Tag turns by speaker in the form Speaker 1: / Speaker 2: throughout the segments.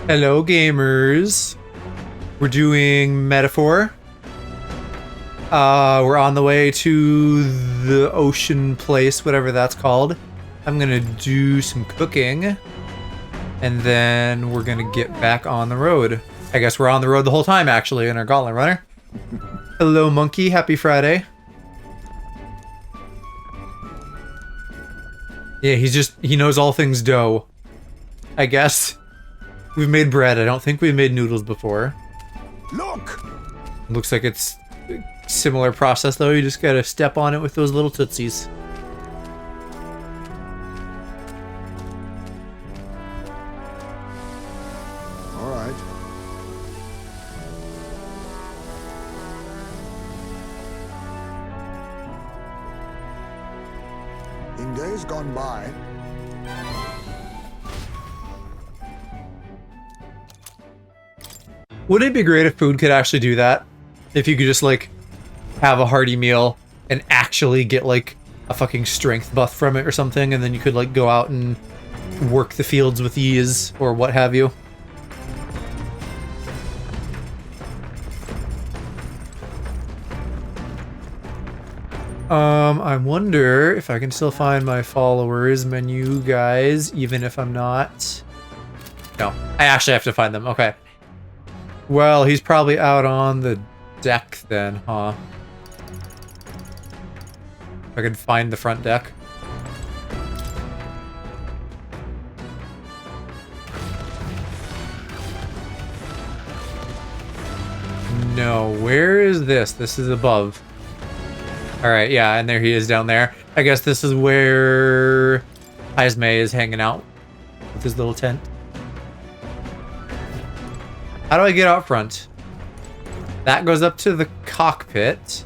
Speaker 1: Hello, gamers. We're doing Metaphor. We're on the way to the ocean place, whatever that's called. I'm gonna do some cooking, and then we're gonna get back on the road. I guess we're on the road the whole time, actually, in our Gauntlet Runner. Hello, Monkey. Happy Friday. Yeah, he knows all things dough, I guess. We've made bread. I don't think we've made noodles before.
Speaker 2: Look!
Speaker 1: Looks like it's a similar process, though. You just gotta step on it with those little tootsies.
Speaker 2: All right. In days gone by,
Speaker 1: Wouldn't it be great if food could actually do that? If you could just, like, have a hearty meal and actually get, like, a fucking strength buff from it or something, and then you could, like, go out and work the fields with ease, or what have you. I wonder if I can still find my followers menu, guys, even if I'm not... No, I actually have to find them, okay. Well, he's probably out on the deck then, huh? If I could find the front deck. No, where is this? This is above. Alright, yeah, and there he is down there. I guess this is where Ismay is hanging out with his little tent. How do I get out front? That goes up to the cockpit.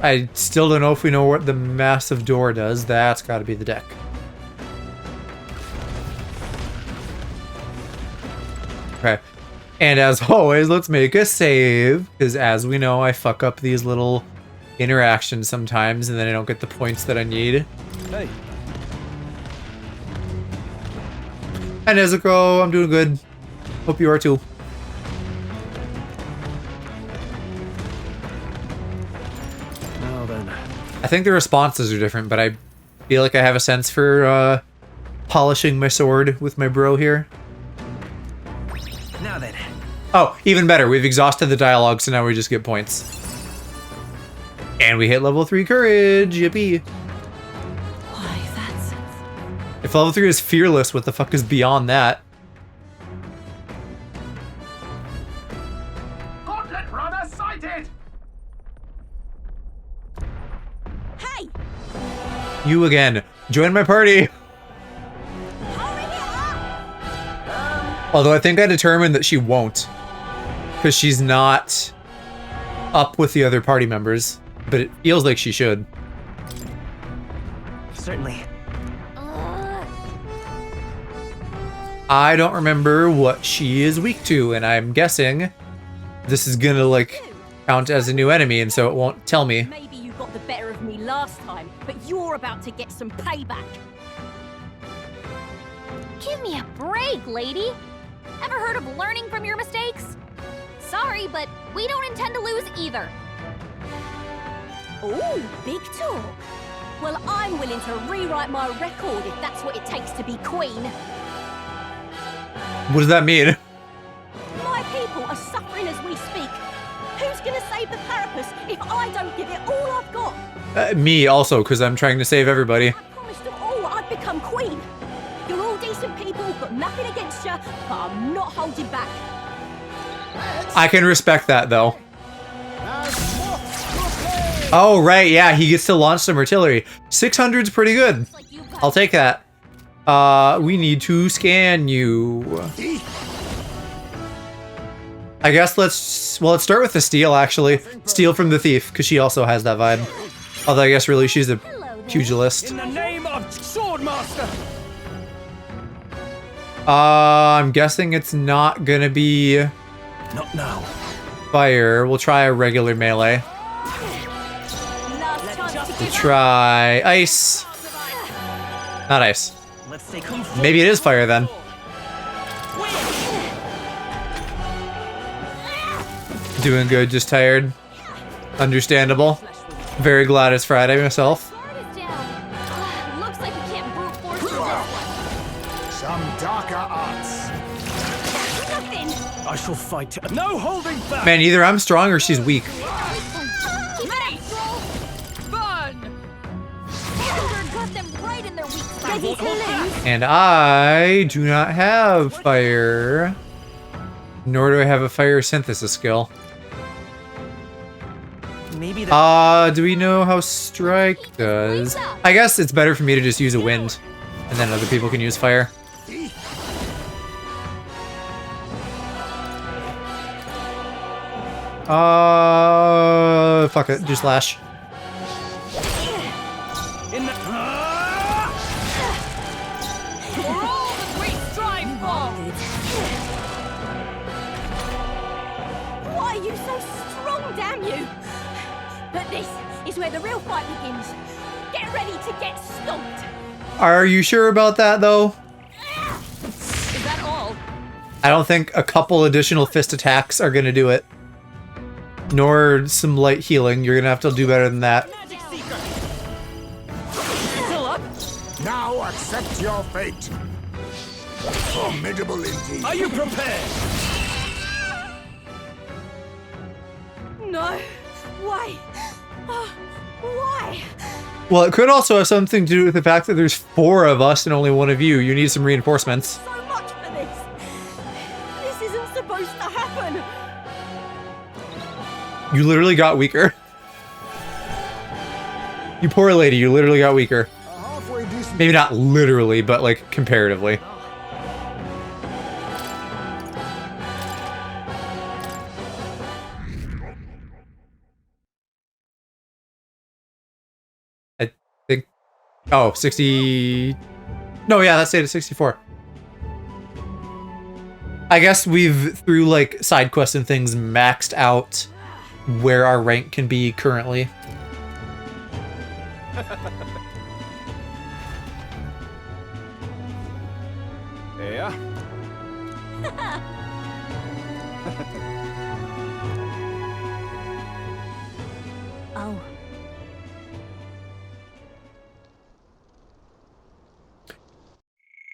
Speaker 1: I still don't know if we know what the massive door does. That's got to be the deck. Okay. And as always, let's make a save. Because as we know, I fuck up these little interactions sometimes and then I don't get the points that I need.
Speaker 2: hey,
Speaker 1: Hi Nezuko, I'm doing good. Hope you are too.
Speaker 2: now then.
Speaker 1: I think the responses are different, but I feel like I have a sense for polishing my sword with my bro here.
Speaker 2: Now then.
Speaker 1: Oh, even better. We've exhausted the dialogue, so now we just get points. And we hit level 3 courage. Yippee.
Speaker 3: Why, that's...
Speaker 1: If level 3 is fearless, what the fuck is beyond that?
Speaker 4: Gauntlet runner sighted!
Speaker 3: Hey!
Speaker 1: You again. Join my party.
Speaker 3: Hurry it up!
Speaker 1: Although I think I determined that she won't. Because she's not up with the other party members. But it feels like she should.
Speaker 5: Certainly.
Speaker 1: I don't remember what she is weak to, and I'm guessing this is gonna, like, count as a new enemy, and so it won't tell me.
Speaker 3: Maybe you got the better of me last time, but you're about to get some payback. Give me a break, lady. Ever heard of learning from your mistakes? Sorry, but we don't intend to lose either. Oh, big talk. Well, I'm willing to rewrite my record if that's what it takes to be queen.
Speaker 1: What does that mean?
Speaker 3: My people are suffering as we speak. Who's gonna save the carapace if I don't give it all I've got?
Speaker 1: Me also, because I'm trying to save everybody.
Speaker 3: I promised them all I'd become queen. You're all decent people, got nothing against you, but I'm not holding back.
Speaker 1: I can respect that, though. Oh, right, yeah, he gets to launch some artillery. 600's pretty good. I'll take that. We need to scan you. I guess let's start with the steal, actually. Steal from the thief, because she also has that vibe. Although I guess really she's a pugilist.
Speaker 5: In the name of Swordmaster!
Speaker 1: I'm guessing it's not gonna be
Speaker 5: Not now.
Speaker 1: fire. We'll try a regular melee. We'll try ice. Not ice.
Speaker 5: Let's stay kung fu.
Speaker 1: Maybe it is fire then. Doing good, just tired. Understandable. Very glad it's Friday myself.
Speaker 3: Guard is down. Looks like we can't brute force through this one.
Speaker 2: Some darker arts.
Speaker 3: Nothing.
Speaker 5: I shall fight. No holding back.
Speaker 1: Man, either I'm strong or she's weak.
Speaker 3: Got them right in their weak spot. Ready to lose.
Speaker 1: And I do not have fire. Nor do I have a fire synthesis skill.
Speaker 5: Maybe that.
Speaker 1: Do we know how strike does? I guess it's better for me to just use a wind. And then other people can use fire. Fuck it, just lash.
Speaker 5: In the. For all that we strive for.
Speaker 3: Why are you so strong, damn you? But this is where the real fight begins. Get ready to get stomped.
Speaker 1: Are you sure about that, though?
Speaker 3: Is that all?
Speaker 1: I don't think a couple additional fist attacks are gonna do it. Nor some light healing. You're gonna have to do better than that.
Speaker 5: Magic Seeker. Still up?
Speaker 2: Now accept your fate. Formidable indeed.
Speaker 5: Are you prepared?
Speaker 3: No. Why? Why?
Speaker 1: Well, it could also have something to do with the fact that there's 4 of us and only 1 of you. You need some reinforcements.
Speaker 3: So much for this. This isn't supposed to happen.
Speaker 1: You literally got weaker. You poor lady, you literally got weaker.
Speaker 2: A halfway decent.
Speaker 1: Maybe not literally, but like comparatively. I think... Oh, 60... No, yeah, that's it, 64. I guess we've, through like side quests and things, maxed out where our rank can be currently.
Speaker 5: Yeah.
Speaker 3: Oh.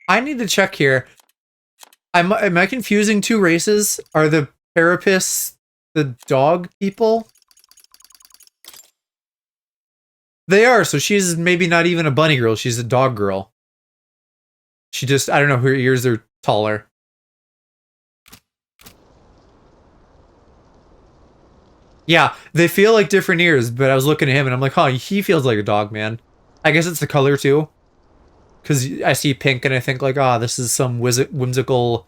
Speaker 1: I need to check here. Am I confusing 2 races? Are the Carapace the dog people? They are, so she's maybe not even a bunny girl, she's a dog girl. She just, I don't know, her ears are taller. Yeah, they feel like different ears, but I was looking at him and I'm like, huh, he feels like a dog, man. I guess it's the color too. Because I see pink and I think like, ah, this is some whimsical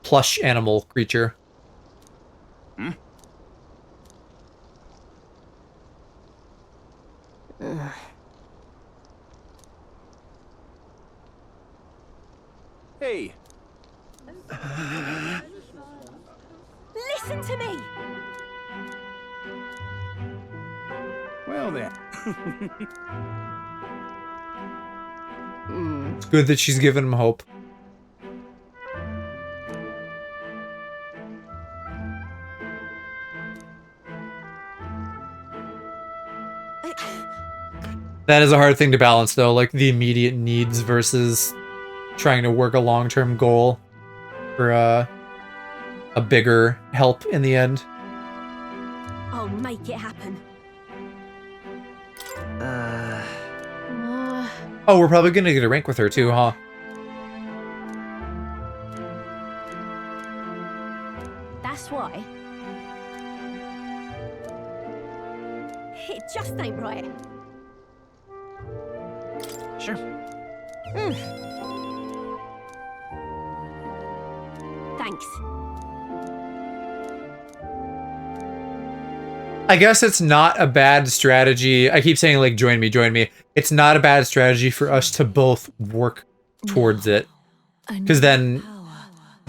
Speaker 1: plush animal creature.
Speaker 5: Hey.
Speaker 3: Listen to me.
Speaker 5: Well then.
Speaker 1: It's good that she's giving him hope. That is a hard thing to balance, though, like the immediate needs versus trying to work a long-term goal for a bigger help in the end.
Speaker 3: I'll make it happen.
Speaker 1: Oh, we're probably gonna get a rank with her too, huh?
Speaker 3: That's why. It just ain't right.
Speaker 5: Sure.
Speaker 3: Thanks.
Speaker 1: I guess it's not a bad strategy. I keep saying, like, join me, join me. It's not a bad strategy for us to both work towards it. Because then,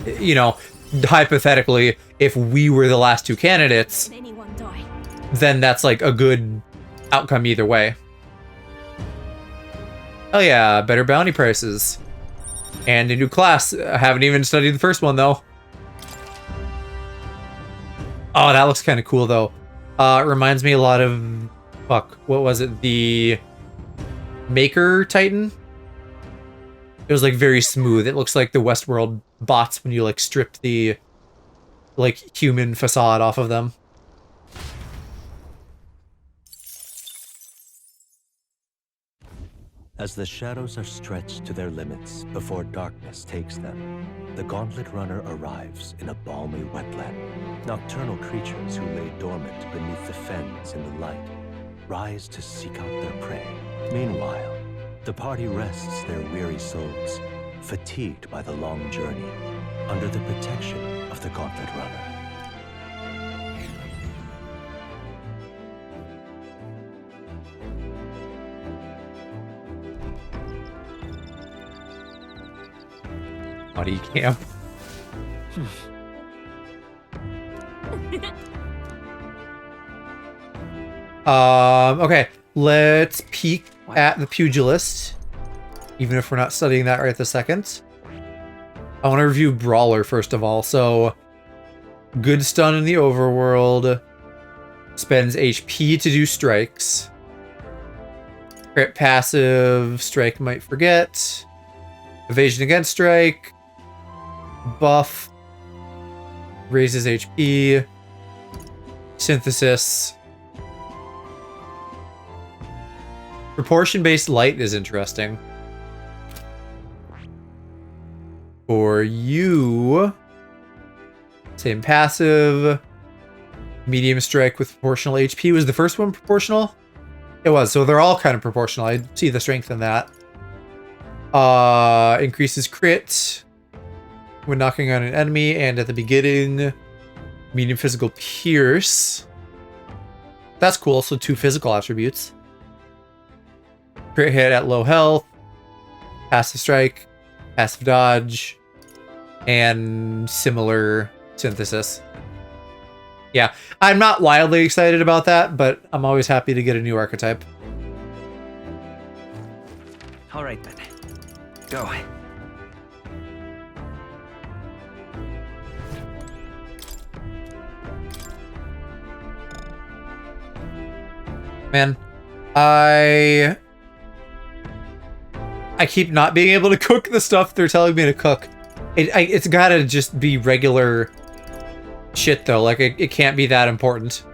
Speaker 1: you know, hypothetically, if we were the last 2 candidates,
Speaker 3: Anyone die?
Speaker 1: then that's, like, a good outcome either way. Oh yeah, better bounty prices. And a new class. I haven't even studied the first one, though. Oh, that looks kind of cool though. It reminds me a lot of fuck. What was it? The Maker Titan. It was like very smooth. It looks like the Westworld bots when you like strip the like human facade off of them.
Speaker 6: As the shadows are stretched to their limits before darkness takes them, the Gauntlet Runner arrives in a balmy wetland. Nocturnal creatures who lay dormant beneath the fens in the light rise to seek out their prey. Meanwhile, the party rests their weary souls, fatigued by the long journey, under the protection of the Gauntlet Runner.
Speaker 1: Body cam. Okay, let's peek at the pugilist, even if we're not studying that right this second. I want to review Brawler first of all. So, good stun in the overworld, spends HP to do strikes. Crit passive, strike might forget. Evasion against strike. Buff. Raises HP. Synthesis. Proportion-based light is interesting. For you, same passive. Medium strike with proportional HP. Was the first one proportional? It was, so they're all kind of proportional. I see the strength in that. Increases crit when knocking on an enemy and at the beginning. Medium physical pierce. That's cool, so 2 physical attributes. Crit hit at low health. Passive strike. Passive dodge. And similar synthesis. Yeah, I'm not wildly excited about that, but I'm always happy to get a new archetype.
Speaker 7: All right then. Go.
Speaker 1: Man, I keep not being able to cook the stuff they're telling me to cook. It's gotta just be regular shit though. Like it can't be that important.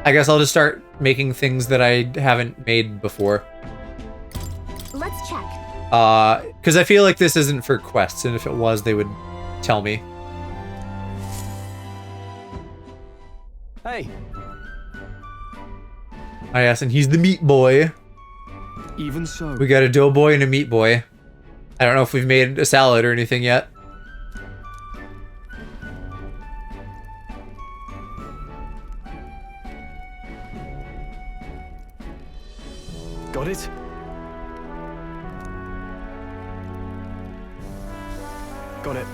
Speaker 1: I guess I'll just start making things that I haven't made before.
Speaker 3: Let's check.
Speaker 1: Because I feel like this isn't for quests, and if it was, they would tell me.
Speaker 5: Hey,
Speaker 1: Oh yes, and he's the meat boy.
Speaker 5: even so.
Speaker 1: We got a doughboy and a meat boy. I don't know if we've made a salad or anything yet.
Speaker 5: Got it? Got it.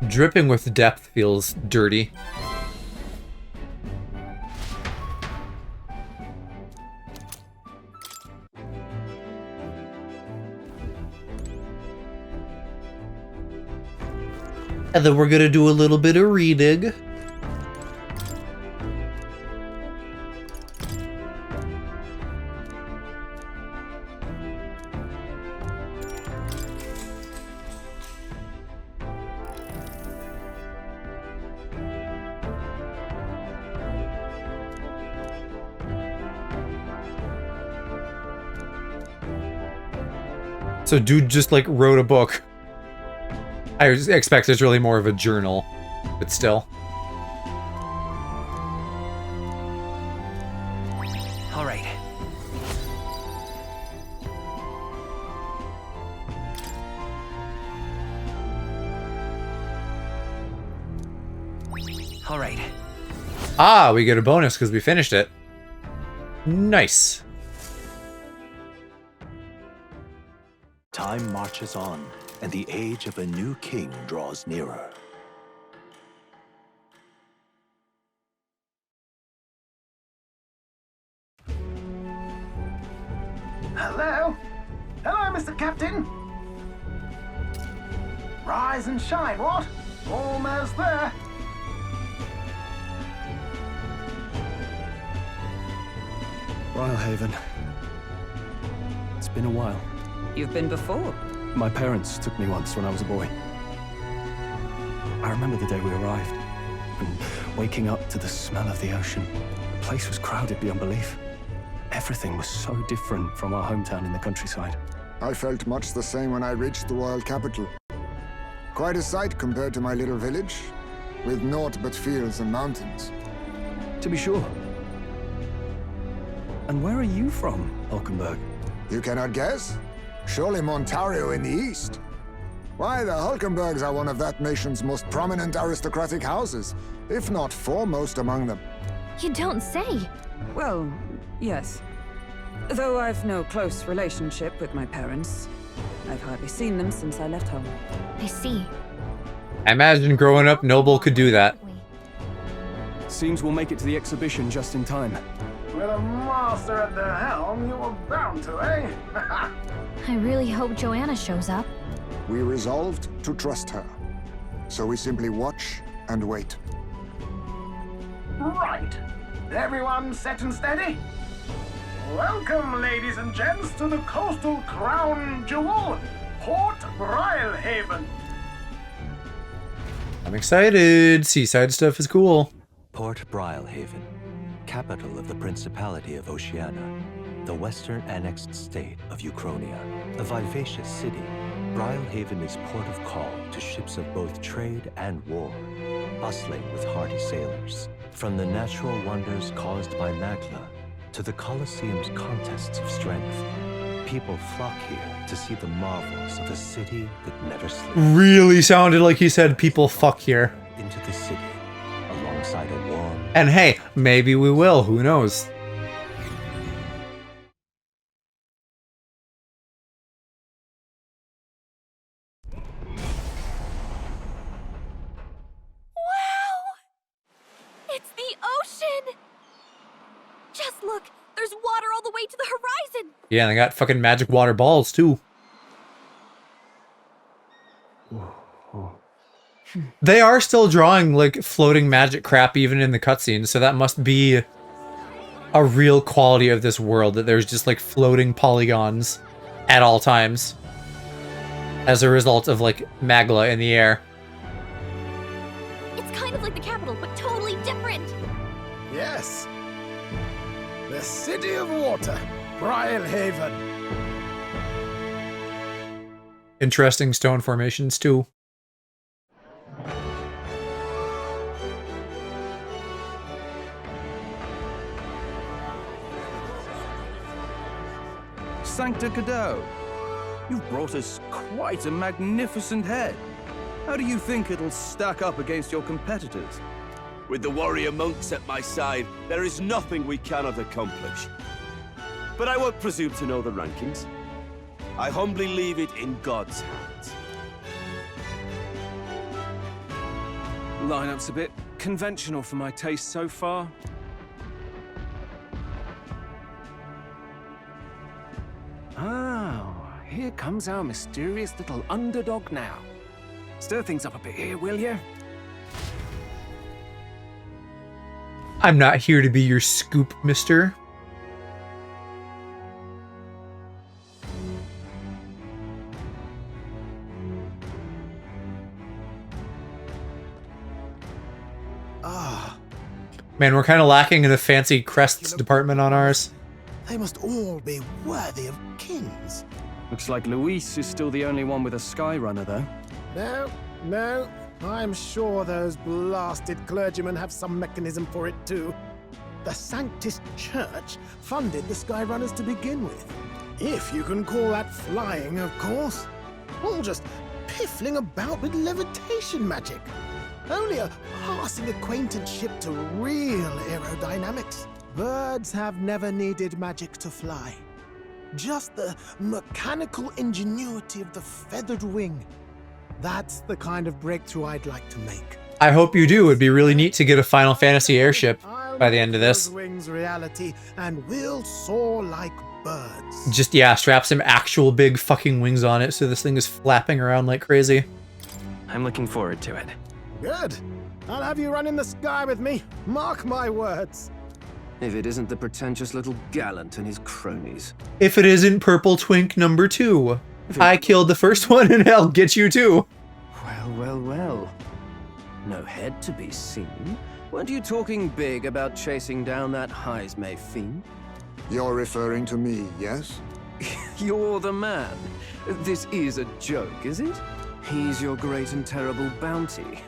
Speaker 1: Dripping with depth feels dirty. And then we're gonna do a little bit of reading. So dude just like wrote a book. I expect it's really more of a journal, but still.
Speaker 7: All right. All right.
Speaker 1: Ah, we get a bonus because we finished it. Nice.
Speaker 6: Time marches on, and the age of a new king draws nearer.
Speaker 4: Hello? Hello, Mr. Captain. Rise and shine, what? Almost there.
Speaker 5: Rhylehaven. It's been a while.
Speaker 8: You've been before.
Speaker 5: My parents took me once when I was a boy. I remember the day we arrived, and waking up to the smell of the ocean. The place was crowded beyond belief. Everything was so different from our hometown in the countryside.
Speaker 2: I felt much the same when I reached the royal capital. Quite a sight compared to my little village, with naught but fields and mountains.
Speaker 5: To be sure. And where are you from, Hulkenberg?
Speaker 2: You cannot guess? Surely Montario in the east. Why, the Hulkenbergs are one of that nation's most prominent aristocratic houses, if not foremost among them.
Speaker 3: You don't say.
Speaker 8: Well, yes. Though I've no close relationship with my parents. I've hardly seen them since I left home.
Speaker 3: I see.
Speaker 1: I imagine growing up, Noble could do that.
Speaker 5: Seems we'll make it to the exhibition just in time.
Speaker 4: With a master at the helm, you were bound to, eh?
Speaker 3: I really hope Joanna shows up.
Speaker 2: We resolved to trust her. So we simply watch and wait.
Speaker 4: Right. Everyone set and steady? Welcome, ladies and gents, to the coastal crown jewel, Port Rhylehaven.
Speaker 1: I'm excited. Seaside stuff is cool.
Speaker 6: Port Rhylehaven, capital of the Principality of Oceania, the western annexed state of Uchronia. A vivacious city, Rhylehaven is port of call to ships of both trade and war, bustling with hardy sailors. From the natural wonders caused by Magla to the Colosseum's contests of strength, people flock here to see the marvels of a city that never sleeps.
Speaker 1: Really sounded like he said people fuck here.
Speaker 6: Into the city, alongside a warm...
Speaker 1: And hey, maybe we will. Who knows?
Speaker 3: It's the ocean! Just look, there's water all the way to the horizon!
Speaker 1: Yeah, and they got fucking magic water balls, too. They are still drawing, like, floating magic crap even in the cutscenes, so that must be a real quality of this world, that there's just, like, floating polygons at all times. As a result of, like, Magla in the air.
Speaker 3: It's kind of like the capital, but totally different!
Speaker 2: Yes. The City of Water, Rhylehaven.
Speaker 1: Interesting stone formations, too.
Speaker 9: Sancta Cadeau, you've brought us quite a magnificent head. How do you think it'll stack up against your competitors?
Speaker 10: With the warrior monks at my side, there is nothing we cannot accomplish. But I won't presume to know the rankings. I humbly leave it in God's hands.
Speaker 5: Lineup's a bit conventional for my taste so far. Oh, here comes our mysterious little underdog now. Stir things up a bit here, will you?
Speaker 1: I'm not here to be your scoop, mister. Man, we're kind of lacking in the fancy crests department on ours.
Speaker 11: They must all be worthy of kings.
Speaker 5: Looks like Luis is still the only one with a Skyrunner, though.
Speaker 11: No. I'm sure those blasted clergymen have some mechanism for it too. The Sanctus Church funded the Skyrunners to begin with. If you can call that flying, of course. All just piffling about with levitation magic. Only a passing acquaintanceship to real aerodynamics. Birds have never needed magic to fly. Just the mechanical ingenuity of the feathered wing. That's the kind of breakthrough I'd like to make.
Speaker 1: I hope you do. It'd be really neat to get a Final Fantasy airship by the end of this.
Speaker 11: Those wings reality, and we'll soar like birds.
Speaker 1: Just, yeah, strap some actual big fucking wings on it so this thing is flapping around like crazy.
Speaker 7: I'm looking forward to it.
Speaker 11: Good. I'll have you run in the sky with me. Mark my words.
Speaker 9: If it isn't the pretentious little gallant and his cronies.
Speaker 1: If it isn't Purple Twink number 2. I killed the first one and I'll get you too.
Speaker 9: Well. No head to be seen. Weren't you talking big about chasing down that Heismay fiend?
Speaker 2: You're referring to me, yes?
Speaker 9: You're the man. This is a joke, is it? He's your great and terrible bounty.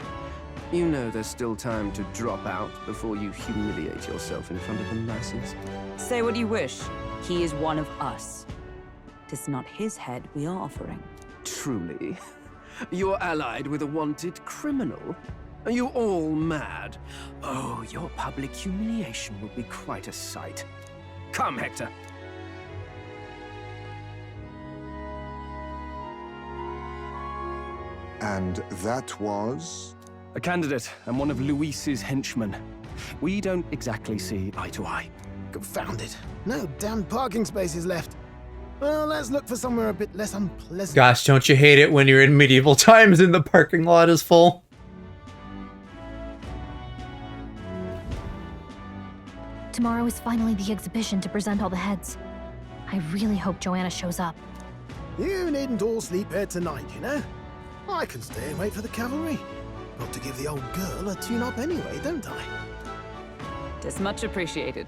Speaker 9: You know there's still time to drop out before you humiliate yourself in front of the masses.
Speaker 8: Say what you wish. He is one of us. 'Tis not his head we are offering.
Speaker 9: Truly? You're allied with a wanted criminal? Are you all mad? Oh, your public humiliation will be quite a sight. Come, Hector.
Speaker 2: And that was?
Speaker 5: A candidate and one of Luis's henchmen. We don't exactly see eye to eye.
Speaker 11: Confound it. No damn parking spaces left. Well, let's look for somewhere a bit less unpleasant.
Speaker 1: Gosh, don't you hate it when you're in medieval times and the parking lot is full?
Speaker 12: Tomorrow is finally the exhibition to present all the heads. I really hope Joanna shows up.
Speaker 11: You needn't all sleep here tonight, you know? I can stay and wait for the cavalry. Got to give the old girl a tune-up anyway, don't I?
Speaker 8: 'Tis much appreciated.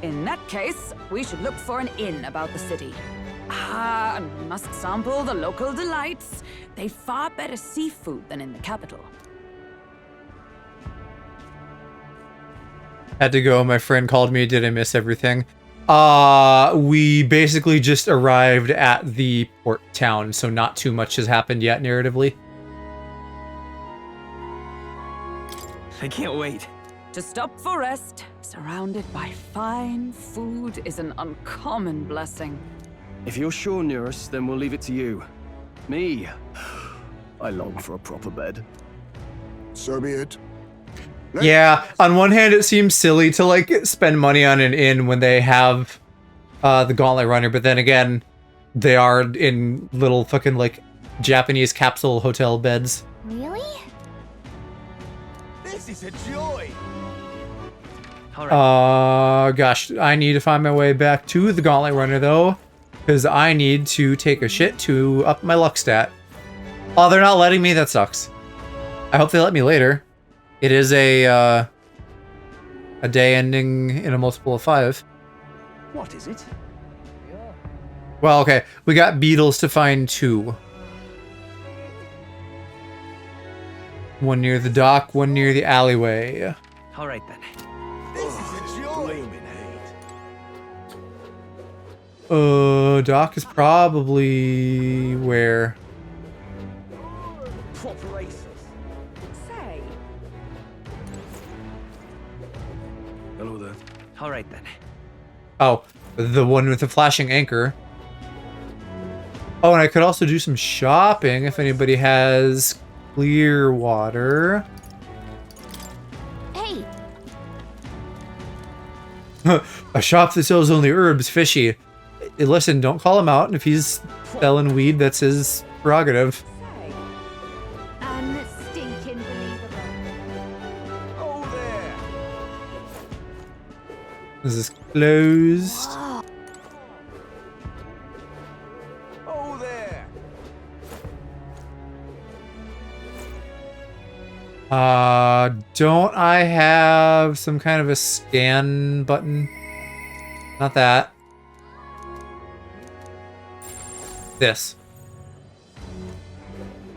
Speaker 8: In that case, we should look for an inn about the city. And we must sample the local delights. They've far better seafood than in the capital.
Speaker 1: Had to go. My friend called me. Did I miss everything? We basically just arrived at the port town, so not too much has happened yet narratively.
Speaker 7: I can't wait.
Speaker 8: To stop for rest, surrounded by fine food, is an uncommon blessing.
Speaker 5: If you're sure, Neurus, then we'll leave it to you. Me, I long for a proper bed.
Speaker 2: So be it.
Speaker 1: Yeah, on one hand, it seems silly to, like, spend money on an inn when they have the Gauntlet Runner, but then again, they are in little fucking, like, Japanese capsule hotel beds.
Speaker 12: Really?
Speaker 10: This is a joy!
Speaker 1: Gosh, I need to find my way back to the Gauntlet Runner, though, because I need to take a shit to up my luck stat. Oh, they're not letting me? That sucks. I hope they let me later. It is a day ending in a multiple of 5.
Speaker 9: What is it?
Speaker 1: Well, okay. We got beetles to find 2. One near the dock, one near the alleyway.
Speaker 7: All right then.
Speaker 10: This is a joy!
Speaker 1: Dock is probably where?
Speaker 10: Proper racers.
Speaker 8: Say,
Speaker 9: Hello there.
Speaker 7: All right then.
Speaker 1: Oh, the one with the flashing anchor. Oh, and I could also do some shopping if anybody has clear water.
Speaker 12: Hey,
Speaker 1: A shop that sells only herbs, fishy. Listen, don't call him out, and if he's selling weed, that's his prerogative.
Speaker 3: Unstinking believable.
Speaker 10: Oh, there!
Speaker 1: Is this closed?
Speaker 10: Oh, there!
Speaker 1: Don't I have some kind of a scan button? Not that. This.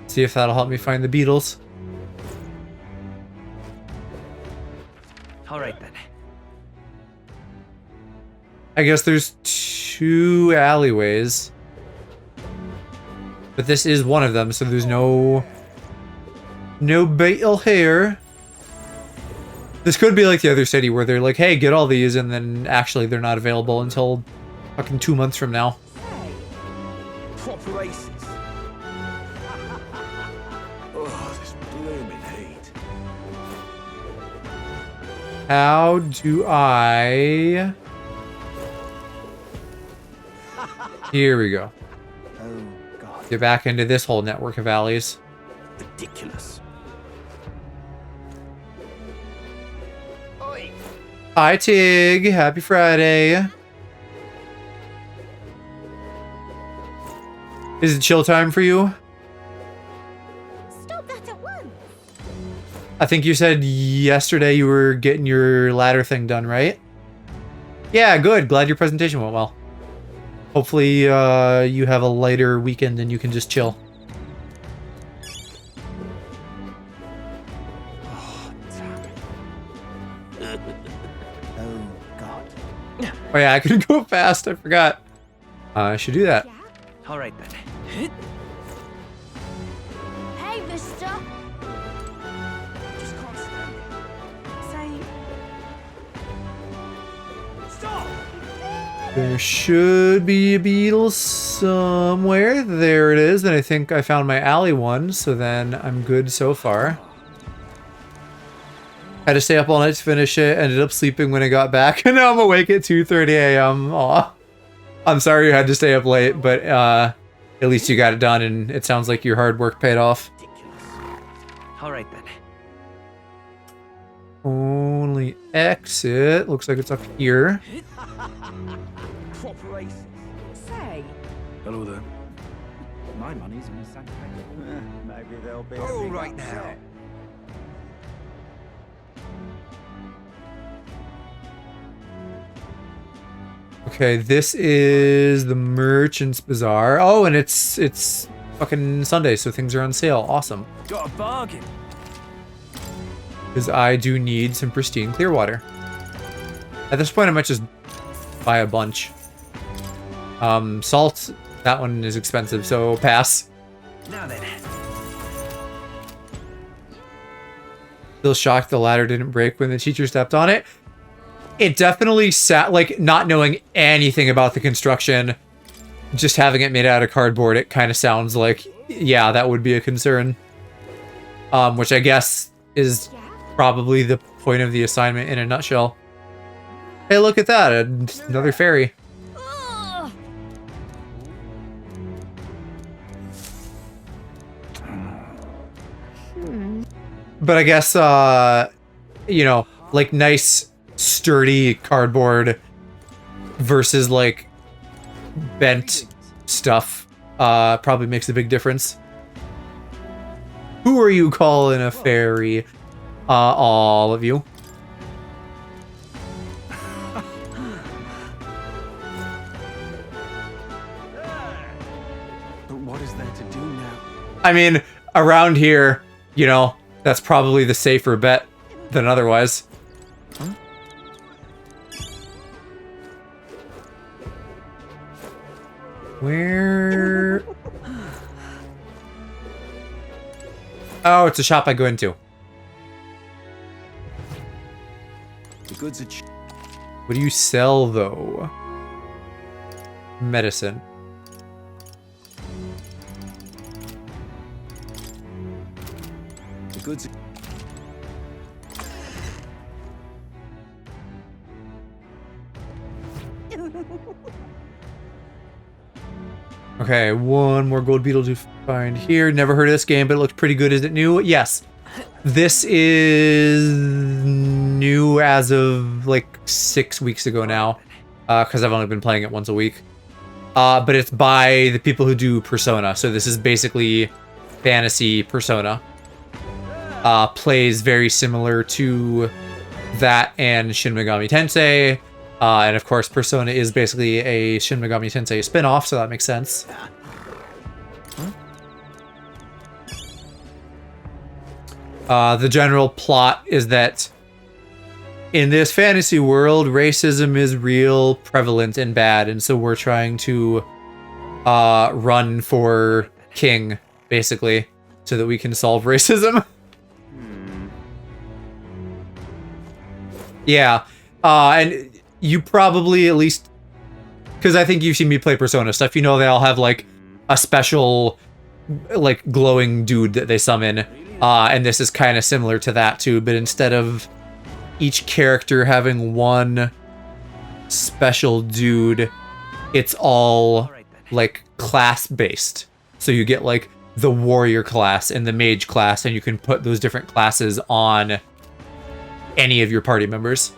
Speaker 1: See if that'll help me find the beetles.
Speaker 7: All right then.
Speaker 1: I guess there's 2 alleyways. But this is one of them, so there's no beetle here. This could be like the other city where they're like, hey, get all these, and then actually they're not available until Fucking 2 months from now.
Speaker 10: Proper aces. Oh, this blooming heat.
Speaker 1: How do I... Here we go.
Speaker 5: Oh, God.
Speaker 1: Get back into this whole network of alleys.
Speaker 10: Ridiculous.
Speaker 1: Hi, Tig. Happy Friday. Is it chill time for you?
Speaker 3: Stop that at once.
Speaker 1: I think you said yesterday you were getting your ladder thing done, right? Yeah, good. Glad your presentation went well. Hopefully, you have a lighter weekend and you can just chill.
Speaker 5: Oh, damn it. Oh, God.
Speaker 1: Oh yeah, I can go fast. I forgot. I should do that.
Speaker 7: All right then.
Speaker 3: Hey, mister.
Speaker 10: Just can't stand it.
Speaker 3: Say,
Speaker 10: Stop!
Speaker 1: There should be a beetle somewhere. There it is. And I think I found my alley one, so then I'm good so far. Had to stay up all night to finish it. Ended up sleeping when I got back, and now I'm awake at 2:30 a.m. Aw. I'm sorry you had to stay up late, but at least you got it done, and it sounds like your hard work paid off.
Speaker 7: All right then.
Speaker 1: Only exit. Looks like it's up here.
Speaker 10: Proper aces.
Speaker 3: say.
Speaker 5: Hello there. My money's on Santa Fe.
Speaker 6: Maybe there'll be
Speaker 10: All right now.
Speaker 1: Okay, this is the Merchant's Bazaar. Oh, and it's fucking Sunday, so things are on sale. Awesome.
Speaker 7: Got a bargain.
Speaker 1: Because I do need some pristine clear water. At this point, I might just buy a bunch. Salt, that one is expensive, so pass.
Speaker 7: Now then.
Speaker 1: Still shocked the ladder didn't break when the teacher stepped on it. It definitely sat, like, not knowing anything about the construction, just having it made out of cardboard, it kind of sounds like, yeah, that would be a concern. Which I guess is probably the point of the assignment in a nutshell. Hey, look at that, another fairy.
Speaker 3: Ugh.
Speaker 1: But I guess, you know, like nice, sturdy cardboard versus like bent stuff probably makes a big difference. Who are you calling a fairy? All of you.
Speaker 5: But what is there to do now?
Speaker 1: I mean, around here, you know, that's probably the safer bet than otherwise.
Speaker 5: Huh?
Speaker 1: Where? Oh, it's a shop I go into.
Speaker 5: The goods are cheap.
Speaker 1: What do you sell, though? Medicine.
Speaker 5: The goods are...
Speaker 1: Okay, one more gold beetle to find here. Never heard of this game, but it looked pretty good. Is it new? Yes. This is new as of like 6 weeks ago now, because I've only been playing it once a week. But it's by the people who do Persona, so this is basically fantasy Persona. Plays very similar to that and Shin Megami Tensei. And of course, Persona is basically a Shin Megami Tensei spin-off, so that makes sense. The general plot is that in this fantasy world, racism is real prevalent and bad, and so we're trying to run for king, basically, so that we can solve racism. Yeah, and you probably at least because I think you've seen me play Persona stuff. You know they all have like a special like glowing dude that they summon, and this is kind of similar to that too, but instead of each character having one special dude, it's all like class based. So you get like the warrior class and the mage class, and you can put those different classes on any of your party members.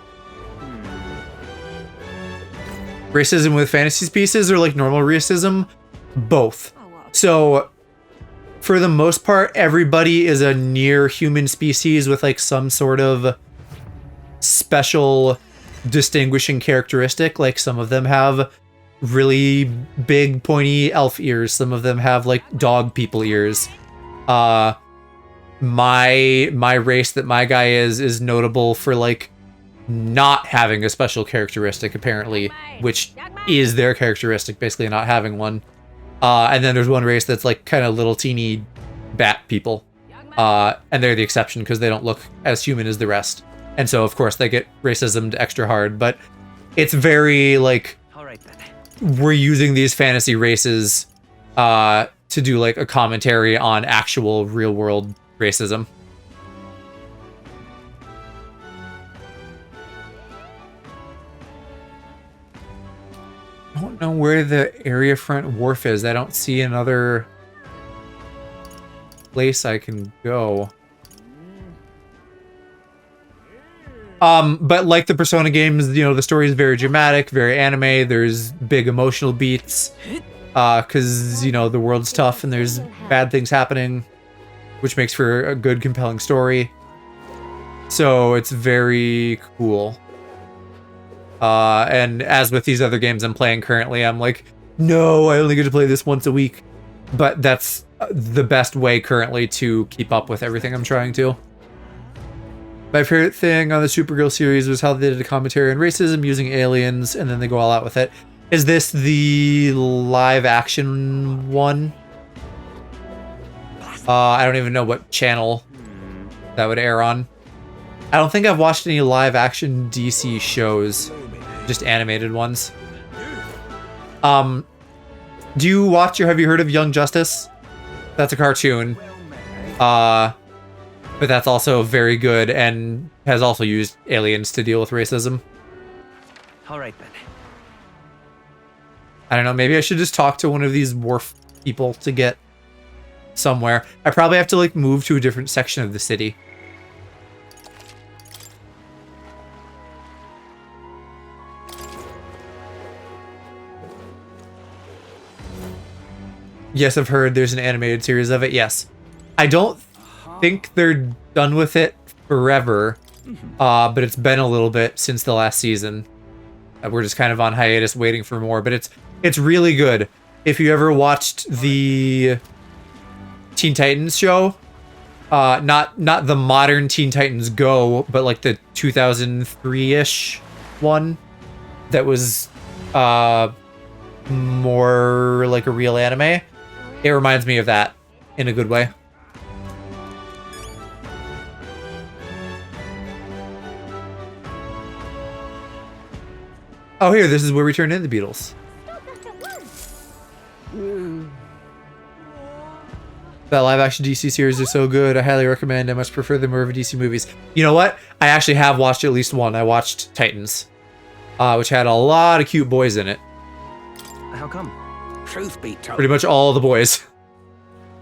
Speaker 1: Racism with fantasy pieces or like normal racism? Both. So for the most part, everybody is a near human species with like some sort of special distinguishing characteristic. Like some of them have really big pointy elf ears. Some of them have like dog people ears. My race that my guy is notable for like not having a special characteristic apparently, which is their characteristic, basically not having one. And then there's one race that's like kind of little teeny bat people. And they're the exception because they don't look as human as the rest. And so of course they get racism extra hard, but it's very like, we're using these fantasy races to do like a commentary on actual real world racism. I don't know where the area front wharf is. I don't see another place I can go. But like the Persona games, you know, the story is very dramatic, very anime. There's big emotional beats, because, you know, the world's tough and there's bad things happening, which makes for a good, compelling story. So it's very cool. And as with these other games I'm playing currently, I'm like, no, I only get to play this once a week. But that's the best way currently to keep up with everything I'm trying to. My favorite thing on the Supergirl series was how they did a commentary on racism using aliens, and then they go all out with it. Is this the live action one? I don't even know what channel that would air on. I don't think I've watched any live action DC shows, just animated ones. Do you watch or have you heard of Young Justice? That's a cartoon. But that's also very good and has also used aliens to deal with racism.
Speaker 7: All right then.
Speaker 1: I don't know, maybe I should just talk to one of these wharf people to get somewhere. I probably have to like move to a different section of the city. Yes, I've heard there's an animated series of it. Yes. I don't think they're done with it forever, but it's been a little bit since the last season. We're just kind of on hiatus waiting for more, but it's really good. If you ever watched the Teen Titans show, not the modern Teen Titans Go, but like the 2003-ish one that was more like a real anime, it reminds me of that in a good way. Oh, here, this is where we turn in the Beatles. That live-action DC series is so good. I highly recommend. I much prefer the Marvel DC movies. You know what? I actually have watched at least one. I watched Titans, which had a lot of cute boys in it.
Speaker 7: How come?
Speaker 10: Truth be told.
Speaker 1: Pretty much all the boys.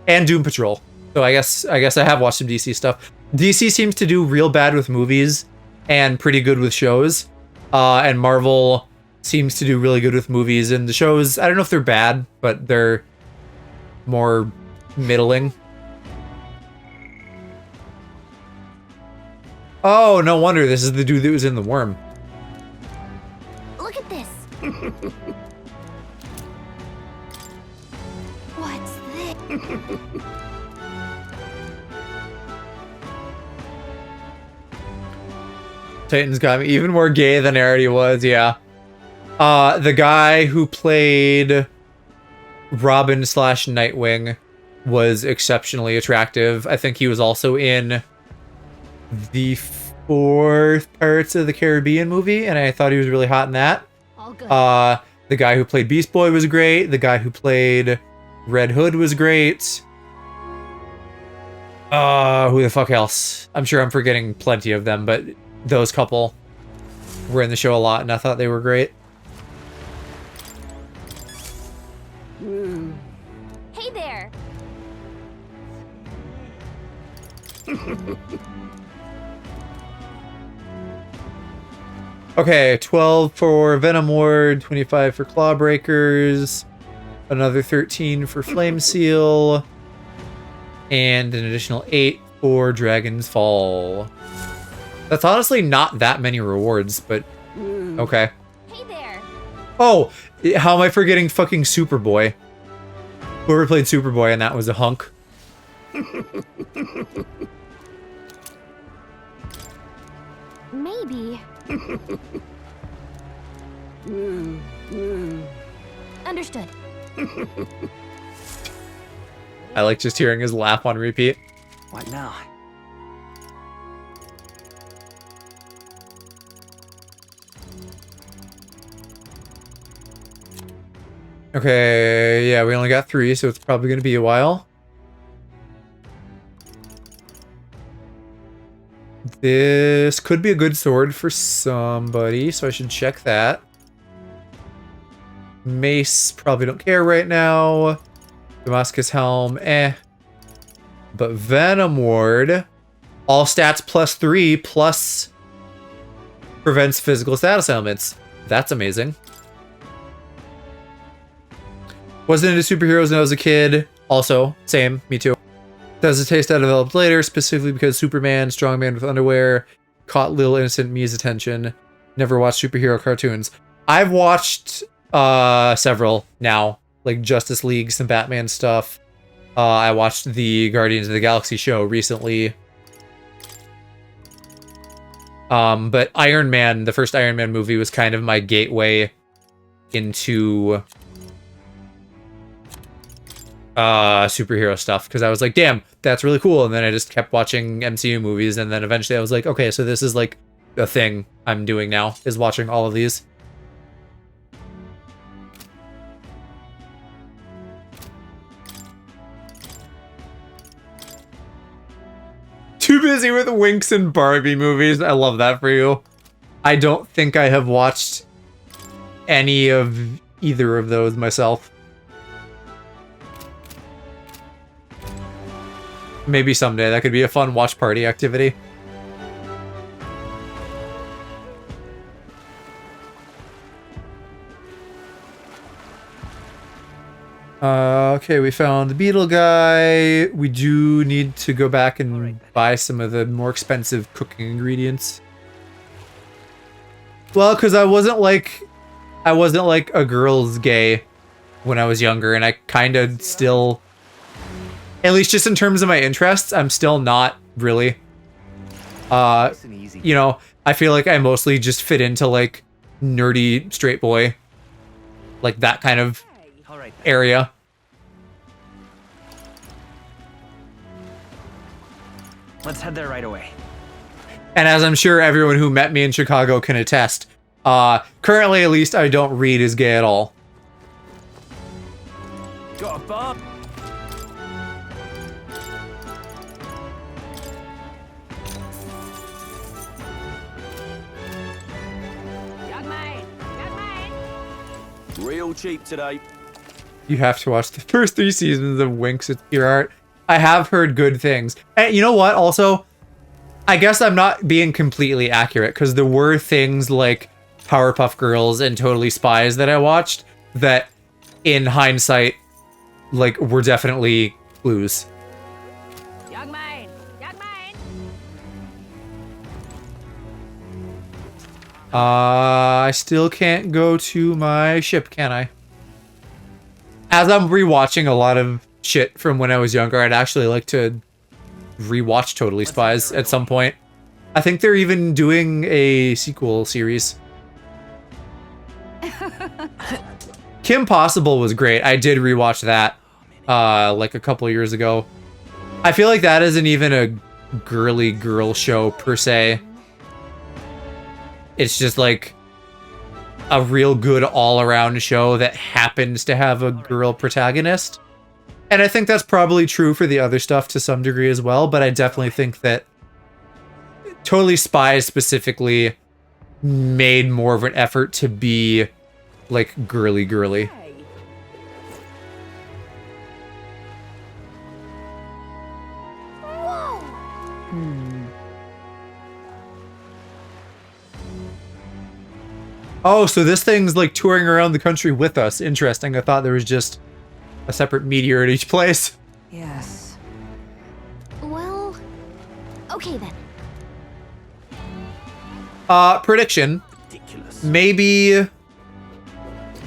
Speaker 1: And Doom Patrol. So I guess I have watched some DC stuff. DC seems to do real bad with movies and pretty good with shows. And Marvel seems to do really good with movies, and the shows, I don't know if they're bad, but they're more middling. Oh, no wonder this is the dude that was in The Worm.
Speaker 12: Look at this. What's this?
Speaker 1: Titans got me even more gay than I already was, yeah. The guy who played Robin / Nightwing was exceptionally attractive. I think he was also in the 4th Pirates of the Caribbean movie, and I thought he was really hot in that.
Speaker 12: All good.
Speaker 1: The guy who played Beast Boy was great. The guy who played Red Hood was great. Who the fuck else? I'm sure I'm forgetting plenty of them, but those couple were in the show a lot, and I thought they were great.
Speaker 3: Hey there.
Speaker 1: Okay, 12 for Venom Ward, 25 for Clawbreakers, another 13 for Flame Seal, and an additional 8 for Dragon's Fall. That's honestly not that many rewards, but okay.
Speaker 3: Hey there.
Speaker 1: Oh, how am I forgetting fucking Superboy? Whoever played Superboy and that was a hunk.
Speaker 12: Maybe. Understood.
Speaker 1: I like just hearing his laugh on repeat.
Speaker 7: What now?
Speaker 1: Okay, yeah, we only got 3, so it's probably going to be a while. This could be a good sword for somebody, so I should check that. Mace, probably don't care right now. Damascus Helm, eh. But Venom Ward, all stats +3, plus prevents physical status ailments. That's amazing. Wasn't into superheroes when I was a kid. Also, same, me too. That's a taste I developed later, specifically because Superman, strong man with underwear, caught little innocent me's attention. Never watched superhero cartoons. I've watched several now, like Justice League, some Batman stuff. I watched the Guardians of the Galaxy show recently. But Iron Man, the first Iron Man movie, was kind of my gateway into superhero stuff, because I was like, damn, that's really cool. And then I just kept watching MCU movies, and then eventually I was like, okay, so this is like a thing I'm doing now, is watching all of these. Too busy with Winx and Barbie movies. I love that for you. I don't think I have watched any of either of those myself. Maybe someday. That could be a fun watch party activity. Okay, we found the beetle guy. We do need to go back and buy some of the more expensive cooking ingredients. Well, because I wasn't like a girl's gay when I was younger, and I kind of still, at least just in terms of my interests, I'm still not really. You know, I feel like I mostly just fit into like nerdy straight boy, like that kind of area.
Speaker 7: Let's head there right away.
Speaker 1: And as I'm sure everyone who met me in Chicago can attest, currently at least I don't read as gay at all.
Speaker 7: Got a bomb.
Speaker 10: Real cheap today.
Speaker 1: You have to watch the first 3 seasons of Winx. It's pure art. I have heard good things. And you know what? Also, I guess I'm not being completely accurate, because there were things like Powerpuff Girls and Totally Spies that I watched that, in hindsight, like, were definitely clues.
Speaker 3: Young man, young man.
Speaker 1: I still can't go to my ship, can I? As I'm rewatching a lot of shit from when I was younger, I'd actually like to rewatch Totally Spies at some point. I think they're even doing a sequel series. Kim Possible was great. I did rewatch that like a couple years ago. I feel like that isn't even a girly girl show per se. It's just like a real good all-around show that happens to have a girl protagonist. And I think that's probably true for the other stuff to some degree as well, but I definitely think that Totally Spies specifically made more of an effort to be, like, girly. Oh, so this thing's, like, touring around the country with us. Interesting. I thought there was just a separate meteor at each place.
Speaker 8: Yes.
Speaker 12: Well, okay then.
Speaker 1: Prediction. Maybe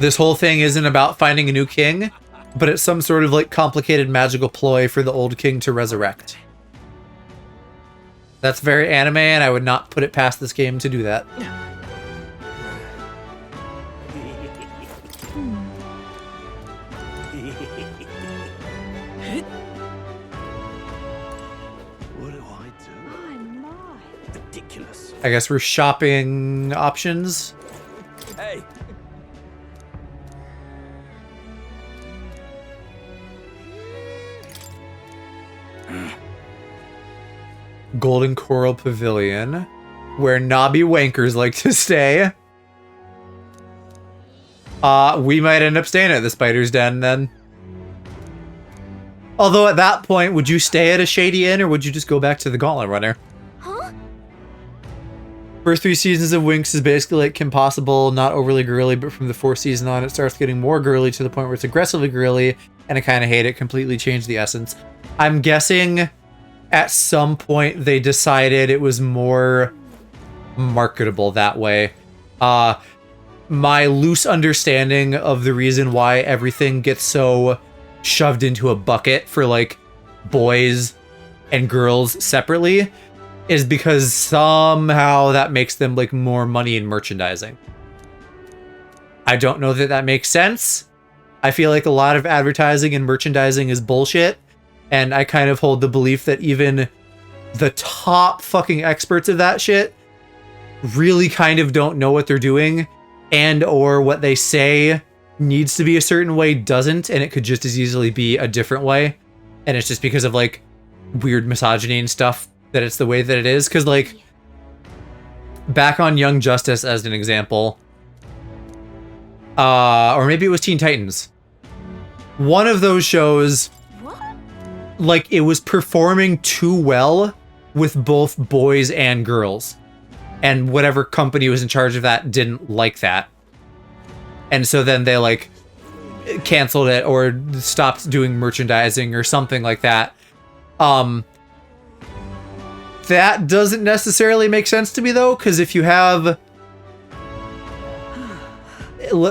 Speaker 1: this whole thing isn't about finding a new king, but it's some sort of, like, complicated magical ploy for the old king to resurrect. That's very anime, and I would not put it past this game to do that. I guess we're shopping options.
Speaker 10: Hey.
Speaker 1: Golden Coral Pavilion, where knobby wankers like to stay. We might end up staying at the Spider's Den then. Although at that point, would you stay at a shady inn or would you just go back to the Gauntlet Runner? First 3 seasons of Winx is basically like Kim Possible, not overly girly, but from the 4th season on, it starts getting more girly to the point where it's aggressively girly, and I kind of hate it. Completely changed the essence. I'm guessing at some point they decided it was more marketable that way. My loose understanding of the reason why everything gets so shoved into a bucket for like boys and girls separately is because somehow that makes them like more money in merchandising. I don't know that that makes sense. I feel like a lot of advertising and merchandising is bullshit, and I kind of hold the belief that even the top fucking experts of that shit really kind of don't know what they're doing, and or what they say needs to be a certain way doesn't, and it could just as easily be a different way, and it's just because of like weird misogyny and stuff that it's the way that it is. Because like back on Young Justice as an example, or maybe it was Teen Titans, one of those shows, like, it was performing too well with both boys and girls, and whatever company was in charge of that didn't like that, and so then they like canceled it or stopped doing merchandising or something like that. That doesn't necessarily make sense to me though, because if you have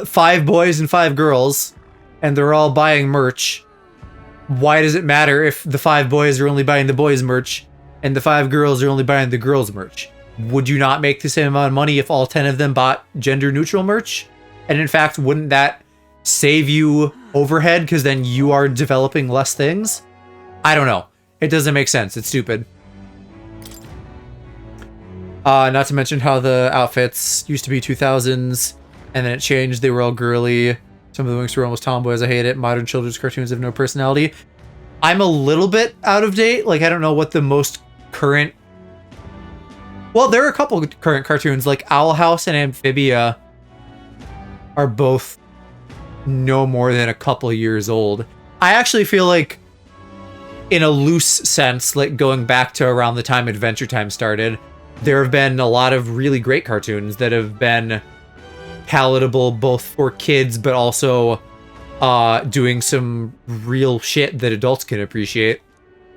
Speaker 1: 5 boys and 5 girls and they're all buying merch, why does it matter if the 5 boys are only buying the boys' merch and the 5 girls are only buying the girls' merch? Would you not make the same amount of money if all 10 of them bought gender-neutral merch? And in fact, wouldn't that save you overhead because then you are developing less things? I don't know. It doesn't make sense. It's stupid. Not to mention how the outfits used to be 2000s, and then it changed. They were all girly. Some of the Winx were almost tomboys. I hate it. Modern children's cartoons have no personality. I'm a little bit out of date. Like, I don't know what the most current... Well, there are a couple current cartoons, like Owl House and Amphibia are both no more than a couple years old. I actually feel like, in a loose sense, like going back to around the time Adventure Time started, there have been a lot of really great cartoons that have been palatable both for kids, but also doing some real shit that adults can appreciate.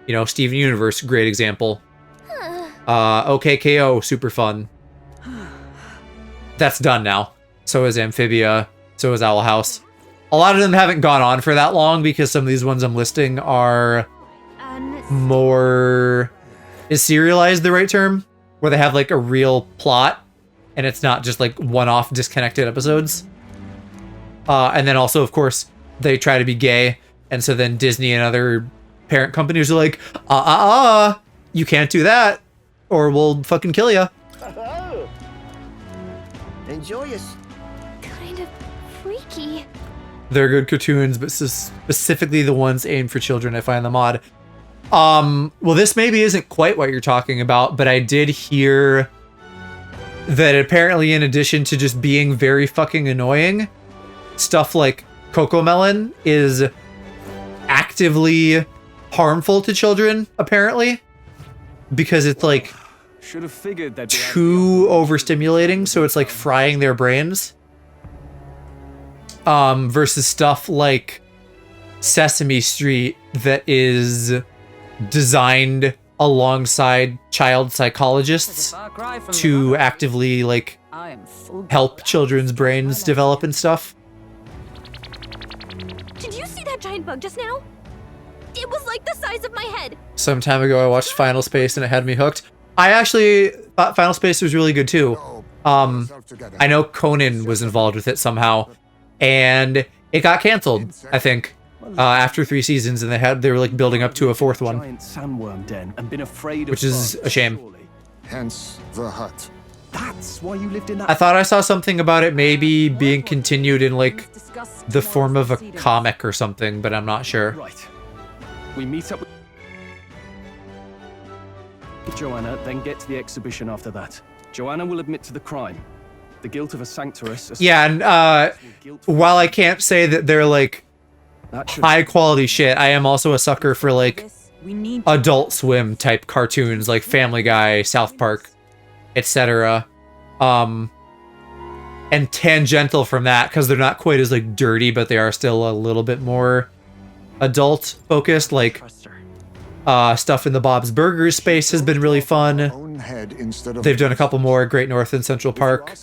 Speaker 1: You know, Steven Universe, great example. OKKO, super fun. That's done now. So is Amphibia, so is Owl House. A lot of them haven't gone on for that long because some of these ones I'm listing are more... Is serialized the right term? Where they have like a real plot and it's not just like one-off disconnected episodes. And then also, of course, they try to be gay, and so then Disney and other parent companies are like, you can't do that or we'll fucking kill you.
Speaker 13: Enjoy your...
Speaker 1: They're good cartoons, but specifically the ones aimed for children, I find them odd. Well, this maybe isn't quite what you're talking about, but I did hear that apparently in addition to just being very fucking annoying, stuff like Cocomelon is actively harmful to children, apparently. Because it's like
Speaker 5: Should have figured that
Speaker 1: too overstimulating, so it's like frying their brains. Versus stuff like Sesame Street that is designed alongside child psychologists to actively like help children's brains develop and stuff.
Speaker 3: Did you see that giant bug just now? It was like the size of my head.
Speaker 1: Some time ago I watched Final Space and it had me hooked. I actually thought Final Space was really good too. I know Conan was involved with it somehow, and it got canceled, I think, after 3 seasons, and they were like building up to a 4th one,
Speaker 5: giant sandworm den and been afraid
Speaker 1: which
Speaker 5: of
Speaker 1: is a
Speaker 5: bugs,
Speaker 1: shame.
Speaker 5: surely.
Speaker 2: Hence the hut.
Speaker 5: That's why you lived in that.
Speaker 1: I thought I saw something about it maybe being continued in like the form of a comic or something, but I'm not sure.
Speaker 5: Right. We meet up with Joanna, then get to the exhibition after that. Joanna will admit to the crime. The guilt of a sanctuarist.
Speaker 1: Yeah, and while I can't say that they're like high quality shit, I am also a sucker for like Adult Swim type cartoons like Family Guy, South Park, etc. And tangential from that, because they're not quite as like dirty, but they are still a little bit more adult focused, like stuff in the Bob's Burgers space has been really fun. They've done a couple more. Great North and Central Park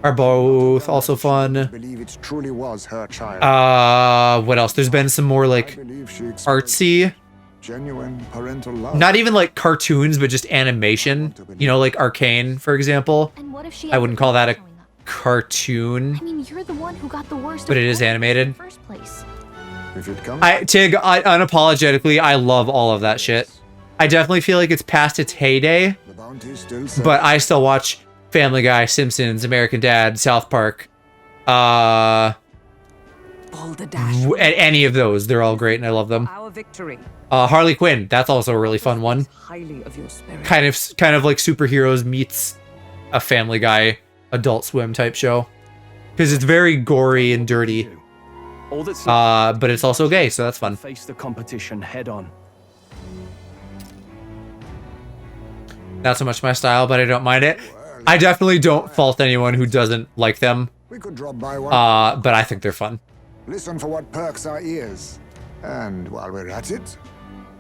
Speaker 1: are both also fun.
Speaker 2: It truly was her child.
Speaker 1: What else? There's been some more like artsy,
Speaker 2: genuine parental love.
Speaker 1: not even like cartoons, but just animation. You know, like Arcane, for example.
Speaker 12: And what if she
Speaker 1: I wouldn't call that a
Speaker 12: showing up?
Speaker 1: cartoon,
Speaker 12: I mean, you're the one who got the worst.
Speaker 1: but
Speaker 12: of
Speaker 1: it is
Speaker 12: both
Speaker 1: animated.
Speaker 12: in the first place.
Speaker 2: If it comes,
Speaker 1: Tig, unapologetically, I love all of that shit. I definitely feel like it's past its heyday,
Speaker 2: the bounty still set.
Speaker 1: but I still watch Family Guy, Simpsons, American Dad, South Park. Any of those, they're all great and I love them.
Speaker 8: Our victory.
Speaker 1: Harley Quinn, that's also a really fun one.
Speaker 8: Highly of your spirit.
Speaker 1: Kind of like superheroes meets a Family Guy, Adult Swim type show, because it's very gory and dirty.
Speaker 5: All that's
Speaker 1: But it's also gay, so that's fun.
Speaker 5: face the competition head on.
Speaker 1: Not so much my style, but I don't mind it. I definitely don't fault anyone who doesn't like them.
Speaker 2: We could drop by one.
Speaker 1: But I think they're fun.
Speaker 2: Listen for what perks our ears. And while we're at it,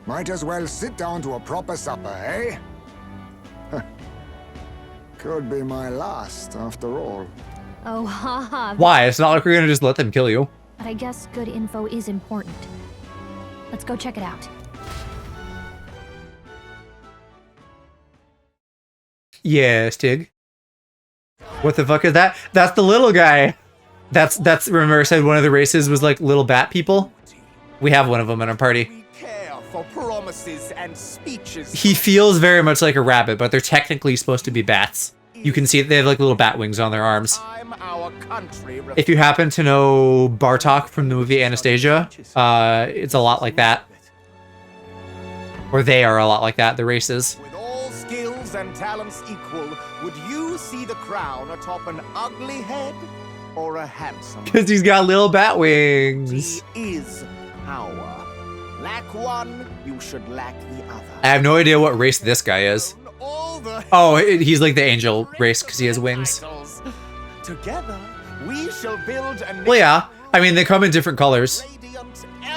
Speaker 2: might as well sit down to a proper supper, eh? Could be my last, after all.
Speaker 12: Oh, haha.
Speaker 1: Why? It's not like we're gonna just let them kill you.
Speaker 12: But I guess good info is important. Let's go check it out.
Speaker 1: Yeah, Stig. What the fuck is that? That's the little guy. That's remember I said one of the races was like little bat people? We have one of them in our party.
Speaker 13: Care for promises and speeches.
Speaker 1: He feels very much like a rabbit, but they're technically supposed to be bats. You can see they have like little bat wings on their arms. If you happen to know Bartok from the movie Anastasia, it's a lot like that. Or they are a lot like that, the races.
Speaker 13: With all skills and talents equal, would you see the crown atop an ugly head or a handsome?
Speaker 1: Because he's got little bat wings.
Speaker 13: He is power. Lack one, you should lack the other.
Speaker 1: I have no idea what race this guy is. Oh, he's like the angel race because he has wings.
Speaker 13: Together, we shall build a
Speaker 1: Well, yeah. I mean, they come in different colors.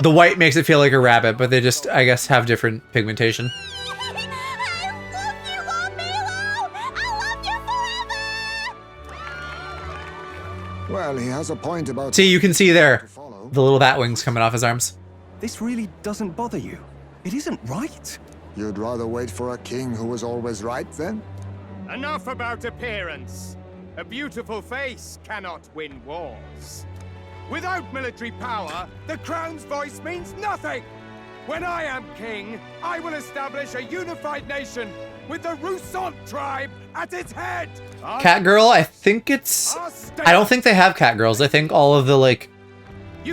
Speaker 1: The white makes it feel like a rabbit, but they just, I guess, have different pigmentation.
Speaker 2: Well, he has a point about...
Speaker 1: See, you can see there the little bat wings coming off his arms.
Speaker 5: This really doesn't bother you. It isn't right.
Speaker 2: You'd rather wait for a king who was always right, then?
Speaker 14: Enough about appearance. A beautiful face cannot win wars. Without military power, the crown's voice means nothing. When I am king, I will establish a unified nation with the Roussant tribe at its head.
Speaker 1: Catgirl, I think it's... I don't think they have catgirls. I think all of the, like,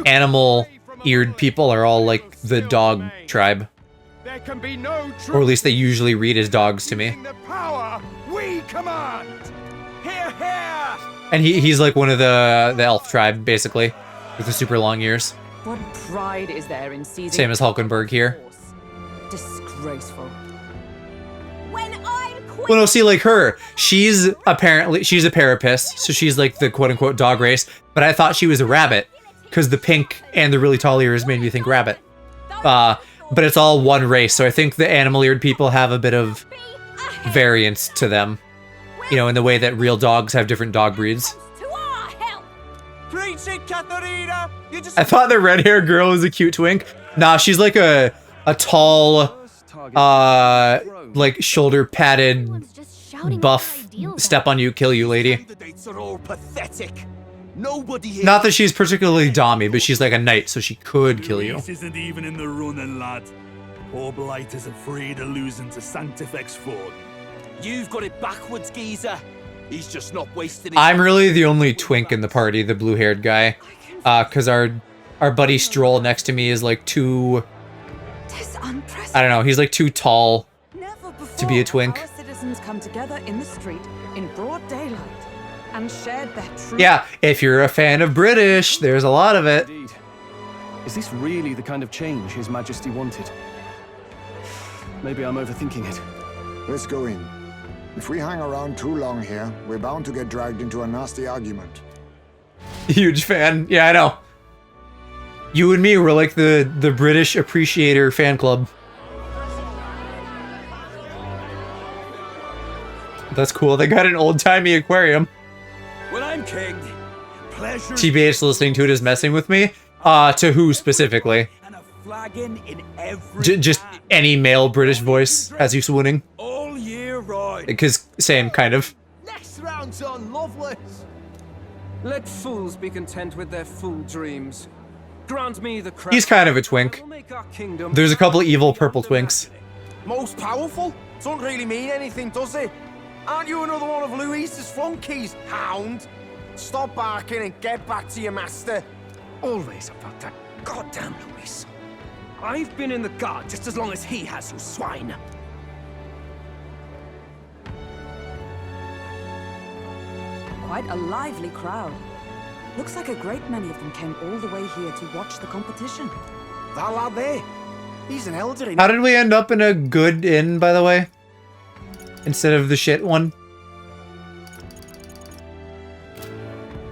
Speaker 1: animal-eared people are all like the dog tribe.
Speaker 14: There can be no
Speaker 1: Or at least they usually read as dogs to me.
Speaker 14: the power we command. Hear, hear!
Speaker 1: And he's like one of the elf tribe, basically, with the super long ears.
Speaker 8: What pride is there in seizing...
Speaker 1: Same as Hulkenberg here.
Speaker 8: Disgraceful.
Speaker 3: When I'm queen...
Speaker 1: Well, no, see, like her, she's a parapus, so she's like the quote-unquote dog race, but I thought she was a rabbit, because the pink and the really tall ears made me think rabbit. But it's all one race, so I think the animal-eared people have a bit of variance to them. You know, in the way that real dogs have different dog breeds.
Speaker 13: Preach it, Katharina!
Speaker 1: I thought the red-haired girl was a cute twink. Nah, she's like a tall, like shoulder-padded, buff, step on you, kill you lady.
Speaker 10: Candidates are all pathetic. Nobody here.
Speaker 1: Not that she's particularly dommy, but she's like a knight, so she could kill you.
Speaker 15: This isn't even in the running, lad. Poor Blight is afraid of losing to Sanctifex Ford.
Speaker 10: You've got it backwards, geezer. He's just not wasting.
Speaker 1: I'm really the only twink in the party, the blue-haired guy, because our buddy Stroll next to me is like too. I don't know. He's like too tall to be a twink.
Speaker 8: Our citizens come together in the street in broad daylight and shared their true...
Speaker 1: Yeah, if you're a fan of British, there's a lot of it.
Speaker 5: Indeed. Is this really the kind of change His Majesty wanted? Maybe I'm overthinking it.
Speaker 2: Let's go in. If we hang around too long here, we're bound to get dragged into a nasty argument.
Speaker 1: Huge fan. Yeah, I know. You and me were like the British Appreciator fan club. That's cool. They got an old-timey aquarium.
Speaker 10: When I'm king, pleasure.
Speaker 1: TBH listening to it is messing with me. To who specifically?
Speaker 10: And a flagon in every
Speaker 1: Just any male British voice has you swooning.
Speaker 10: all year round.
Speaker 1: Because same kind of.
Speaker 13: Next round's on Loveless.
Speaker 9: Let fools be content with their fool dreams. Grant me the crown.
Speaker 1: He's kind of a twink.
Speaker 9: We'll make our kingdom.
Speaker 1: There's a couple evil purple twinks.
Speaker 13: Most powerful? Doesn't really mean anything, does it? Aren't you another one of Louise's flunkies, hound? Stop barking and get back to your master.
Speaker 7: Always about that goddamn Luis. I've been in the guard just as long as he has, you swine.
Speaker 8: Quite a lively crowd. Looks like a great many of them came all the way here to watch the competition.
Speaker 13: That lad there, he's an elder.
Speaker 1: How did we end up in a good inn, by the way? Instead of the shit one?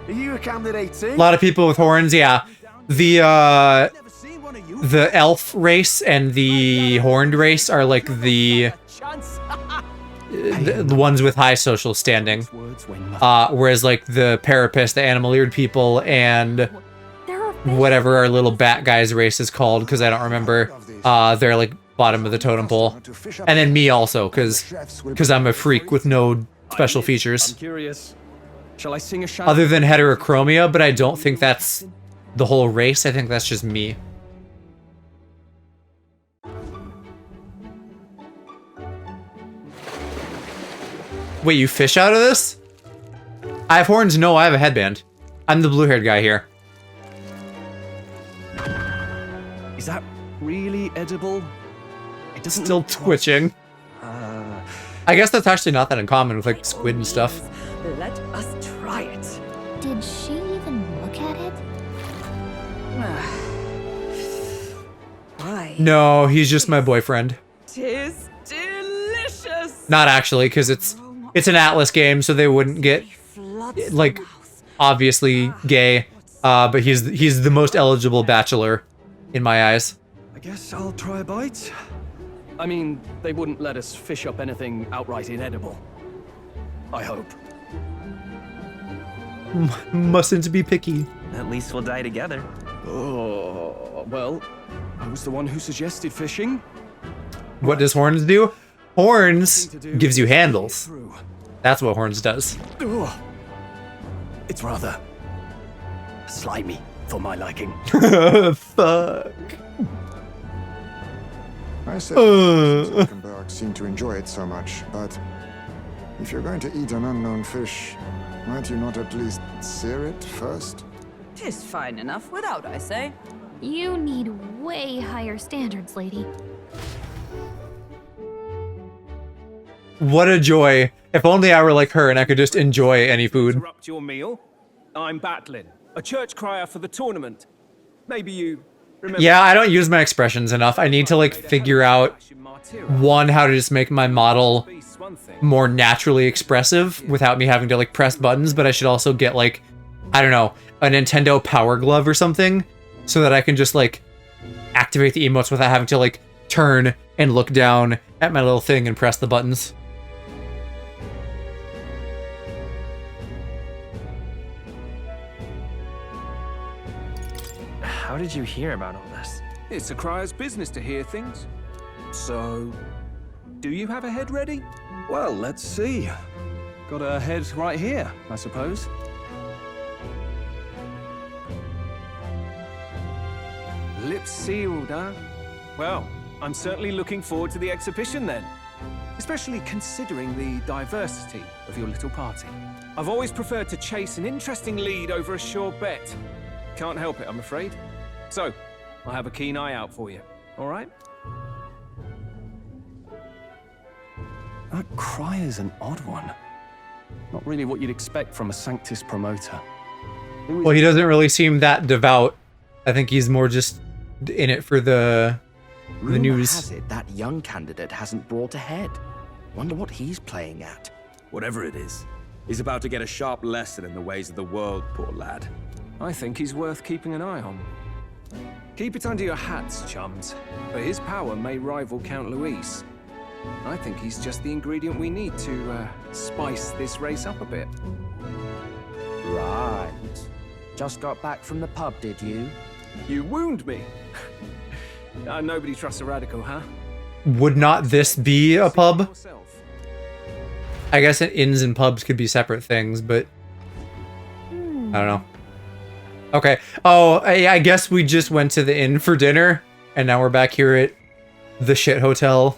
Speaker 13: Are you a candidate too?
Speaker 1: A lot of people with horns, yeah. The elf race and the horned race are like the ones with high social standing. Whereas like the parapus, the animal-eared people, and whatever our little bat guy's race is called, because I don't remember, they're like bottom of the totem pole. And then me also, because I'm a freak with no special features.
Speaker 5: I'm curious. Shall I sing a shout?
Speaker 1: Other than heterochromia, but I don't think that's the whole race. I think that's just me. Wait, you fish out of this? I have horns? No, I have a headband. I'm the blue-haired guy here.
Speaker 5: Is that really edible? It doesn't
Speaker 1: Still
Speaker 5: look
Speaker 1: twitching. I guess that's actually not that uncommon with like squid and stuff.
Speaker 8: Let us try it.
Speaker 12: Did she even look at it?
Speaker 8: Why?
Speaker 1: No, he's just my boyfriend.
Speaker 8: Tis delicious.
Speaker 1: Not actually, because it's an Atlas game, so they wouldn't get like obviously gay. But he's the most eligible bachelor in my eyes.
Speaker 5: I guess I'll try a bite. I mean, they wouldn't let us fish up anything outright inedible. I hope.
Speaker 1: Mustn't be picky.
Speaker 7: At least we'll die together.
Speaker 5: Oh, well, I was the one who suggested fishing.
Speaker 1: What does horns do? Horns gives you handles. That's what horns does.
Speaker 5: Ugh. It's rather slimy for my liking.
Speaker 1: Fuck.
Speaker 2: I said Zuckerberg seemed to enjoy it so much, but if you're going to eat an unknown fish, might you not at least sear it first?
Speaker 8: 'Tis fine enough without, I say.
Speaker 12: You need way higher standards, lady.
Speaker 1: What a joy. If only I were like her and I could just enjoy any food.
Speaker 7: Interrupt your meal. I'm battling. A church crier for the tournament. Maybe you remember...
Speaker 1: Yeah, I don't use my expressions enough. I need to like figure out, one, how to just make my model more naturally expressive without me having to like press buttons, but I should also get like, I don't know, a Nintendo Power Glove or something so that I can just like activate the emotes without having to like turn and look down at my little thing and press the buttons.
Speaker 16: How did you hear about all this?
Speaker 7: It's a crier's business to hear things. So, do you have a head ready?
Speaker 5: Well, let's see. Got a head right here, I suppose.
Speaker 7: Lips sealed, huh? Well, I'm certainly looking forward to the exhibition then. Especially considering the diversity of your little party. I've always preferred to chase an interesting lead over a sure bet. Can't help it, I'm afraid. So, I'll have a keen eye out for you, all right?
Speaker 5: That crier's an odd one. Not really what you'd expect from a Sanctus promoter.
Speaker 1: Well, he doesn't really seem that devout. I think he's more just in it for the
Speaker 17: Rumor
Speaker 1: news.
Speaker 17: has it that young candidate hasn't brought ahead. Wonder what he's playing at.
Speaker 10: Whatever it is, he's about to get a sharp lesson in the ways of the world, poor lad.
Speaker 7: I think he's worth keeping an eye on. Keep it under your hats, chums, but his power may rival Count Luis. I think he's just the ingredient we need to spice this race up a bit.
Speaker 17: Right. Just got back from the pub, did you?
Speaker 7: You wound me. Nobody trusts a radical, huh?
Speaker 1: Would not this be a pub? I guess inns and pubs could be separate things, but I don't know. Okay. Oh, I guess we just went to the inn for dinner, and now we're back here at the shit hotel.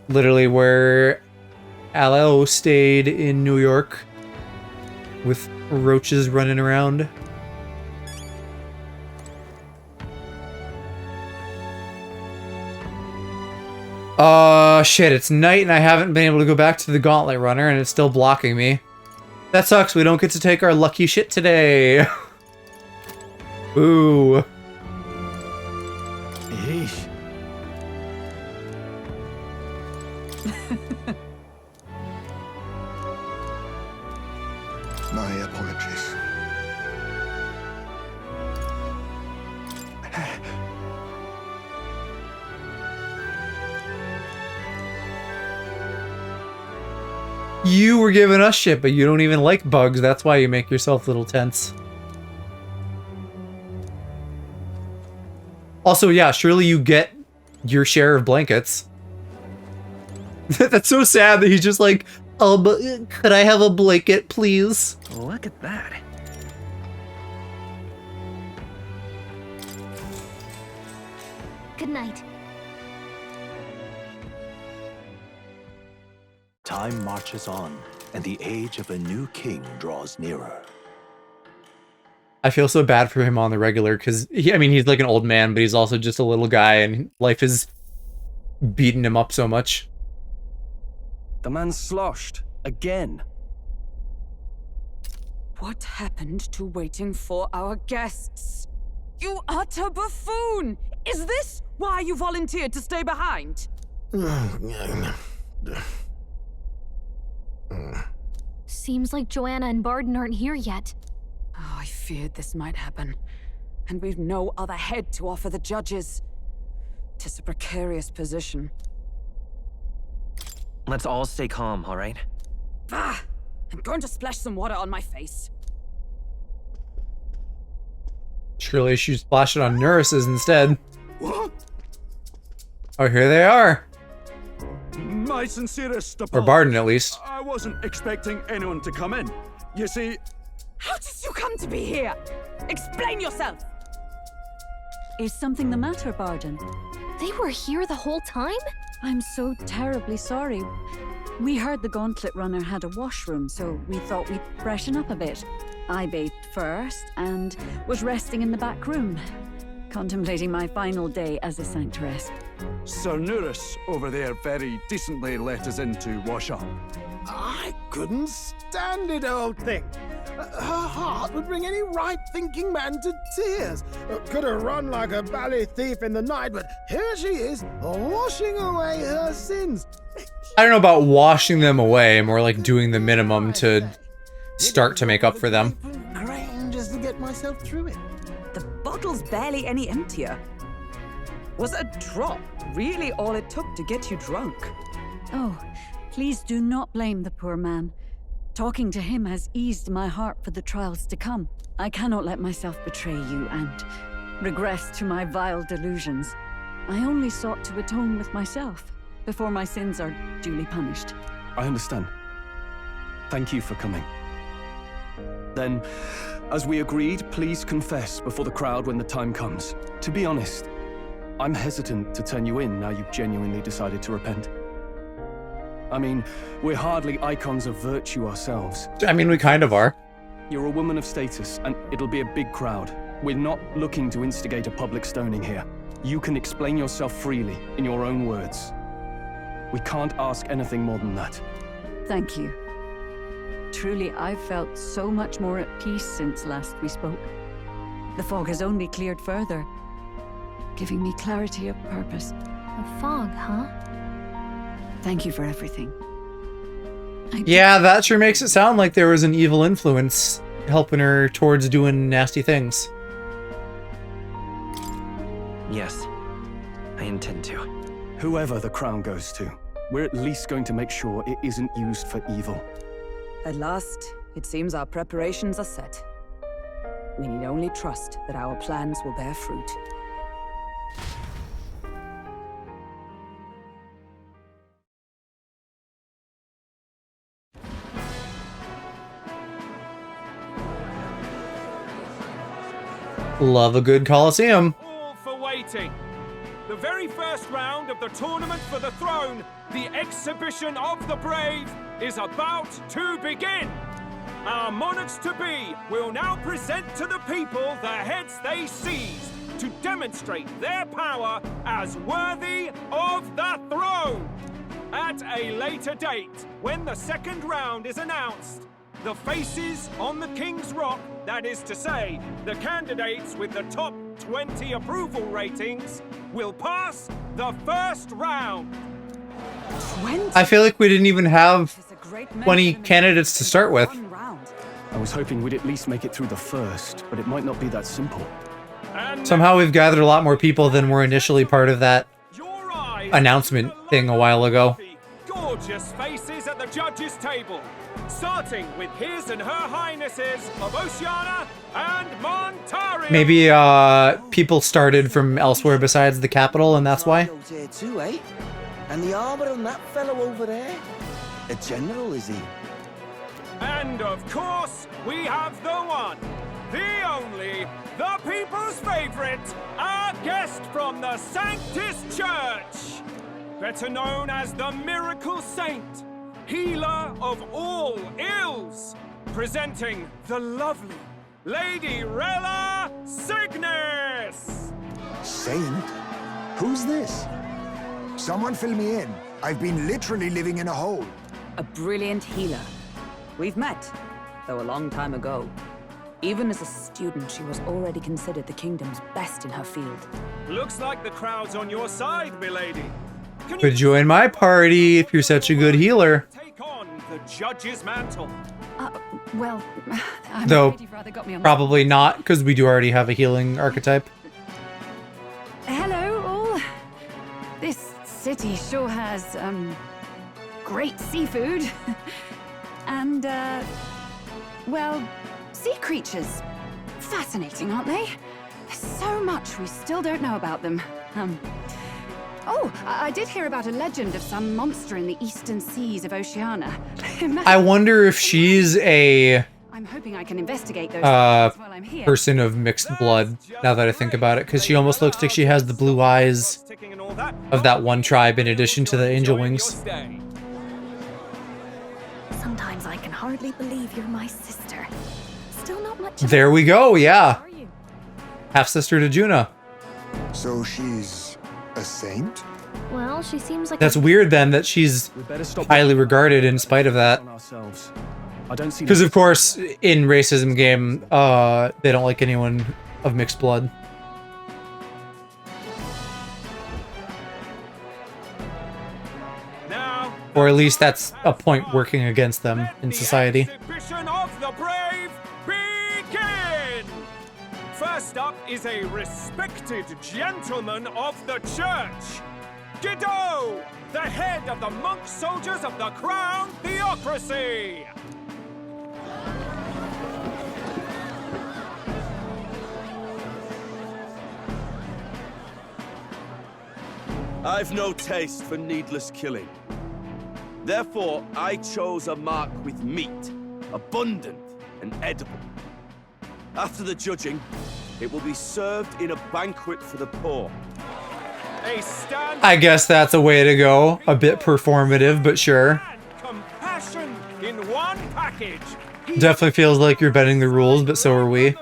Speaker 1: Literally where Alo stayed in New York with roaches running around. Shit, it's night and I haven't been able to go back to the Gauntlet Runner and it's still blocking me. That sucks, we don't get to take our lucky shit today. Ooh.
Speaker 5: Yeesh.
Speaker 2: My apologies.
Speaker 1: You were giving us shit, but you don't even like bugs. That's why you make yourself little tents. Also, yeah, surely you get your share of blankets. That's so sad that he's just like, could I have a blanket, please?
Speaker 16: Look at that.
Speaker 12: Good night.
Speaker 6: Time marches on, and the age of a new king draws nearer.
Speaker 1: I feel so bad for him on the regular, because, I mean, he's like an old man, but he's also just a little guy, and life has beaten him up so much.
Speaker 5: The man's sloshed. Again.
Speaker 8: What happened to waiting for our guests? You utter buffoon! Is this why you volunteered to stay behind?
Speaker 12: Seems like Joanna and Barden aren't here yet.
Speaker 8: Oh, I feared this might happen. And we've no other head to offer the judges. 'Tis a precarious position.
Speaker 16: Let's all stay calm, all right?
Speaker 8: Ah! I'm going to splash some water on my face.
Speaker 1: Surely she should splash it on nurses instead.
Speaker 15: What?
Speaker 1: Oh, here they are.
Speaker 15: My sincerest
Speaker 1: Or
Speaker 15: apologies.
Speaker 1: Barden, at least.
Speaker 15: I wasn't expecting anyone to come in. You see...
Speaker 8: How did you come to be here? Explain yourself!
Speaker 18: Is something the matter, Barden?
Speaker 12: They were here the whole time?
Speaker 18: I'm so terribly sorry. We heard the Gauntlet Runner had a washroom, so we thought we'd freshen up a bit. I bathed first and was resting in the back room, contemplating my final day as a sanctress.
Speaker 5: Sir Nuris over there very decently let us in to wash up.
Speaker 11: I couldn't stand it, old thing. Her heart would bring any right-thinking man to tears. Could have run like a bally thief in the night, but here she is, washing away her sins.
Speaker 1: I don't know about washing them away, more like doing the minimum to start to make up for them.
Speaker 11: Grain just to get myself through it.
Speaker 8: The bottle's barely any emptier. Was a drop really all it took to get you drunk?
Speaker 18: Oh, please do not blame the poor man. Talking to him has eased my heart for the trials to come. I cannot let myself betray you and regress to my vile delusions. I only sought to atone with myself before my sins are duly punished.
Speaker 5: I understand. Thank you for coming. Then, as we agreed, please confess before the crowd when the time comes. To be honest, I'm hesitant to turn you in now you've genuinely decided to repent. I mean, we're hardly icons of virtue ourselves.
Speaker 1: I mean, we kind of are.
Speaker 5: You're a woman of status, and it'll be a big crowd. We're not looking to instigate a public stoning here. You can explain yourself freely, in your own words. We can't ask anything more than that.
Speaker 18: Thank you. Truly, I've felt so much more at peace since last we spoke. The fog has only cleared further, giving me clarity of purpose.
Speaker 12: A fog, huh?
Speaker 18: Thank you for everything.
Speaker 1: Yeah, that sure makes it sound like there was an evil influence helping her towards doing nasty things.
Speaker 16: Yes, I intend to.
Speaker 5: Whoever the crown goes to, we're at least going to make sure it isn't used for evil.
Speaker 8: At last, it seems our preparations are set. We need only trust that our plans will bear fruit.
Speaker 1: Love a good Colosseum.
Speaker 7: All for waiting. The very first round of the tournament for the throne, the exhibition of the brave, is about to begin. Our monarchs-to-be will now present to the people the heads they seized to demonstrate their power as worthy of the throne. At a later date, when the second round is announced, the faces on the King's Rock, that is to say, the candidates with the top 20 approval ratings, will pass the first round.
Speaker 8: 20?
Speaker 1: I feel like we didn't even have 20 candidates to start with.
Speaker 5: I was hoping we'd at least make it through the first, but it might not be that simple.
Speaker 1: Somehow we've gathered a lot more people than were initially part of that announcement thing a while ago.
Speaker 7: Gorgeous faces at the judges' table, starting with His and Her Highnesses of Oceania and Montario.
Speaker 1: Maybe people started from elsewhere besides the capital, and that's why.
Speaker 13: Here too, eh? And the armor on that fellow over there? A general, is he?
Speaker 7: And of course, we have the one, the only, the people's favorite, our guest from the Sanctus Church, better known as the Miracle Saint, healer of all ills, presenting the lovely Lady Rella Cygnus.
Speaker 2: Saint? Who's this? Someone fill me in. I've been literally living in a hole.
Speaker 8: A brilliant healer. We've met, though a long time ago. Even as a student, she was already considered the kingdom's best in her field.
Speaker 7: Looks like the crowd's on your side, milady.
Speaker 1: Could join my party if you're such a good healer.
Speaker 7: Take on the judge's mantle.
Speaker 18: Well, I'm
Speaker 1: Though,
Speaker 18: afraid you've rather got me on
Speaker 1: probably not, because we do already have a healing archetype.
Speaker 18: Hello, all. This city sure has, great seafood. And, well, sea creatures. Fascinating, aren't they? There's so much we still don't know about them. Oh, I did hear about a legend of some monster in the eastern seas of Oceania.
Speaker 1: I wonder if she's a
Speaker 18: I'm hoping I can investigate those while I'm here.
Speaker 1: person of mixed blood, now that I think about it, because she almost looks like she has the blue eyes of that one tribe in addition to the angel wings.
Speaker 12: Sometimes I can hardly believe you're my sister. Still not much.
Speaker 1: There we go, yeah. Half-sister to Juna.
Speaker 2: So she's a saint?
Speaker 12: Well, she seems like
Speaker 1: That's weird then that she's highly regarded in spite of that. Because of course, in racism game, they don't like anyone of mixed blood. Or at least that's a point working against them in society.
Speaker 7: Exhibition of the brave begin! First up is a respected gentleman of the church. Godot, the head of the monk soldiers of the Crown Theocracy.
Speaker 10: I've no taste for needless killing. Therefore, I chose a mark with meat, abundant and edible. After the judging, it will be served in a banquet for the poor.
Speaker 1: I guess that's a way to go. A bit performative, but sure.
Speaker 7: Compassion in one package.
Speaker 1: Definitely feels like you're bending the rules, but so are we.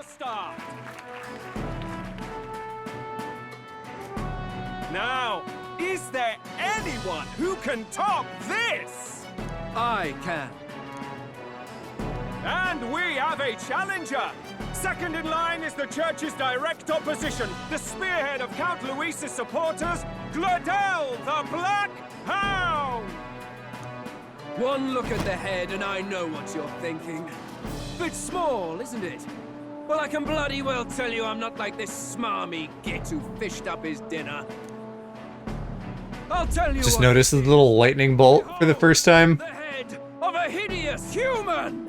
Speaker 7: Now, is there anyone who can top this?
Speaker 9: I can.
Speaker 7: And we have a challenger. Second in line is the church's direct opposition, the spearhead of Count Luis's supporters, Gladel the Black Hound!
Speaker 9: One look at the head and I know what you're thinking. Bit small, isn't it? Well, I can bloody well tell you I'm not like this smarmy git who fished up his dinner. I'll tell you
Speaker 1: Just
Speaker 9: what,
Speaker 1: noticed the little lightning bolt for the first time.
Speaker 9: the head of a hideous human!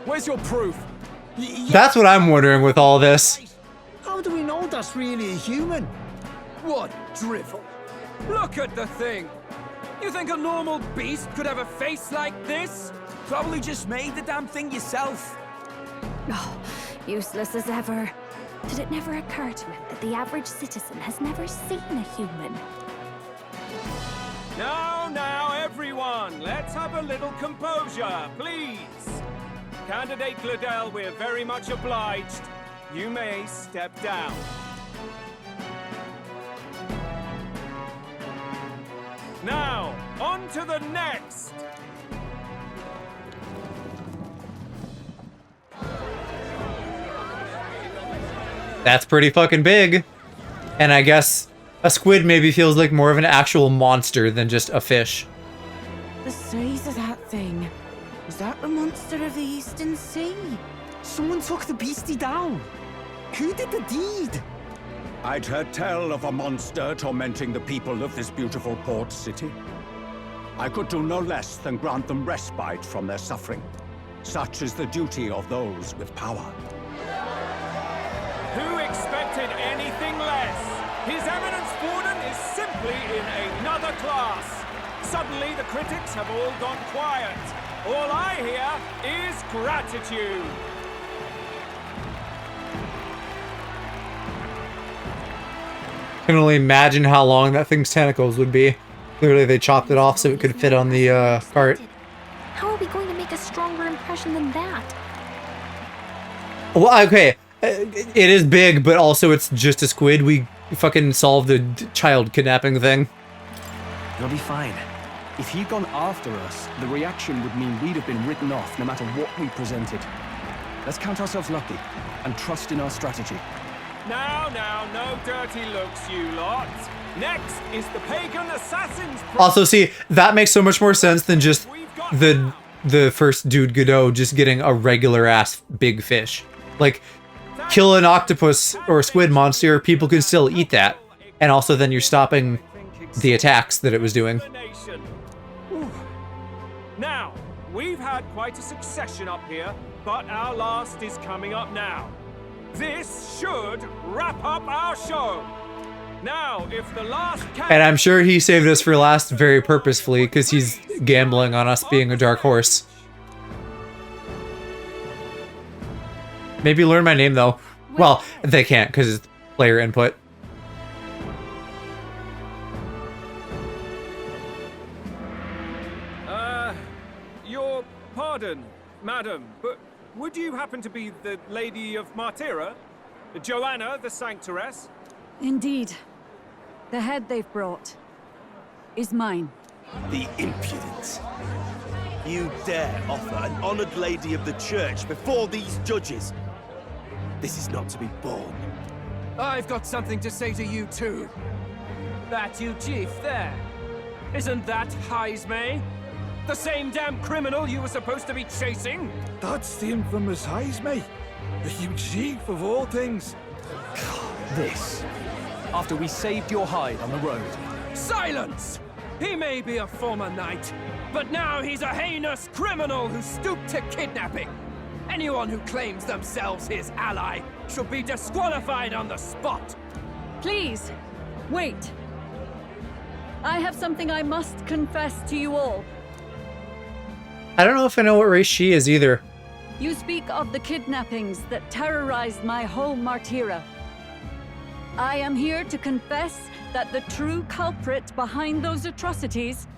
Speaker 9: Where's your proof?
Speaker 1: That's what I'm wondering with all this.
Speaker 19: How do we know that's really a human?
Speaker 9: What drivel? Look at the thing! You think a normal beast could have a face like this?
Speaker 19: Probably just made the damn thing yourself.
Speaker 12: Oh, useless as ever. Did it never occur to him that the average citizen has never seen a human?
Speaker 7: Now, everyone, let's have a little composure, please. Candidate Gladel, we're very much obliged. You may step down. Now, on to the next.
Speaker 1: That's pretty fucking big. And I guess a squid maybe feels like more of an actual monster than just a fish.
Speaker 20: The size of that thing. Is that the monster of the Eastern Sea?
Speaker 19: Someone took the beastie down. Who did the deed?
Speaker 21: I'd heard tell of a monster tormenting the people of this beautiful port city. I could do no less than grant them respite from their suffering. Such is the duty of those with power.
Speaker 7: Who expected anything less? His Eminence Borden is simply in another class. Suddenly the critics have all gone quiet. All I hear is gratitude.
Speaker 1: I can only imagine how long that thing's tentacles would be. Clearly they chopped it off so it could fit on the cart.
Speaker 12: How are we going to make a stronger impression than that?
Speaker 1: Well, okay. It is big, but also it's just a squid. We fucking solved the child kidnapping thing.
Speaker 5: You'll be fine. If he'd gone after us, the reaction would mean we'd have been written off no matter what we presented. Let's count ourselves lucky and trust in our strategy.
Speaker 7: Now, no dirty looks, you lot. Next is the pagan assassins.
Speaker 1: Also, see, that makes so much more sense than just the first dude Godot just getting a regular ass big fish. Like, kill an octopus or a squid monster, people can still eat that. And also then you're stopping the attacks that it was doing.
Speaker 7: Now, we've had quite a succession up here, but our last is coming up now. This should wrap up our show. Now, if the last
Speaker 1: And I'm sure he saved us for last very purposefully, because he's gambling on us being a dark horse. Maybe learn my name, though. Well, they can't, because it's player input.
Speaker 7: Your pardon, madam, but would you happen to be the Lady of Martyra? Joanna, the Sanctoress?
Speaker 18: Indeed. The head they've brought is mine.
Speaker 10: The impudence. You dare offer an honored lady of the church before these judges? This is not to be borne.
Speaker 7: I've got something to say to you too. That you chief there. Isn't that Heismay? The same damn criminal you were supposed to be chasing?
Speaker 15: That's the infamous Heismay. The huge chief of all things.
Speaker 4: This, after we saved your hide on the road.
Speaker 7: Silence! He may be a former knight, but now he's a heinous criminal who stooped to kidnapping. Anyone who claims themselves his ally should be disqualified on the spot.
Speaker 18: Please, wait. I have something I must confess to you all.
Speaker 1: I don't know if I know what race she is either.
Speaker 18: You speak of the kidnappings that terrorized my home, Martyra. I am here to confess that the true culprit behind those atrocities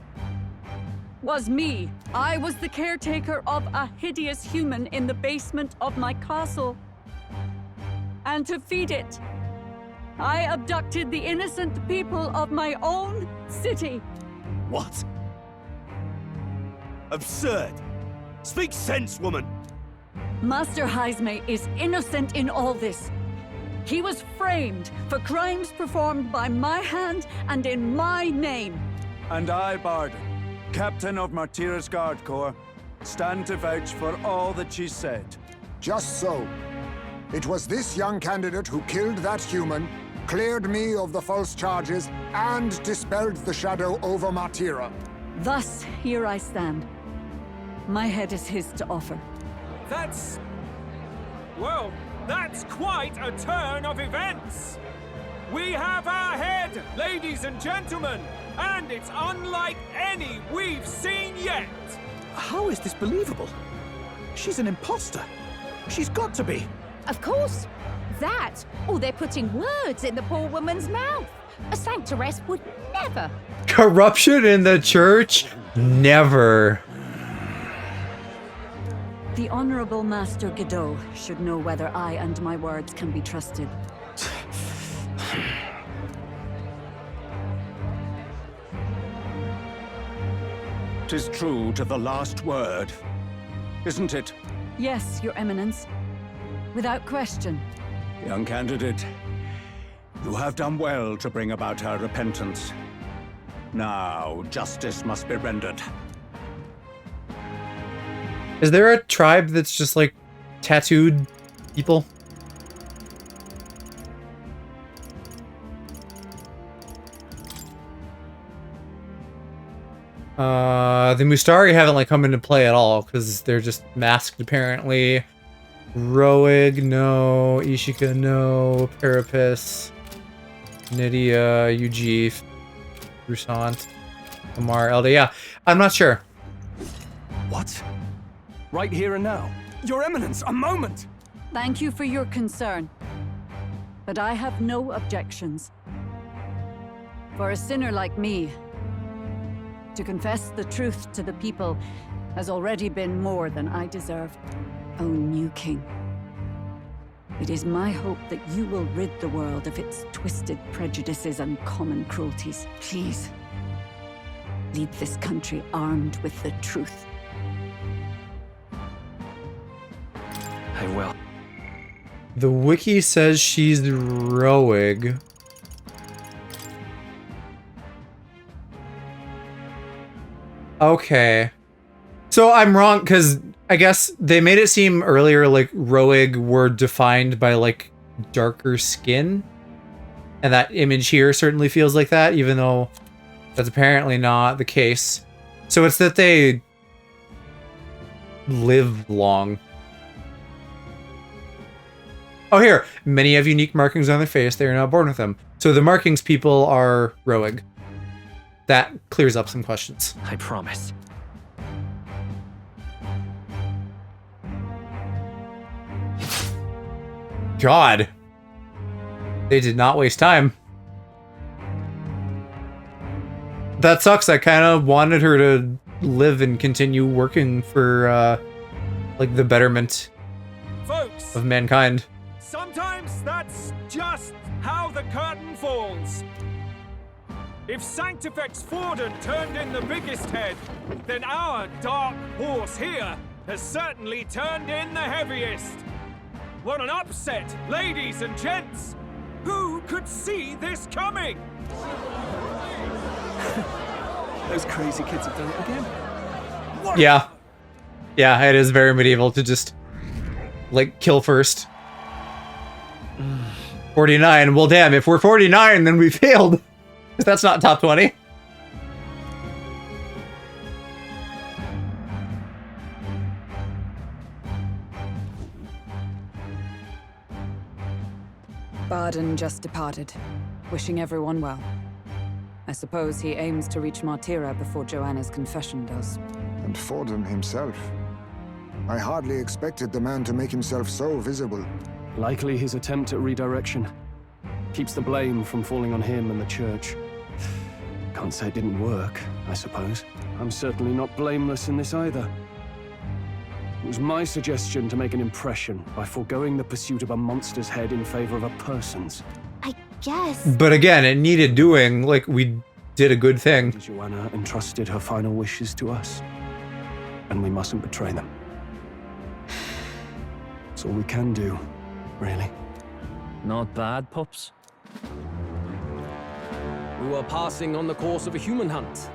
Speaker 18: was me. I was the caretaker of a hideous human in the basement of my castle. And to feed it, I abducted the innocent people of my own city.
Speaker 10: What? Absurd. Speak sense, woman.
Speaker 18: Master Heismay is innocent in all this. He was framed for crimes performed by my hand and in my name.
Speaker 22: And I, Barden, Captain of Martyra's Guard Corps, stand to vouch for all that she said.
Speaker 2: Just so. It was this young candidate who killed that human, cleared me of the false charges, and dispelled the shadow over Martyra.
Speaker 18: Thus, here I stand. My head is his to offer.
Speaker 7: That's... well, that's quite a turn of events. We have our head, ladies and gentlemen, and it's unlike any we've seen yet.
Speaker 4: How is this believable? She's an imposter. She's got to be.
Speaker 12: Of course. That, or they're putting words in the poor woman's mouth. A sanctoress would never.
Speaker 1: Corruption in the church? Never.
Speaker 18: The Honorable Master Godot should know whether I and my words can be trusted.
Speaker 21: 'Tis true to the last word, isn't it?
Speaker 18: Yes, Your Eminence. Without question.
Speaker 21: Young candidate, you have done well to bring about her repentance. Now, justice must be rendered.
Speaker 1: Is there a tribe that's just like tattooed people? The Mustari haven't like come into play at all because they're just masked apparently. Roig, no. Ishika, no. Parapis, Nydia, Ujif, Rusant, Amar, Elda. Yeah, I'm not sure.
Speaker 4: What? Right here and now? Your Eminence, a moment!
Speaker 18: Thank you for your concern. But I have no objections. For a sinner like me, to confess the truth to the people has already been more than I deserve. O new king, it is my hope that you will rid the world of its twisted prejudices and common cruelties. Please, lead this country armed with the truth.
Speaker 16: I will.
Speaker 1: The wiki says she's Roig. Okay. So I'm wrong, because I guess they made it seem earlier like Roig were defined by like darker skin. And that image here certainly feels like that, even though that's apparently not the case. So it's that they live long. Oh, here. Many have unique markings on their face. They are not born with them. So the markings people are Roig. That clears up some questions.
Speaker 16: I promise.
Speaker 1: God. They did not waste time. That sucks. I kind of wanted her to live and continue working for like the betterment
Speaker 7: Folks,
Speaker 1: of mankind.
Speaker 7: sometimes that's just how the curtain falls. If Sanctifex Forden turned in the biggest head, then our dark horse here has certainly turned in the heaviest. What an upset, ladies and gents! Who could see this coming?
Speaker 9: Those crazy kids have done it again.
Speaker 1: Yeah. Yeah, it is very medieval to just, like, kill first. 49. Well, damn, if we're 49, then we failed. Because that's not top 20.
Speaker 8: Barden just departed, wishing everyone well. I suppose he aims to reach Martira before Joanna's confession does.
Speaker 2: And Forden himself. I hardly expected the man to make himself so visible.
Speaker 5: Likely his attempt at redirection. Keeps the blame from falling on him and the church. Can't say it didn't work, I suppose. I'm certainly not blameless in this either. It was my suggestion to make an impression by foregoing the pursuit of a monster's head in favor of a person's.
Speaker 12: I guess.
Speaker 1: But again, it needed doing. Like, we did a good thing.
Speaker 5: Joanna entrusted her final wishes to us, and we mustn't betray them. It's all we can do, really.
Speaker 16: Not bad, pups.
Speaker 9: We were passing on the course of a human hunt.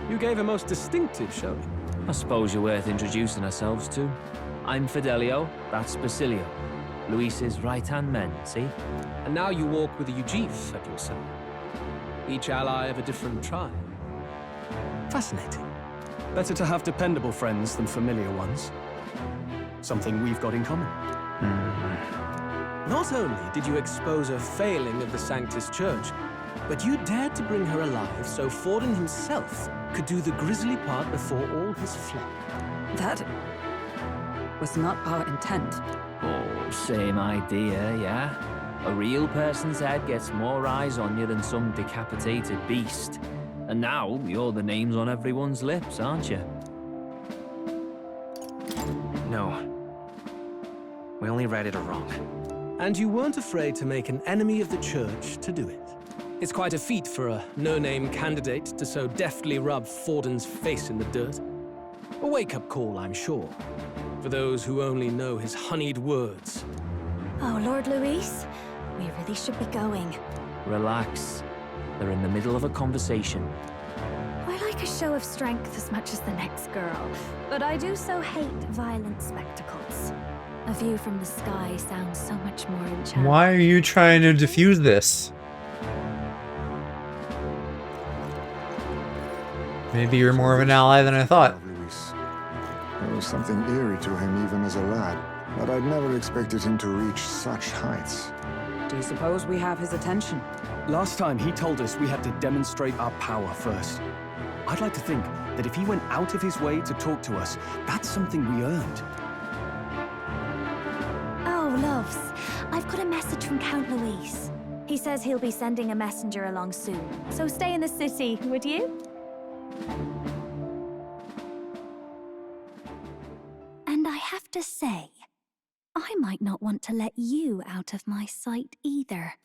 Speaker 9: You gave a most distinctive showing.
Speaker 16: I suppose you're worth introducing ourselves to. I'm Fidelio, that's Basilio. Luis's right-hand men, see?
Speaker 9: And now you walk with a Ujif at your side. Each ally of a different tribe. Fascinating.
Speaker 5: Better to have dependable friends than familiar ones. Something we've got in common.
Speaker 9: Not only did you expose a failing of the Sanctus Church, but you dared to bring her alive so Forden himself could do the grisly part before all his flock.
Speaker 8: That was not our intent.
Speaker 16: Oh, same idea, yeah? A real person's head gets more eyes on you than some decapitated beast. And now, you're the names on everyone's lips, aren't you?
Speaker 17: No. We only righted a wrong.
Speaker 9: And you weren't afraid to make an enemy of the church to do it. It's quite a feat for a no-name candidate to so deftly rub Forden's face in the dirt. A wake-up call, I'm sure, for those who only know his honeyed words.
Speaker 12: Oh, Lord Luis, we really should be going.
Speaker 16: Relax. They're in the middle of a conversation.
Speaker 12: I like a show of strength as much as the next girl, but I do so hate violent spectacles. A view from the sky sounds so much more enchanting.
Speaker 1: Why are you trying to defuse this? Maybe you're more of an ally than I thought.
Speaker 2: There was something eerie to him even as a lad, but I'd never expected him to reach such heights.
Speaker 8: Do you suppose we have his attention?
Speaker 5: Last time he told us we had to demonstrate our power first. I'd like to think that if he went out of his way to talk to us, that's something we earned.
Speaker 12: Oh, loves, I've got a message from Count Luis. He says he'll be sending a messenger along soon, so stay in the city, would you? And I have to say, I might not want to let you out of my sight either.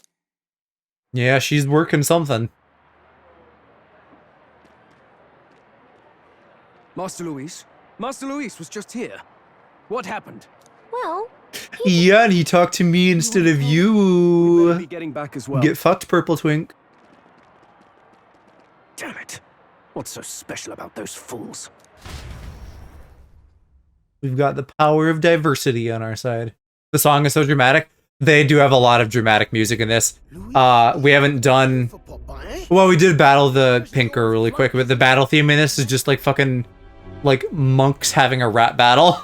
Speaker 1: Yeah, she's working something.
Speaker 9: Master Luis was just here. What happened?
Speaker 12: Well,
Speaker 1: Yeah, and he talked to me instead of you.
Speaker 5: Be getting back as well.
Speaker 1: Get fucked, Purple Twink.
Speaker 9: Damn it. What's so special about those fools?
Speaker 1: We've got the power of diversity on our side. The song is so dramatic. They do have a lot of dramatic music in this. We haven't done... Well, we did battle the Pinker really quick, but the battle theme in this is just like fucking... like monks having a rap battle.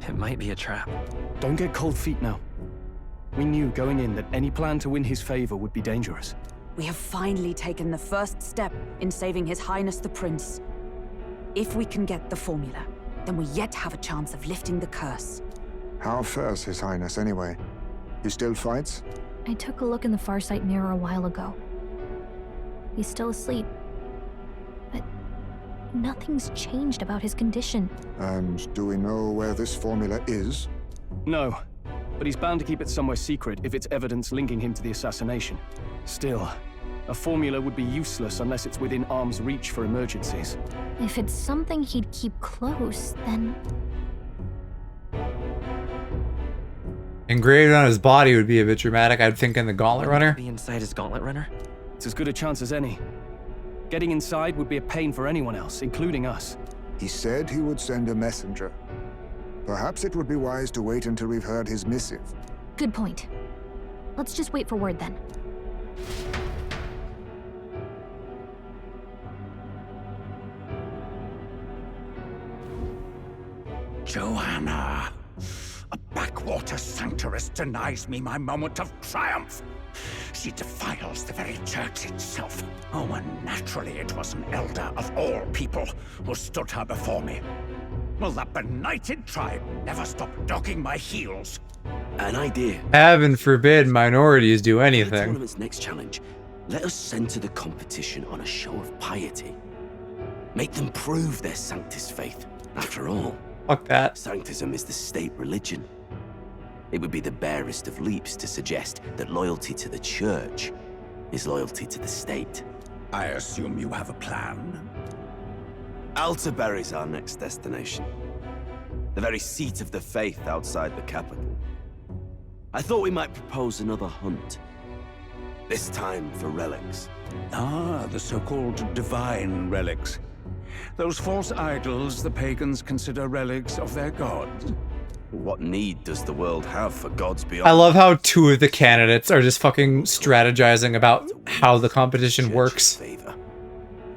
Speaker 17: It might be a trap.
Speaker 5: Don't get cold feet now. We knew going in that any plan to win his favor would be dangerous.
Speaker 8: We have finally taken the first step in saving His Highness the Prince. If we can get the formula, then we yet have a chance of lifting the curse.
Speaker 2: How fares His Highness anyway? He still fights?
Speaker 12: I took a look in the Farsight mirror a while ago. He's still asleep. But nothing's changed about his condition.
Speaker 2: And do we know where this formula is?
Speaker 3: No, but he's bound to keep it somewhere secret if it's evidence linking him to the assassination. Still, a formula would be useless unless it's within arm's reach for emergencies.
Speaker 12: If it's something he'd keep close, then...
Speaker 1: Engraved on his body would be a bit dramatic, I'd think, in the Gauntlet Runner.
Speaker 17: Be inside his Gauntlet Runner?
Speaker 3: It's as good a chance as any. Getting inside would be a pain for anyone else, including us.
Speaker 2: He said he would send a messenger. Perhaps it would be wise to wait until we've heard his missive.
Speaker 12: Good point. Let's just wait for word then.
Speaker 21: Joanna! A backwater sanctuarist denies me my moment of triumph. She defiles the very church itself. Oh, and naturally it was an elder of all people who stood her before me. Will that benighted tribe never stop dogging my heels?
Speaker 14: An idea.
Speaker 1: Heaven forbid minorities do
Speaker 14: For the
Speaker 1: anything.
Speaker 14: tournament's next challenge, let us center the competition on a show of piety. Make them prove their Sanctus faith. After all,
Speaker 1: fuck that.
Speaker 14: Sanctism is the state religion. It would be the barest of leaps to suggest that loyalty to the church is loyalty to the state.
Speaker 21: I assume you have a plan?
Speaker 14: Altaberry's our next destination. The very seat of the faith outside the capital. I thought we might propose another hunt. This time for relics.
Speaker 21: Ah, the so-called divine relics. Those false idols the pagans consider relics of their gods.
Speaker 14: What need does the world have for gods beyond?
Speaker 1: I love how two of the candidates are just fucking strategizing about how the competition works.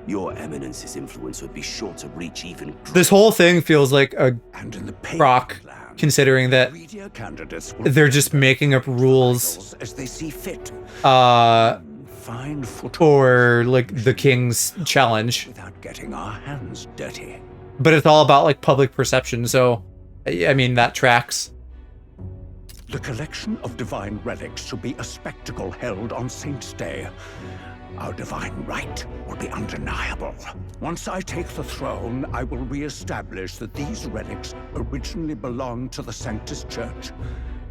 Speaker 14: Your Eminence's influence would be sure to reach even...
Speaker 1: This whole thing feels like a crock, considering that they're just making up rules
Speaker 21: as they see fit.
Speaker 1: For like the King's challenge.
Speaker 21: Without getting our hands dirty.
Speaker 1: But it's all about like public perception, so I mean that tracks.
Speaker 21: The collection of divine relics should be a spectacle held on Saint's Day. Our divine right will be undeniable. Once I take the throne, I will re-establish that these relics originally belonged to the Sanctus Church,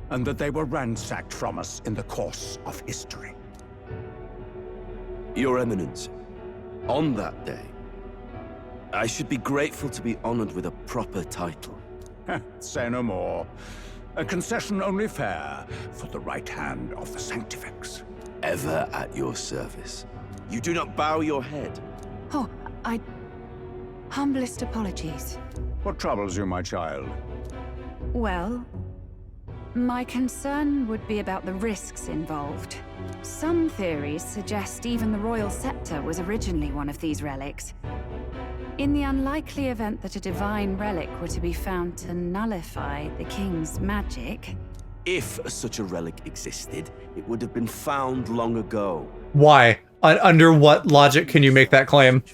Speaker 21: and that they were ransacked from us in the course of history.
Speaker 14: Your Eminence, on that day, I should be grateful to be honored with a proper title.
Speaker 21: Say no more. A concession only fair for the right hand of the Sanctifex.
Speaker 14: Ever at your service. You do not bow your head.
Speaker 18: Oh, humblest apologies.
Speaker 21: What troubles you, my child?
Speaker 18: Well, my concern would be about the risks involved. Some theories suggest even the royal scepter was originally one of these relics. In the unlikely event that a divine relic were to be found to nullify the king's magic...
Speaker 14: If such a relic existed, it would have been found long ago.
Speaker 1: Why? Under what logic can you make that claim?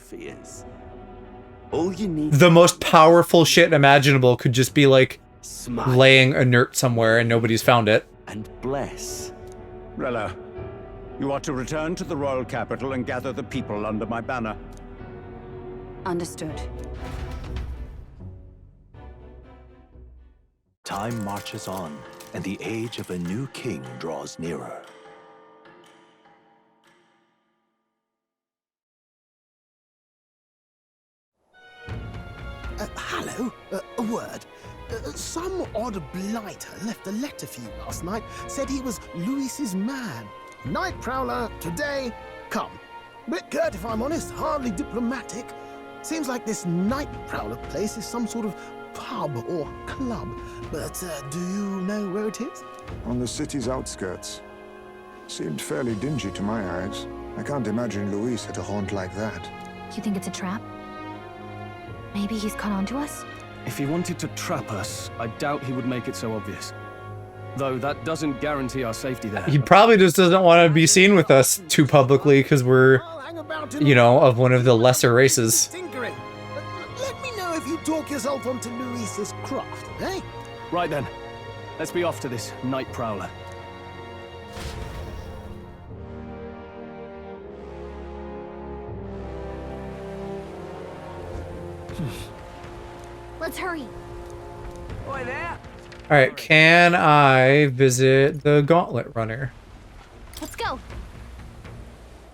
Speaker 14: All you need...
Speaker 1: The most powerful shit imaginable could just be like laying inert somewhere and nobody's found it.
Speaker 14: And bless.
Speaker 21: Rella, you are to return to the royal capital and gather the people under my banner.
Speaker 18: Understood.
Speaker 6: Time marches on, and the age of a new king draws nearer.
Speaker 11: Hello, a word. Some odd blighter left a letter for you last night. Said he was Luis's man. Night Prowler, today, come. Bit curt if I'm honest, hardly diplomatic. Seems like this Night Prowler place is some sort of pub or club. But do you know where it is?
Speaker 2: On the city's outskirts. Seemed fairly dingy to my eyes. I can't imagine Luis at a haunt like that.
Speaker 12: You think it's a trap? Maybe he's caught on to us?
Speaker 3: If he wanted to trap us, I doubt he would make it so obvious. Though that doesn't guarantee our safety there.
Speaker 1: He probably just doesn't want to be seen with us too publicly because we're, you know, of one of the lesser races.
Speaker 11: Tinkering. Let me know if you talk yourself onto Luis's craft, eh?
Speaker 3: Right then. Let's be off to this Night Prowler.
Speaker 12: Let's hurry.
Speaker 7: Oi there.
Speaker 1: All right, can I visit the Gauntlet Runner?
Speaker 12: Let's go.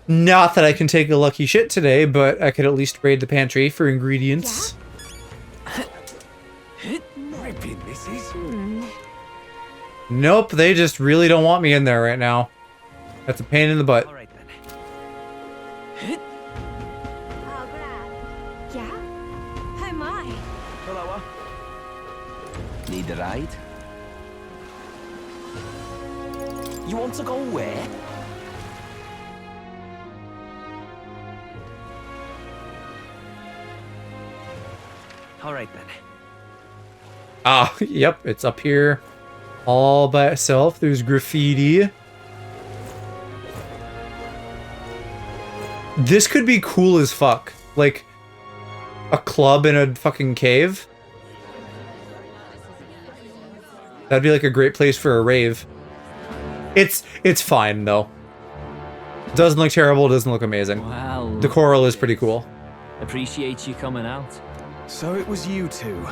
Speaker 1: Not that I can take a lucky shit today, but I could at least raid the pantry for ingredients.
Speaker 7: Ripping, missus.
Speaker 1: Nope, they just really don't want me in there right now. That's a pain in the butt.
Speaker 12: Yeah? Hi, my.
Speaker 7: Hello.
Speaker 17: Need a ride? You want to go where?
Speaker 16: All right then.
Speaker 1: Ah, yep, it's up here all by itself. There's graffiti. This could be cool as fuck. Like, a club in a fucking cave. That'd be like a great place for a rave. It's fine, though. Doesn't look terrible, doesn't look amazing.
Speaker 16: Well,
Speaker 1: the coral is pretty cool.
Speaker 16: Appreciate you coming out.
Speaker 3: So it was you two.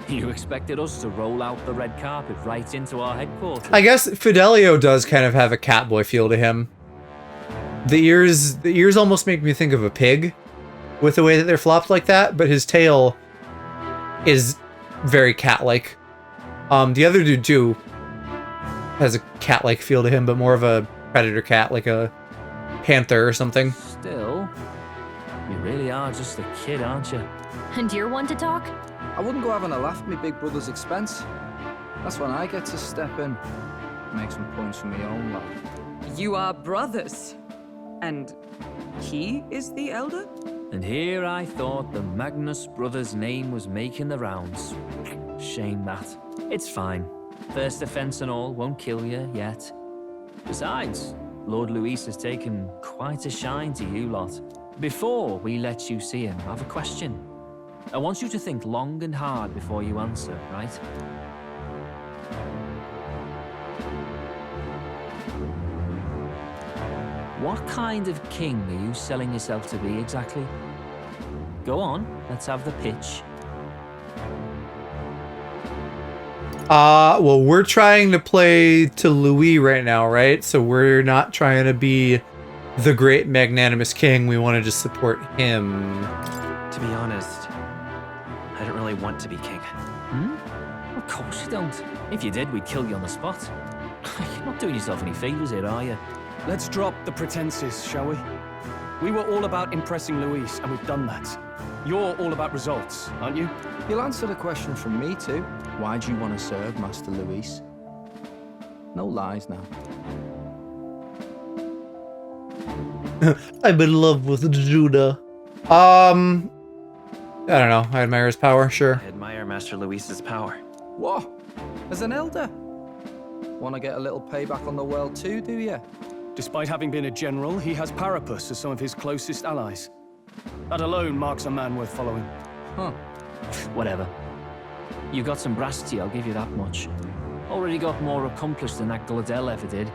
Speaker 16: You expected us to roll out the red carpet right into our headquarters?
Speaker 1: I guess Fidelio does kind of have a Catboy feel to him. The ears almost make me think of a pig with the way that they're flopped like that, but his tail is very cat-like. The other dude too has a cat-like feel to him, but more of a predator cat, like a panther or something.
Speaker 16: Still, you really are just a kid, aren't you?
Speaker 12: And you're one to talk?
Speaker 13: I wouldn't go having a laugh at my big brother's expense. That's when I get to step in, make some points for my own life.
Speaker 8: You are brothers. And he is the elder?
Speaker 16: And here I thought the Magnus brothers' name was making the rounds. Shame that. It's fine. First offense and all won't kill you yet. Besides, Lord Luis has taken quite a shine to you lot. Before we let you see him, I have a question. I want you to think long and hard before you answer, right? What kind of king are you selling yourself to be exactly? Go on, let's have the pitch.
Speaker 1: Well, we're trying to play to Louis right now, right? So we're not trying to be the great magnanimous king. We want to just support him.
Speaker 17: To be honest, I don't really want to be king.
Speaker 16: Of course you don't. If you did, we'd kill you on the spot. You're not doing yourself any favors here, are you?
Speaker 3: Let's drop the pretenses, shall we? We were all about impressing Luis, and we've done that. You're all about results, aren't you?
Speaker 13: You'll answer the question from me too. Why do you want to serve Master Luis? No lies now.
Speaker 1: I'm in love with Judah. I don't know. I admire his power, sure.
Speaker 17: I admire Master Luis's power.
Speaker 13: What? As an elder? Want to get a little payback on the world too, do you?
Speaker 3: Despite having been a general, he has Parapus as some of his closest allies. That alone marks a man worth following.
Speaker 13: Huh.
Speaker 16: Whatever. You got some brass tea, I'll give you that much. Already got more accomplished than that Gladel ever did.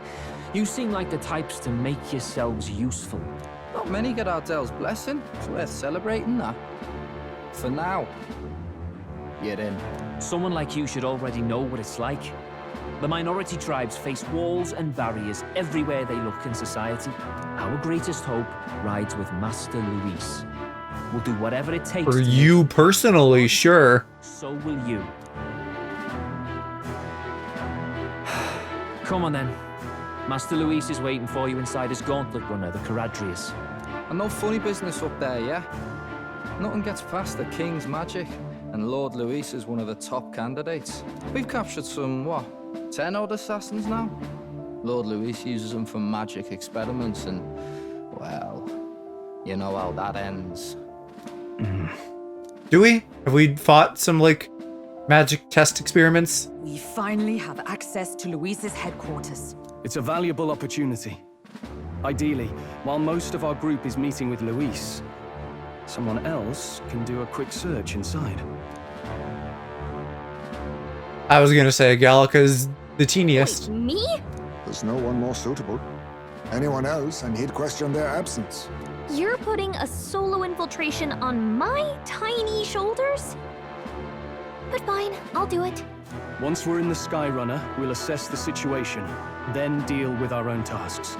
Speaker 16: You seem like the types to make yourselves useful.
Speaker 13: Not many get Ardel's blessing. It's worth celebrating that. For now, you're in.
Speaker 16: Someone like you should already know what it's like. The minority tribes face walls and barriers everywhere they look in society. Our greatest hope rides with Master Luis. We'll do whatever it takes.
Speaker 1: For you personally, sure.
Speaker 16: So will you. Come on then. Master Luis is waiting for you inside his gauntlet runner, the Caradrius.
Speaker 13: And no funny business up there, yeah? Nothing gets past the King's magic, and Lord Luis is one of the top candidates. We've captured some, 10 odd assassins now? Lord Luis uses them for magic experiments, and, well, you know how that ends.
Speaker 1: Do we? Have we fought some, like, magic test experiments?
Speaker 8: We finally have access to Luis's headquarters.
Speaker 3: It's a valuable opportunity. Ideally, while most of our group is meeting with Luis, someone else can do a quick search inside.
Speaker 1: I was gonna say Gallica's the teeniest.
Speaker 12: Wait, me?
Speaker 2: There's no one more suitable. Anyone else, and he'd question their absence.
Speaker 12: You're putting a solo infiltration on my tiny shoulders? But fine, I'll do it.
Speaker 3: Once we're in the Skyrunner, we'll assess the situation, then deal with our own tasks.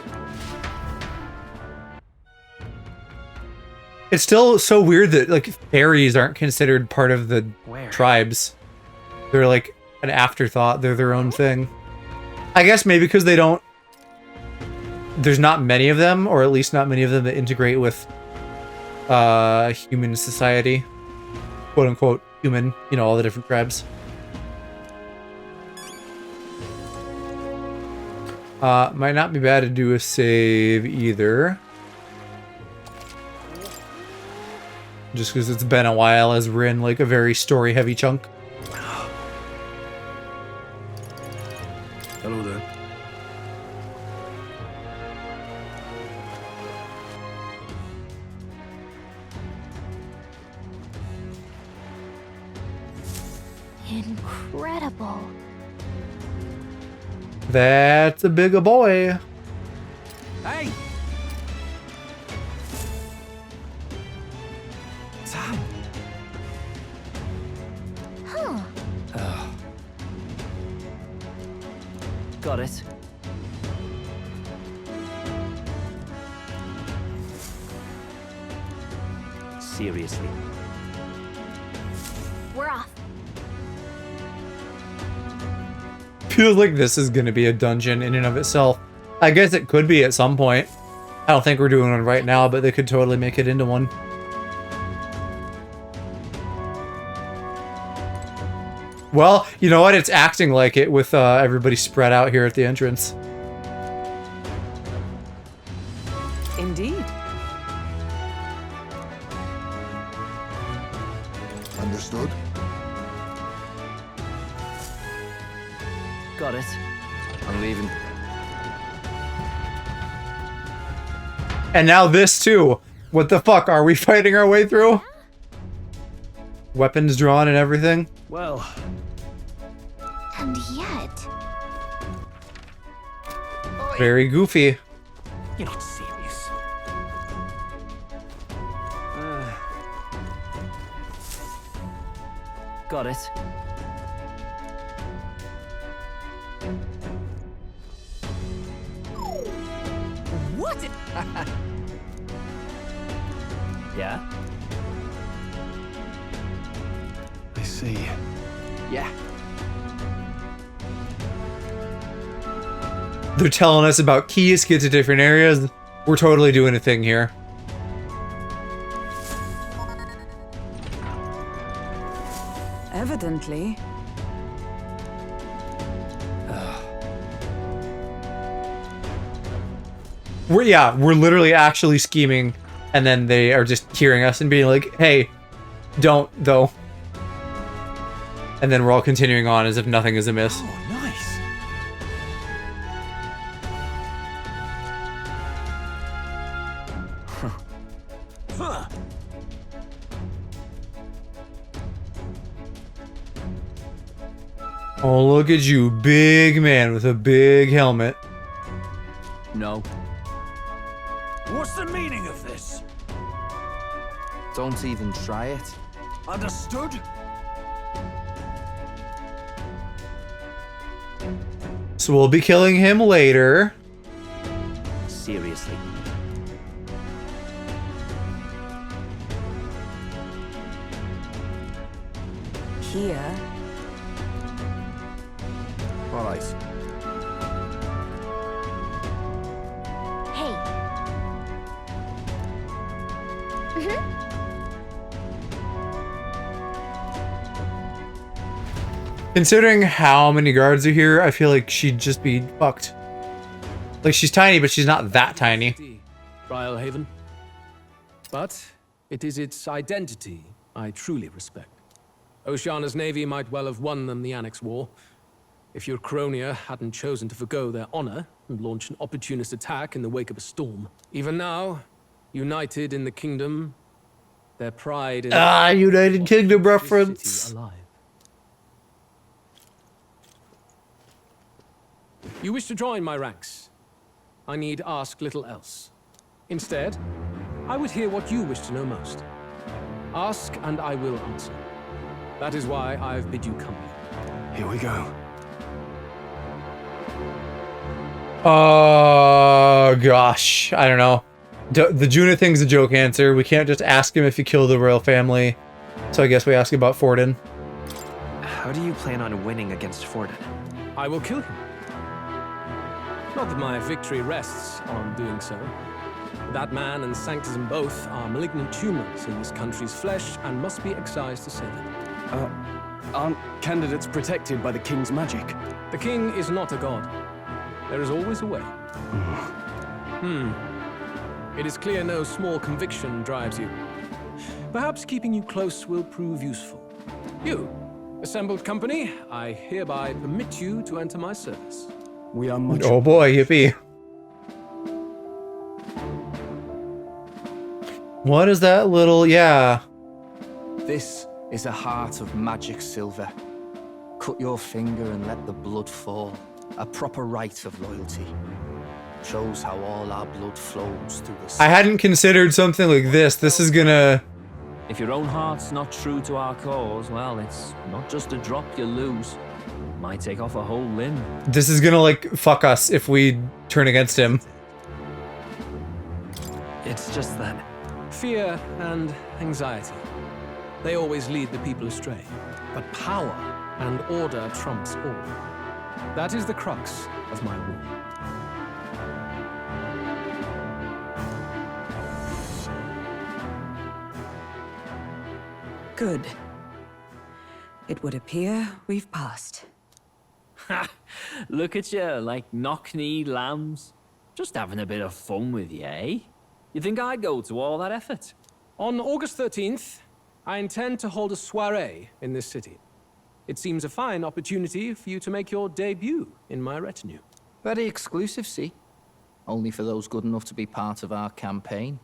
Speaker 1: It's still so weird that like fairies aren't considered part of the tribes. They're like an afterthought. They're their own thing. I guess maybe because they don't... There's not many of them, or at least not many of them that integrate with human society. Quote unquote human, you know, all the different tribes. Might not be bad to do a save either. Just because it's been a while as we're in like a very story heavy chunk.
Speaker 22: Hello there.
Speaker 12: Incredible.
Speaker 1: That's a bigger boy.
Speaker 7: Hey!
Speaker 16: Sam!
Speaker 12: Huh.
Speaker 16: Got it. Seriously.
Speaker 12: We're off.
Speaker 1: Feels like this is going to be a dungeon in and of itself. I guess it could be at some point. I don't think we're doing one right now, but they could totally make it into one. Well, you know what? It's acting like it with everybody spread out here at the entrance.
Speaker 8: Indeed.
Speaker 2: Understood.
Speaker 16: Got it.
Speaker 17: I'm leaving.
Speaker 1: And now this too. What the fuck? Are we fighting our way through? Weapons drawn and everything?
Speaker 3: Well...
Speaker 12: And yet...
Speaker 1: Very goofy.
Speaker 16: You're not serious. Got it.
Speaker 8: What?
Speaker 16: Yeah?
Speaker 3: I see.
Speaker 16: Yeah.
Speaker 1: They're telling us about keys to get to different areas. We're totally doing a thing here.
Speaker 8: Evidently.
Speaker 1: We're literally actually scheming, and then they are just hearing us and being like, hey, don't, though. And then we're all continuing on as if nothing is amiss.
Speaker 16: Oh, nice.
Speaker 7: Huh.
Speaker 1: Oh, look at you, big man with a big helmet.
Speaker 16: No.
Speaker 22: What's the meaning of this?
Speaker 17: Don't even try it.
Speaker 22: Understood?
Speaker 1: So we'll be killing him later.
Speaker 16: Seriously.
Speaker 8: Here.
Speaker 17: All right.
Speaker 12: Hey.
Speaker 1: Considering how many guards are here, I feel like she'd just be fucked. Like, she's tiny, but she's not that tiny.
Speaker 3: Trial Haven. But it is its identity I truly respect. Oceana's navy might well have won them the Annex War, if your Cronia hadn't chosen to forgo their honor and launch an opportunist attack in the wake of a storm. Even now, united in the kingdom, their pride in...
Speaker 1: United Kingdom reference.
Speaker 3: Alive. You wish to join my ranks. I need ask little else. Instead, I would hear what you wish to know most. Ask and I will answer. That is why I've bid you come.
Speaker 5: Here we go.
Speaker 1: Oh, gosh. I don't know. The Juna thing's a joke answer. We can't just ask him if he killed the royal family. So I guess we ask about Forden.
Speaker 17: How do you plan on winning against Forden?
Speaker 3: I will kill him. Not that my victory rests on doing so. That man and Sanctism both are malignant tumors in this country's flesh and must be excised to save it.
Speaker 5: Aren't candidates protected by the king's magic?
Speaker 3: The king is not a god. There is always a way. It is clear no small conviction drives you. Perhaps keeping you close will prove useful. You, assembled company, I hereby permit you to enter my service.
Speaker 5: We are much...
Speaker 1: Oh boy, yippee. What is that little... yeah.
Speaker 5: This is a heart of magic silver. Cut your finger and let the blood fall. A proper rite of loyalty. Shows how all our blood flows through the...
Speaker 1: I hadn't considered something like this. This is gonna...
Speaker 16: If your own heart's not true to our cause, well, it's not just a drop you lose. It might take off a whole limb.
Speaker 1: This is gonna, like, fuck us if we turn against him.
Speaker 17: It's just that...
Speaker 3: Fear and anxiety. They always lead the people astray. But power and order trumps all. That is the crux of my rule.
Speaker 8: Good. It would appear we've passed.
Speaker 16: Ha! Look at you, like knock-kneed lambs. Just having a bit of fun with you, eh? You think I'd go to all that effort?
Speaker 3: On August 13th, I intend to hold a soiree in this city. It seems a fine opportunity for you to make your debut in my retinue.
Speaker 13: Very exclusive, see? Only for those good enough to be part of our campaign.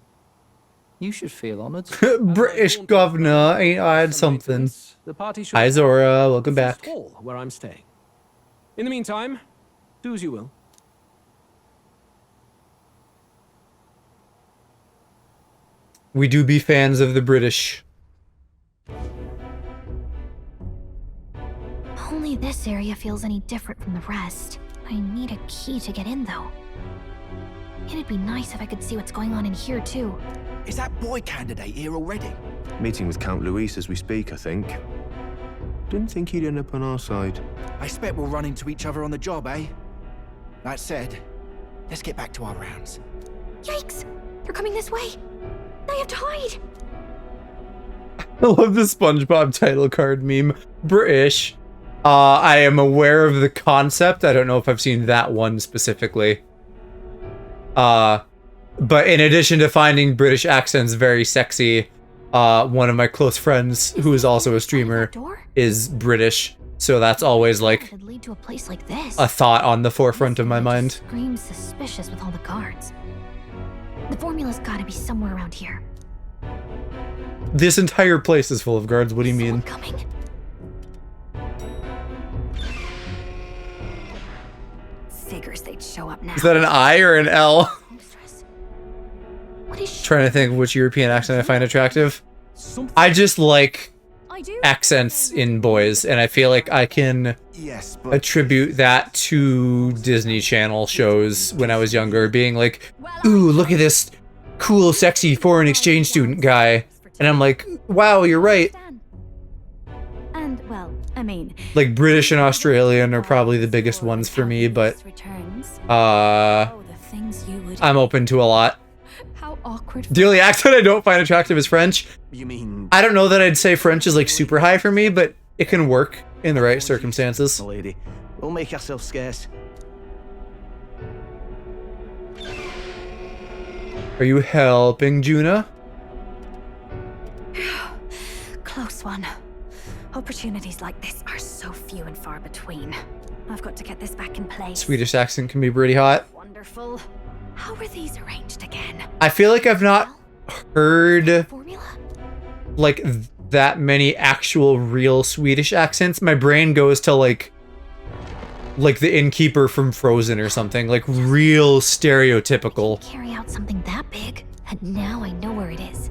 Speaker 13: You should feel honored.
Speaker 1: British governor, ain't I had something.
Speaker 3: The party should...
Speaker 1: Hi Zora, welcome back.
Speaker 3: Hall where I'm staying. In the meantime, do as you will.
Speaker 1: We do be fans of the British.
Speaker 12: Only this area feels any different from the rest. I need a key to get in, though. It'd be nice if I could see what's going on in here, too.
Speaker 17: Is that boy candidate here already?
Speaker 6: Meeting with Count Luis as we speak, I think. Didn't think he'd end up on our side.
Speaker 17: I expect we'll run into each other on the job, eh? That said, let's get back to our rounds.
Speaker 12: Yikes! They're coming this way! I have to hide!
Speaker 1: I love the SpongeBob title card meme. British. I am aware of the concept. I don't know if I've seen that one specifically. But in addition to finding British accents very sexy, one of my close friends, who is also a streamer, is British. So that's always like
Speaker 12: Could lead to a place like this.
Speaker 1: a thought on the forefront of my mind.
Speaker 12: Screams suspicious with all the guards. The formula's gotta be somewhere around here.
Speaker 1: This entire place is full of guards. What do you mean?
Speaker 12: Coming. Figures they'd show up now.
Speaker 1: Is that an I or an L?
Speaker 12: What is
Speaker 1: Trying to think of which European accent I find attractive. I just like accents in boys, and I feel like I can attribute that to Disney Channel shows when I was younger, being like, ooh, look at this cool, sexy foreign exchange student guy. And I'm like, wow, you're right.
Speaker 12: And, well, I mean...
Speaker 1: Like, British and Australian are probably the biggest ones for me, but... I'm open to a lot.
Speaker 12: How awkward.
Speaker 1: The only accent I don't find attractive is French.
Speaker 17: You mean...
Speaker 1: I don't know that I'd say French is, like, super high for me, but it can work in the right circumstances.
Speaker 17: Lady, we'll make ourselves scarce.
Speaker 1: Are you helping, Juna?
Speaker 12: Close one. Opportunities like this are so few and far between. I've got to get this back in place.
Speaker 1: Swedish accent can be pretty hot.
Speaker 12: Wonderful. How are these arranged again?
Speaker 1: I feel like I've not heard like that many actual real Swedish accents. My brain goes to like the innkeeper from Frozen or something, like real stereotypical.
Speaker 12: Carry out something that big, and now I know where it is.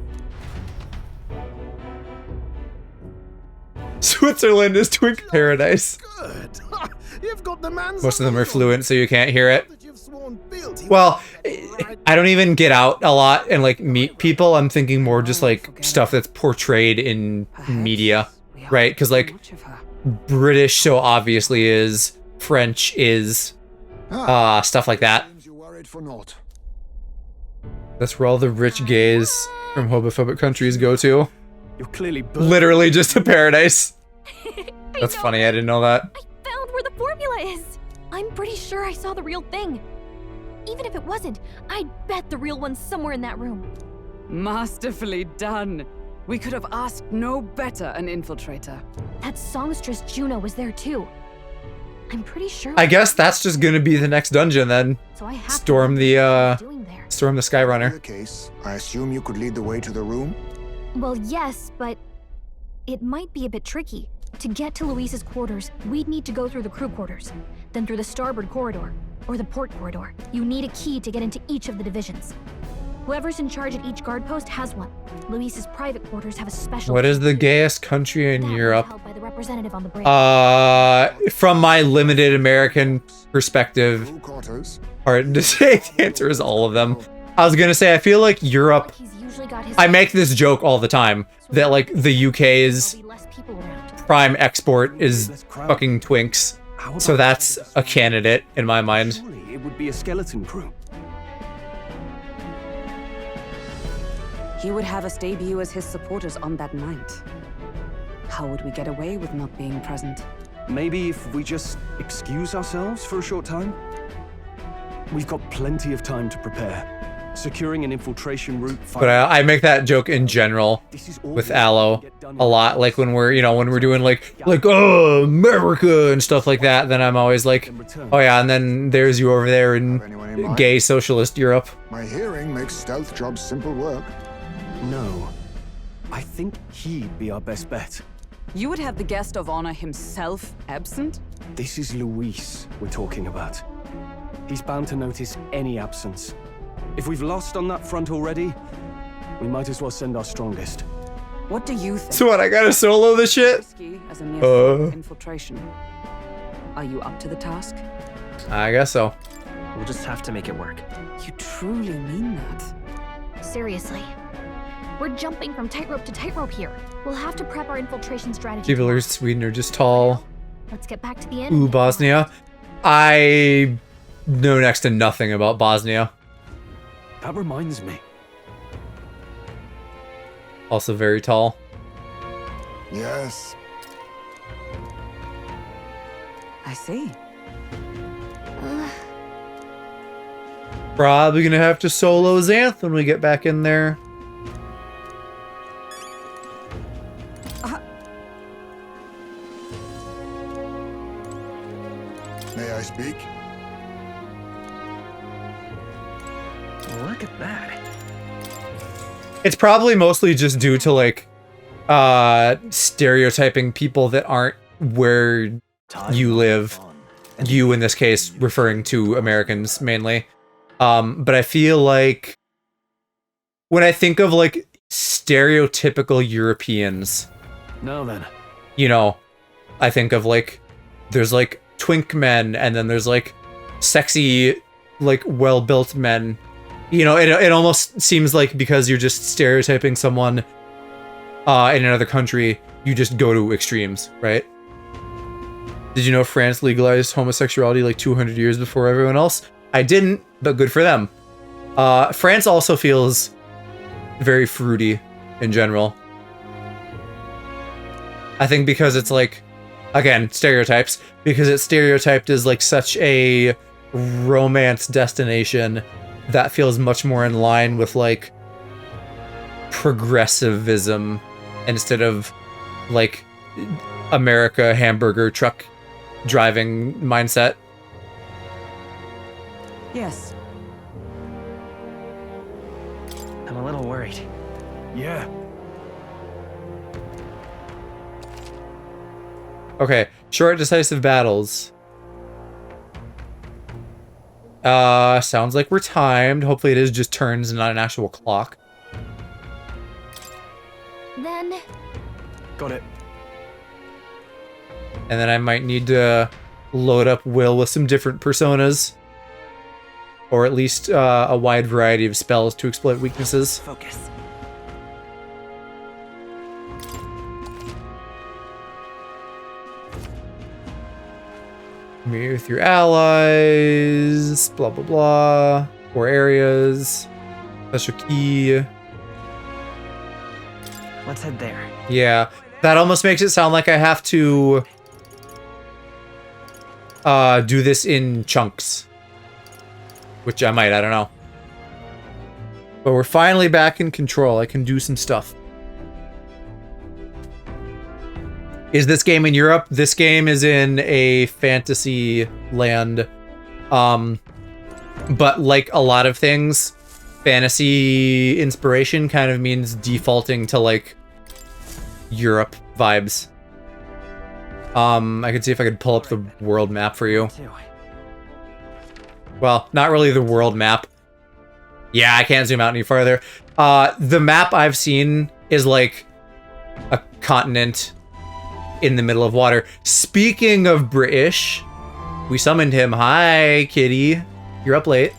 Speaker 1: Switzerland is twink paradise.
Speaker 11: Good. You've got the man's
Speaker 1: Most of them are fluent, so you can't hear it. Well, I don't even get out a lot and like meet people. I'm thinking more just like stuff that's portrayed in media, right? Because like British so obviously is, French is, stuff like that. That's where all the rich gays from homophobic countries go to.
Speaker 9: You're clearly
Speaker 1: literally just a paradise. That's funny, I didn't know that.
Speaker 19: Found where the formula is. I'm pretty sure I saw the real thing. Even if it wasn't, I'd bet the real one's somewhere in that room.
Speaker 8: Masterfully done. We could have asked no better an infiltrator.
Speaker 19: That songstress Juno was there too. I'm pretty sure.
Speaker 1: I guess that's just gonna be the next dungeon then.
Speaker 19: So I have
Speaker 1: storm the Skyrunner.
Speaker 2: In the case, I assume you could lead the way to the room?
Speaker 19: Well, yes, but it might be a bit tricky. To get to Luis's quarters, we'd need to go through the crew quarters, then through the starboard corridor, or the port corridor. You need a key to get into each of the divisions. Whoever's in charge at each guard post has one. Luis's private quarters have a special.
Speaker 1: What is the gayest country in Europe?
Speaker 19: held by the representative on the bridge.
Speaker 1: From my limited American perspective, hard to say. The answer is all of them. I was gonna say, I feel like Europe. I make this joke all the time that like the UK's prime export is fucking twinks. So that's a candidate in my mind.
Speaker 9: Surely it would be a skeleton crew.
Speaker 8: He would have us debut as his supporters on that night. How would we get away with not being present?
Speaker 9: Maybe if we just excuse ourselves for a short time? We've got plenty of time to prepare. Securing an infiltration route.
Speaker 1: But I make that joke in general with Aloe a lot. Like when we're, when we're doing like oh, America and stuff like that, then I'm always like, oh yeah, and then there's you over there in gay socialist Europe.
Speaker 2: My hearing makes stealth jobs simple work.
Speaker 9: No. I think he'd be our best bet.
Speaker 8: You would have the guest of honor himself absent?
Speaker 9: This is Luis we're talking about. He's bound to notice any absence. If we've lost on that front already, we might as well send our strongest.
Speaker 8: What do you think?
Speaker 1: So what, I gotta solo this shit?
Speaker 8: As a near infiltration. Are you up to the task?
Speaker 1: I guess so.
Speaker 20: We'll just have to make it work.
Speaker 8: You truly mean that?
Speaker 19: Seriously. We're jumping from tightrope to tightrope here. We'll have to prep our infiltration strategy.
Speaker 1: People are Sweden are just tall.
Speaker 19: Let's get back to the end.
Speaker 1: Ooh, Bosnia. I know next to nothing about Bosnia.
Speaker 9: That reminds me.
Speaker 1: Also very tall.
Speaker 2: Yes.
Speaker 8: I see.
Speaker 1: Probably gonna have to solo Xanth when we get back in there.
Speaker 2: May I speak?
Speaker 20: Look at that.
Speaker 1: It's probably mostly just due to like stereotyping people that aren't where you live. You in this case referring to Americans mainly. But I feel like when I think of like stereotypical Europeans,
Speaker 9: now then,
Speaker 1: I think of like there's like twink men and then there's like sexy, like well-built men. It almost seems like because you're just stereotyping someone in another country, you just go to extremes, right? Did you know France legalized homosexuality like 200 years before everyone else? I didn't, but good for them. France also feels very fruity in general. I think because it's like, again, stereotypes, because it's stereotyped as like such a romance destination that feels much more in line with like progressivism instead of like America hamburger truck driving mindset.
Speaker 8: Yes.
Speaker 20: I'm a little worried.
Speaker 9: Yeah.
Speaker 1: Okay, short decisive battles. Sounds like we're timed. Hopefully it is just turns and not an actual clock.
Speaker 19: Then...
Speaker 9: Got it.
Speaker 1: And then I might need to load up Will with some different personas. Or at least a wide variety of spells to exploit weaknesses.
Speaker 20: Focus.
Speaker 1: Mirror with your allies, blah blah blah. 4 areas. Special key.
Speaker 20: Let's head there.
Speaker 1: Yeah, that almost makes it sound like I have to do this in chunks. Which I might, I don't know. But we're finally back in control. I can do some stuff. Is this game in Europe? This game is in a fantasy land. But like a lot of things, fantasy inspiration kind of means defaulting to like Europe vibes. I could see if I could pull up the world map for you. Well, not really the world map. Yeah, I can't zoom out any farther. The map I've seen is like a continent in the middle of water. Speaking of British, we summoned him. Hi, kitty. You're up late.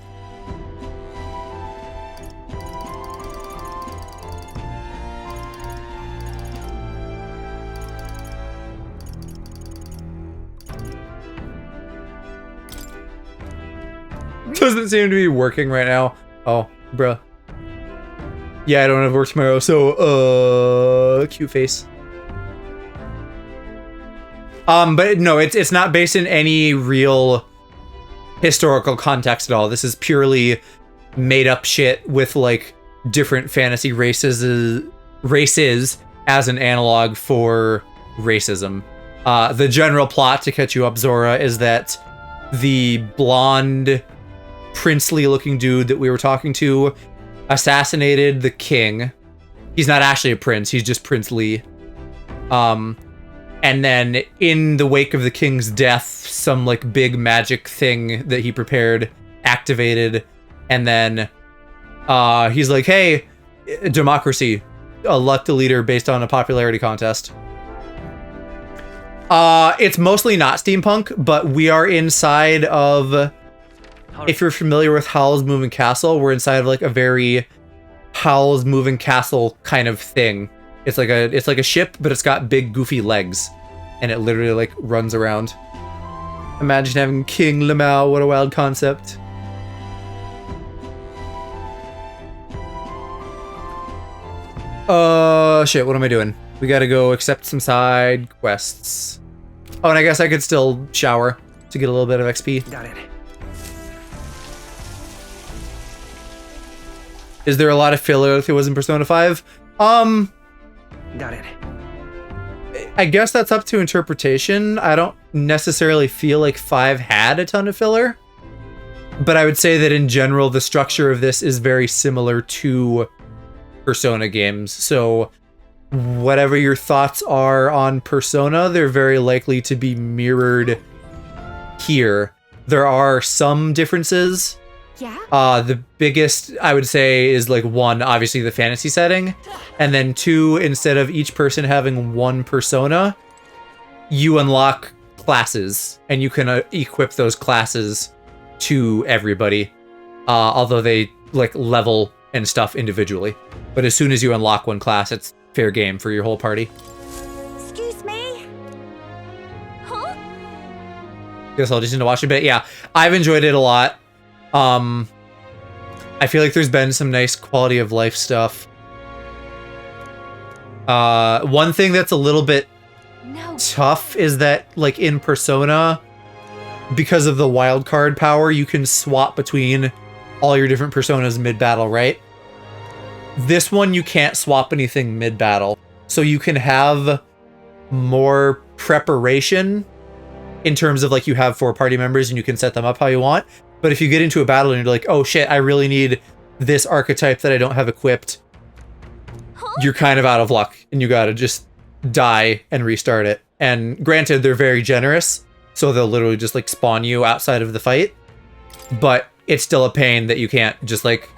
Speaker 1: Doesn't seem to be working right now. Oh, bruh. Yeah, I don't have work tomorrow, so, cute face. But no, it's not based in any real historical context at all. This is purely made up shit with, like, different fantasy races as an analog for racism. The general plot, to catch you up, Zora, is that the blonde, princely-looking dude that we were talking to assassinated the king. He's not actually a prince, he's just princely. And then in the wake of the king's death, some like big magic thing that he prepared activated, and then he's like, hey, democracy, elect a leader based on a popularity contest. It's mostly not steampunk, but we are inside of, if you're familiar with Howl's Moving Castle, we're inside of like a very Howl's Moving Castle kind of thing. It's like a ship, but it's got big goofy legs, and it literally like runs around. Imagine having King Lamau, what a wild concept. Shit, what am I doing? We gotta go accept some side quests. Oh, and I guess I could still shower to get a little bit of XP.
Speaker 20: Got it.
Speaker 1: Is there a lot of filler if it was in Persona 5?
Speaker 20: Got it.
Speaker 1: I guess that's up to interpretation. I don't necessarily feel like 5 had a ton of filler, but I would say that in general, the structure of this is very similar to Persona games. So whatever your thoughts are on Persona, they're very likely to be mirrored here. There are some differences.
Speaker 12: Yeah.
Speaker 1: The biggest, I would say, is like 1, obviously the fantasy setting, and then 2, instead of each person having 1 persona, you unlock classes, and you can equip those classes to everybody, although they like level and stuff individually. But as soon as you unlock 1 class, it's fair game for your whole party.
Speaker 12: Excuse me? Huh?
Speaker 1: Guess I'll just need to watch a bit. Yeah, I've enjoyed it a lot. I feel like there's been some nice quality of life stuff. One thing that's a little bit tough is that, like, in Persona, because of the wild card power, you can swap between all your different personas mid-battle, right? This one, you can't swap anything mid-battle. So you can have more preparation in terms of, like, you have 4 party members and you can set them up how you want. But if you get into a battle and you're like, oh shit, I really need this archetype that I don't have equipped, you're kind of out of luck and you gotta just die and restart it. And granted, they're very generous, so they'll literally just like spawn you outside of the fight, but it's still a pain that you can't just like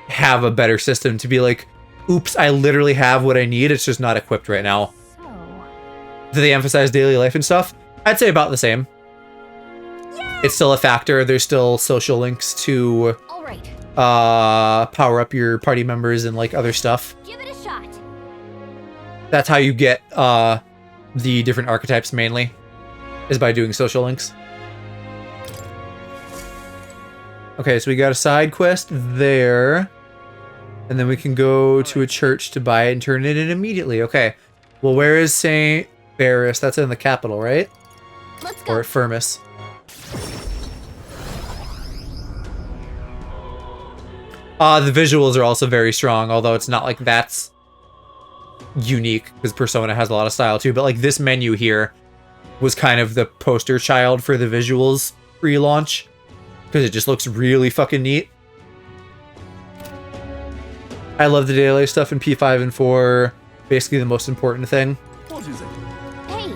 Speaker 1: have a better system to be like, oops, I literally have what I need, it's just not equipped right now. Do they emphasize daily life and stuff? I'd say about the same. It's still a factor. There's still social links to power up your party members and like other stuff.
Speaker 12: Give it a shot.
Speaker 1: That's how you get the different archetypes mainly, is by doing social links. Okay, so we got a side quest there. And then we can go to a church to buy it and turn it in immediately. Okay. Well, where is St. Barris? That's in the capital, right?
Speaker 12: Let's go.
Speaker 1: Or at Firmus. The visuals are also very strong, although it's not like that's unique, because Persona has a lot of style too. But like this menu here was kind of the poster child for the visuals pre-launch, because it just looks really fucking neat. I love the daily stuff in P5 and 4. Basically the most important thing.
Speaker 11: What is it?
Speaker 12: Hey.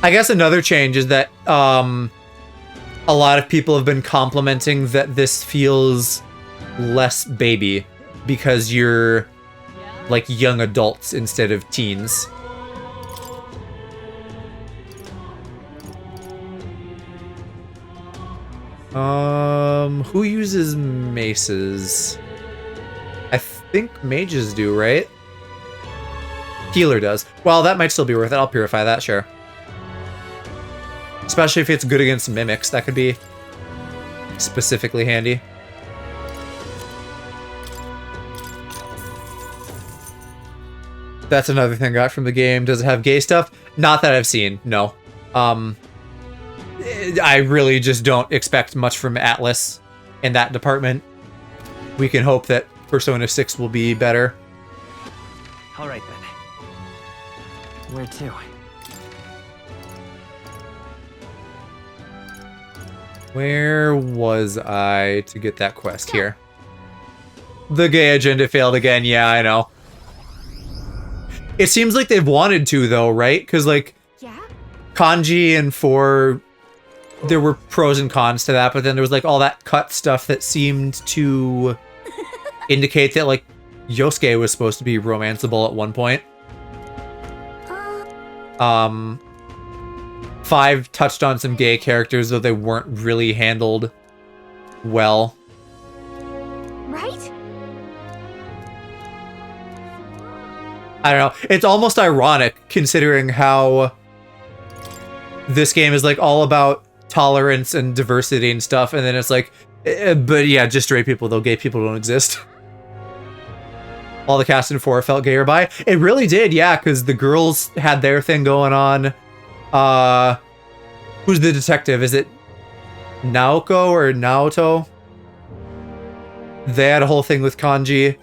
Speaker 1: I guess another change is that a lot of people have been complimenting that this feels less baby, because you're like young adults instead of teens. Who uses maces? I think mages do, right? Healer does. Well, that might still be worth it. I'll purify that, sure. Especially if it's good against mimics, that could be specifically handy. That's another thing I got from the game. Does it have gay stuff? Not that I've seen, no. I really just don't expect much from Atlas in that department. We can hope that Persona 6 will be better.
Speaker 20: All right then. Where to?
Speaker 1: Where was I to get that quest here? The gay agenda failed again. Yeah, I know. It seems like they've wanted to, though, right? Because, like, Kanji and 4, there were pros and cons to that, but then there was, like, all that cut stuff that seemed to indicate that, like, Yosuke was supposed to be romanceable at one point. 5 touched on some gay characters, though they weren't really handled well.
Speaker 12: Right?
Speaker 1: I don't know. It's almost ironic considering how this game is like all about tolerance and diversity and stuff, and then it's like, but yeah, just straight people, though gay people don't exist. All the cast in 4 felt gay or bi. It really did, yeah, because the girls had their thing going on. Who's the detective? Is it Naoko or Naoto? They had a whole thing with Kanji.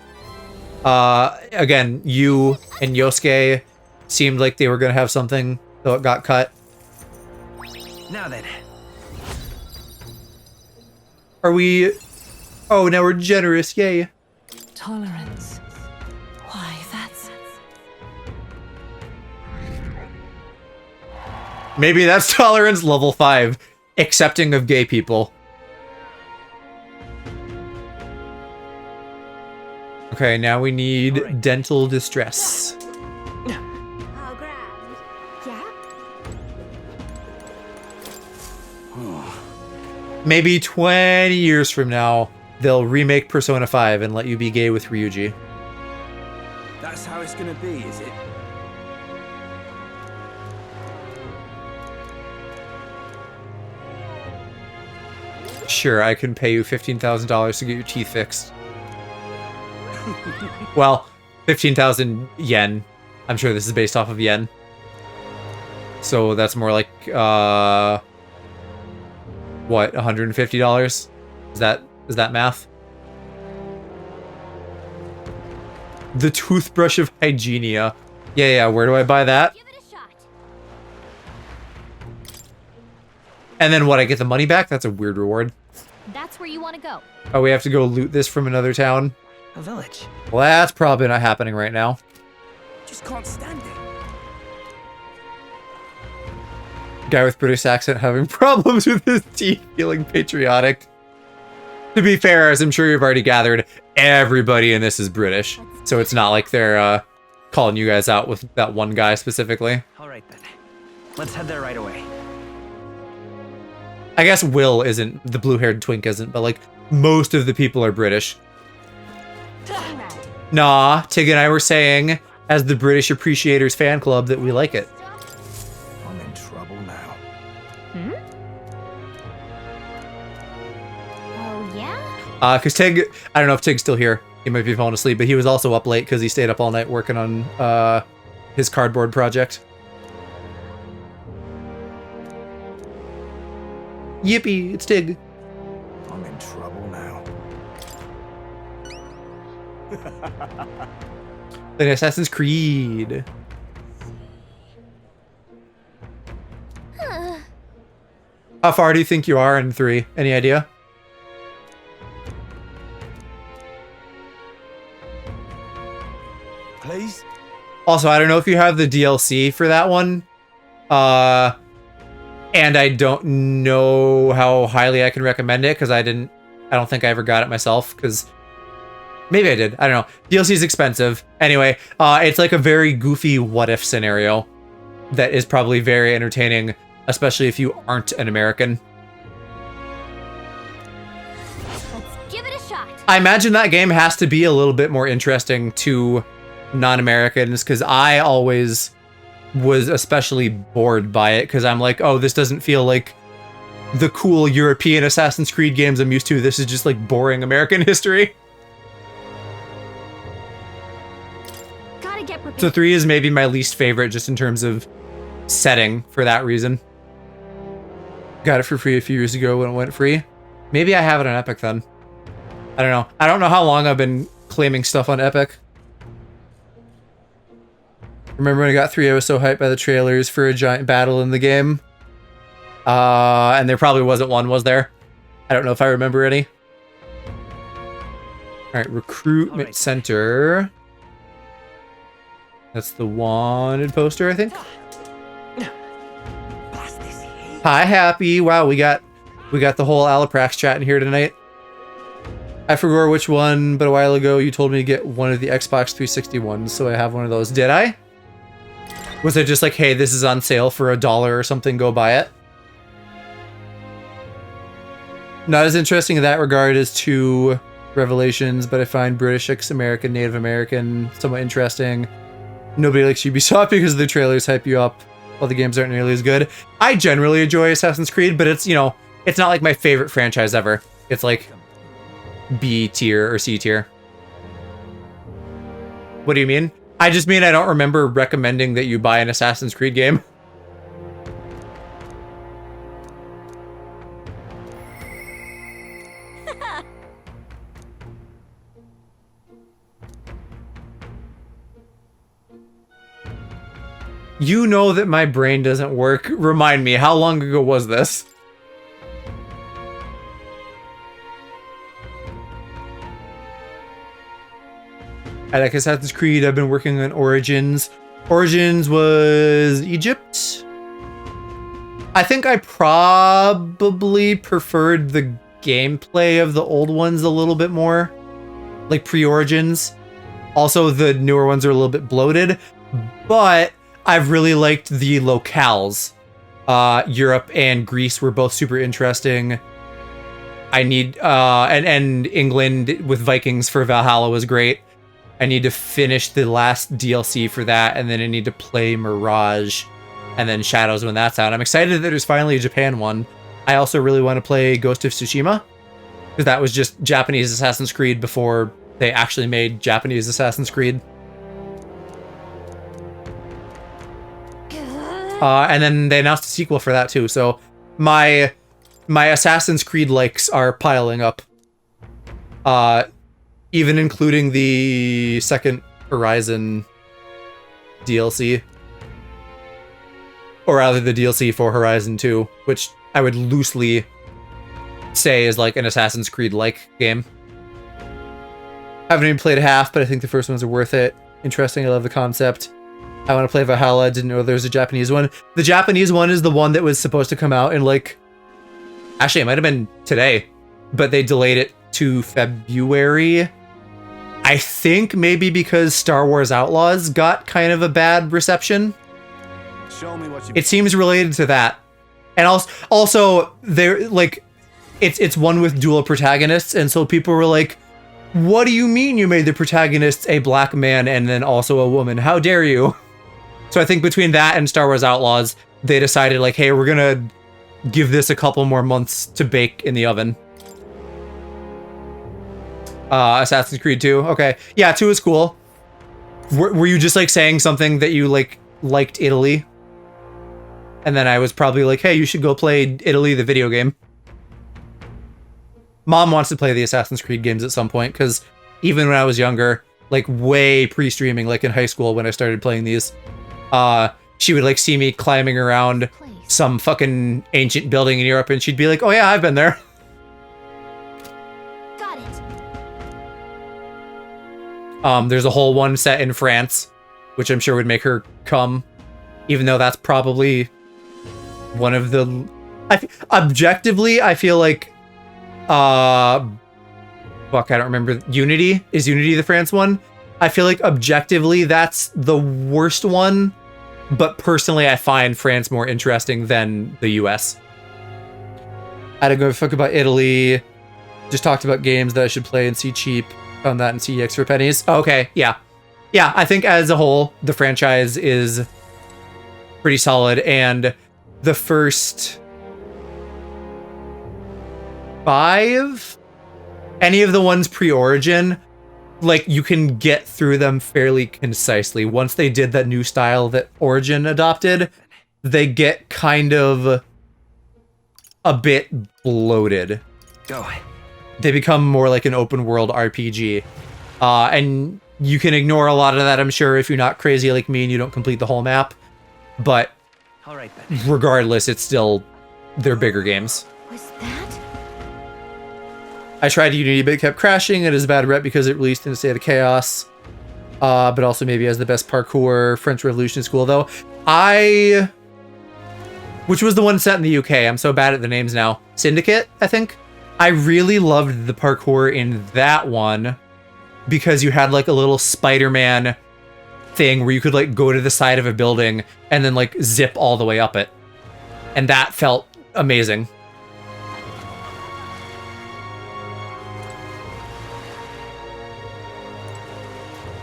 Speaker 1: Again, Yu and Yosuke seemed like they were gonna have something, though it got cut.
Speaker 20: Now then.
Speaker 1: Are we... Oh, now we're generous, yay.
Speaker 18: Tolerance. Why, that's...
Speaker 1: Maybe that's tolerance level 5. Accepting of gay people. Okay, now we need dental distress.
Speaker 12: Oh, grand. Yeah?
Speaker 1: Maybe 20 years from now, they'll remake Persona 5 and let you be gay with Ryuji.
Speaker 7: That's how it's gonna be, is it?
Speaker 1: Sure, I can pay you $15,000 to get your teeth fixed. Well, 15,000 yen. I'm sure this is based off of yen. So that's more like, what, $150? Is that math? The toothbrush of Hygienia. Yeah, where do I buy that? And then what, I get the money back? That's a weird reward.
Speaker 12: That's where you want to go.
Speaker 1: Oh, we have to go loot this from another town?
Speaker 20: A village.
Speaker 1: Well, that's probably not happening right now.
Speaker 20: Just can't stand it.
Speaker 1: Guy with British accent having problems with his teeth, feeling patriotic. To be fair, as I'm sure you've already gathered, everybody in this is British. So it's not like they're calling you guys out with that one guy specifically.
Speaker 20: All right then. Let's head there right away.
Speaker 1: I guess Will isn't, the blue-haired twink isn't, but like most of the people are British. Nah, Tig and I were saying, as the British Appreciators fan club, that we like it.
Speaker 17: I'm in trouble now.
Speaker 19: Oh, yeah?
Speaker 1: Because Tig, I don't know if Tig's still here. He might be falling asleep, but he was also up late because he stayed up all night working on his cardboard project. Yippee, it's Tig.
Speaker 17: I'm in trouble now.
Speaker 1: Like Assassin's Creed. How far do you think you are in 3? Any idea?
Speaker 17: Please?
Speaker 1: Also, I don't know if you have the DLC for that one. And I don't know how highly I can recommend it because I don't think I ever got it myself because maybe I did. I don't know. DLC is expensive. Anyway, it's like a very goofy what if scenario that is probably very entertaining, especially if you aren't an American.
Speaker 19: Let's give it a shot.
Speaker 1: I imagine that game has to be a little bit more interesting to non-Americans because I always was especially bored by it because I'm like, oh, this doesn't feel like the cool European Assassin's Creed games I'm used to. This is just like boring American history.
Speaker 19: Gotta get prepared.
Speaker 1: So 3 is maybe my least favorite just in terms of setting for that reason. Got it for free a few years ago when it went free. Maybe I have it on Epic then. I don't know. I don't know how long I've been claiming stuff on Epic. Remember when I got 3, I was so hyped by the trailers for a giant battle in the game. And there probably wasn't one, was there? I don't know if I remember any. Alright, recruitment center. That's the wanted poster, I think. Hi, Happy. Wow, we got the whole Alaprax chat in here tonight. I forgot which one, but a while ago you told me to get one of the Xbox 360 ones, so I have one of those. Did I? Was it just like, hey, this is on sale for $1 or something, go buy it? Not as interesting in that regard as 2 Revelations, but I find British X American, Native American somewhat interesting. Nobody likes Ubisoft because the trailers hype you up while the games aren't nearly as good. I generally enjoy Assassin's Creed, but it's, you know, it's not like my favorite franchise ever. It's like B tier or C tier. What do you mean? I just mean I don't remember recommending that you buy an Assassin's Creed game. You know that my brain doesn't work. Remind me, how long ago was this? I like Assassin's Creed. I've been working on Origins. Origins was Egypt. I think I probably preferred the gameplay of the old ones a little bit more. Like pre-Origins. Also, the newer ones are a little bit bloated. But I've really liked the locales. Europe and Greece were both super interesting. I need... and England with Vikings for Valhalla was great. I need to finish the last DLC for that, and then I need to play Mirage, and then Shadows when that's out. I'm excited that there's finally a Japan one. I also really want to play Ghost of Tsushima, because that was just Japanese Assassin's Creed before they actually made Japanese Assassin's Creed. And then they announced a sequel for that too, so my Assassin's Creed likes are piling up. Even including the second Horizon DLC. Or rather the DLC for Horizon 2, which I would loosely say is like an Assassin's Creed-like game. I haven't even played half, but I think the first ones are worth it. Interesting, I love the concept. I want to play Valhalla, didn't know there was a Japanese one. The Japanese one is the one that was supposed to come out in like... Actually, it might have been today, but they delayed it to February. I think maybe because Star Wars Outlaws got kind of a bad reception.
Speaker 7: Show me what you.
Speaker 1: It seems related to that. And also they're like, it's one with dual protagonists, and so people were like, what do you mean you made the protagonist a black man and then also a woman? How dare you? So I think between that and Star Wars Outlaws, they decided like, hey, we're gonna give this a couple more months to bake in the oven. Assassin's Creed 2. Okay. Yeah, 2 is cool. Were you just like saying something that you like liked Italy? And then I was probably like, hey, you should go play Italy, the video game. Mom wants to play the Assassin's Creed games at some point, because even when I was younger, like way pre-streaming, like in high school when I started playing these, she would like see me climbing around some fucking ancient building in Europe, and she'd be like, oh yeah, I've been there.
Speaker 19: Got it.
Speaker 1: There's a whole one set in France, which I'm sure would make her come, even though that's probably one of the... objectively, I feel like... fuck, I don't remember. Unity? Is Unity the France one? I feel like objectively that's the worst one, but personally I find France more interesting than the US. I don't give a fuck about Italy. Just talked about games that I should play and see cheap. Found that in CEX for pennies. Okay, yeah. Yeah, I think as a whole, the franchise is pretty solid, and the first 5, any of the ones pre-Origin, like you can get through them fairly concisely. Once they did that new style that Origin adopted, they get kind of a bit bloated.
Speaker 20: Go.
Speaker 1: They become more like an open world RPG. And you can ignore a lot of that, I'm sure, if you're not crazy like me and you don't complete the whole map. But
Speaker 20: All right, then.
Speaker 1: regardless, it's still, they're bigger games.
Speaker 19: Was that?
Speaker 1: I tried Unity, but it kept crashing. It is a bad rep because it released in a state of chaos. But also maybe has the best parkour. French Revolution is cool, though. Which was the one set in the UK? I'm so bad at the names now. Syndicate, I think? I really loved the parkour in that one because you had like a little Spider-Man thing where you could like go to the side of a building and then like zip all the way up it. And that felt amazing.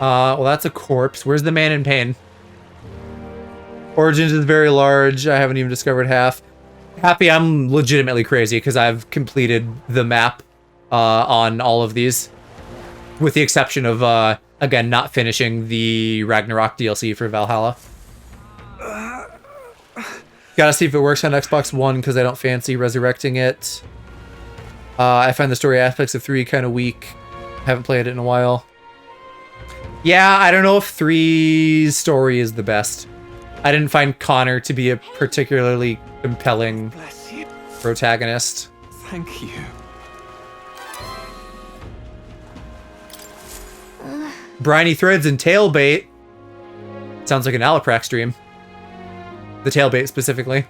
Speaker 1: Well, that's a corpse. Where's the man in pain? Origins is very large. I haven't even discovered half. Happy I'm legitimately crazy because I've completed the map on all of these. With the exception of, again, not finishing the Ragnarok DLC for Valhalla. Gotta see if it works on Xbox One because I don't fancy resurrecting it. I find the story aspects of 3 kind of weak. Haven't played it in a while. Yeah, I don't know if 3's story is the best. I didn't find Connor to be a particularly compelling protagonist.
Speaker 5: Thank you.
Speaker 1: Briny threads and tailbait. Sounds like an Alaprax stream. The tailbait specifically.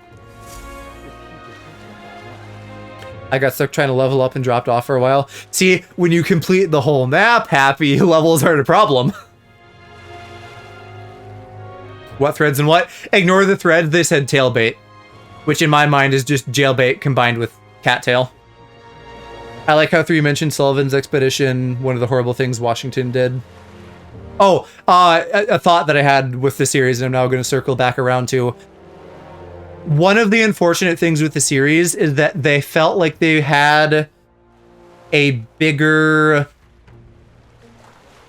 Speaker 1: I got stuck trying to level up and dropped off for a while. See, when you complete the whole map, Happy, levels aren't a problem. What threads and what? Ignore the thread, they said tailbait. Which in my mind is just jailbait combined with cattail. I like how 3 mentioned Sullivan's expedition, one of the horrible things Washington did. Oh, a thought that I had with the series, and I'm now going to circle back around to. One of the unfortunate things with the series is that they felt like they had a bigger,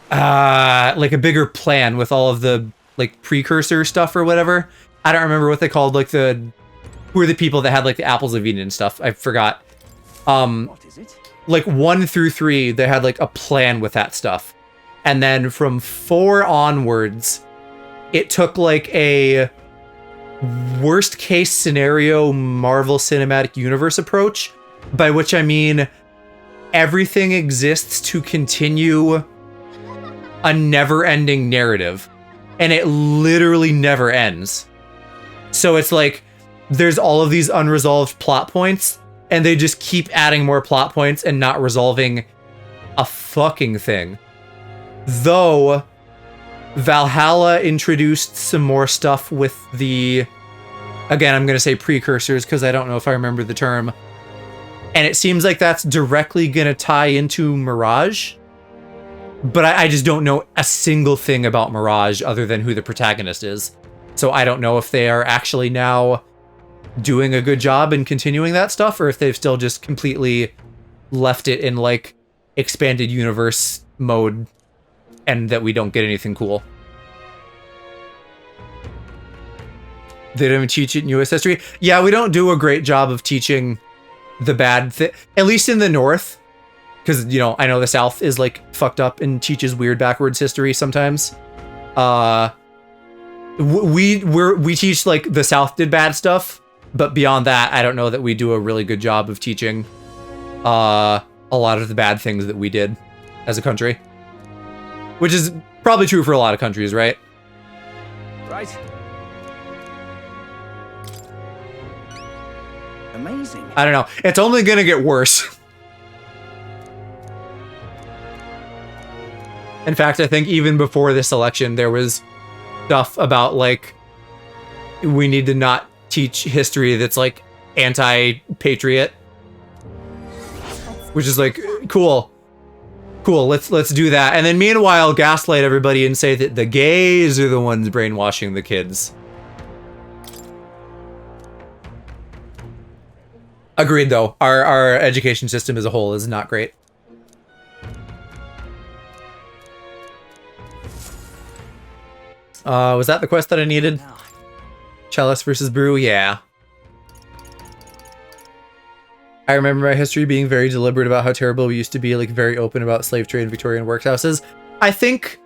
Speaker 1: like a bigger plan with all of the like precursor stuff or whatever. I don't remember what they called, like who are the people that had like the apples of Eden and stuff. I forgot.
Speaker 20: What is it?
Speaker 1: Like 1 through 3, they had like a plan with that stuff. And then from 4 onwards, it took like a worst case scenario Marvel Cinematic Universe approach, by which I mean everything exists to continue a never-ending narrative, and it literally never ends. So it's like there's all of these unresolved plot points, and they just keep adding more plot points and not resolving a fucking thing. Though Valhalla introduced some more stuff with the Again, I'm going to say precursors because I don't know if I remember the term. And it seems like that's directly going to tie into Mirage. But I just don't know a single thing about Mirage other than who the protagonist is. So I don't know if they are actually now doing a good job in continuing that stuff, or if they've still just completely left it in like expanded universe mode and that we don't get anything cool. They don't even teach it in US history. Yeah, we don't do a great job of teaching the bad thing, at least in the North. Because, you know, I know the South is like fucked up and teaches weird backwards history sometimes. We teach like the South did bad stuff, but beyond that, I don't know that we do a really good job of teaching a lot of the bad things that we did as a country. Which is probably true for a lot of countries, right?
Speaker 17: Right. Amazing.
Speaker 1: I don't know. It's only gonna get worse. In fact, I think even before this election, there was stuff about, like, we need to not teach history that's, like, anti-patriot. Which is, like, cool. Cool, let's do that. And then meanwhile, gaslight everybody and say that the gays are the ones brainwashing the kids. Agreed, though. Our education system as a whole is not great. Was that the quest that I needed? Chalice versus Brew? Yeah. I remember my history being very deliberate about how terrible we used to be, like very open about slave trade and Victorian workhouses. I think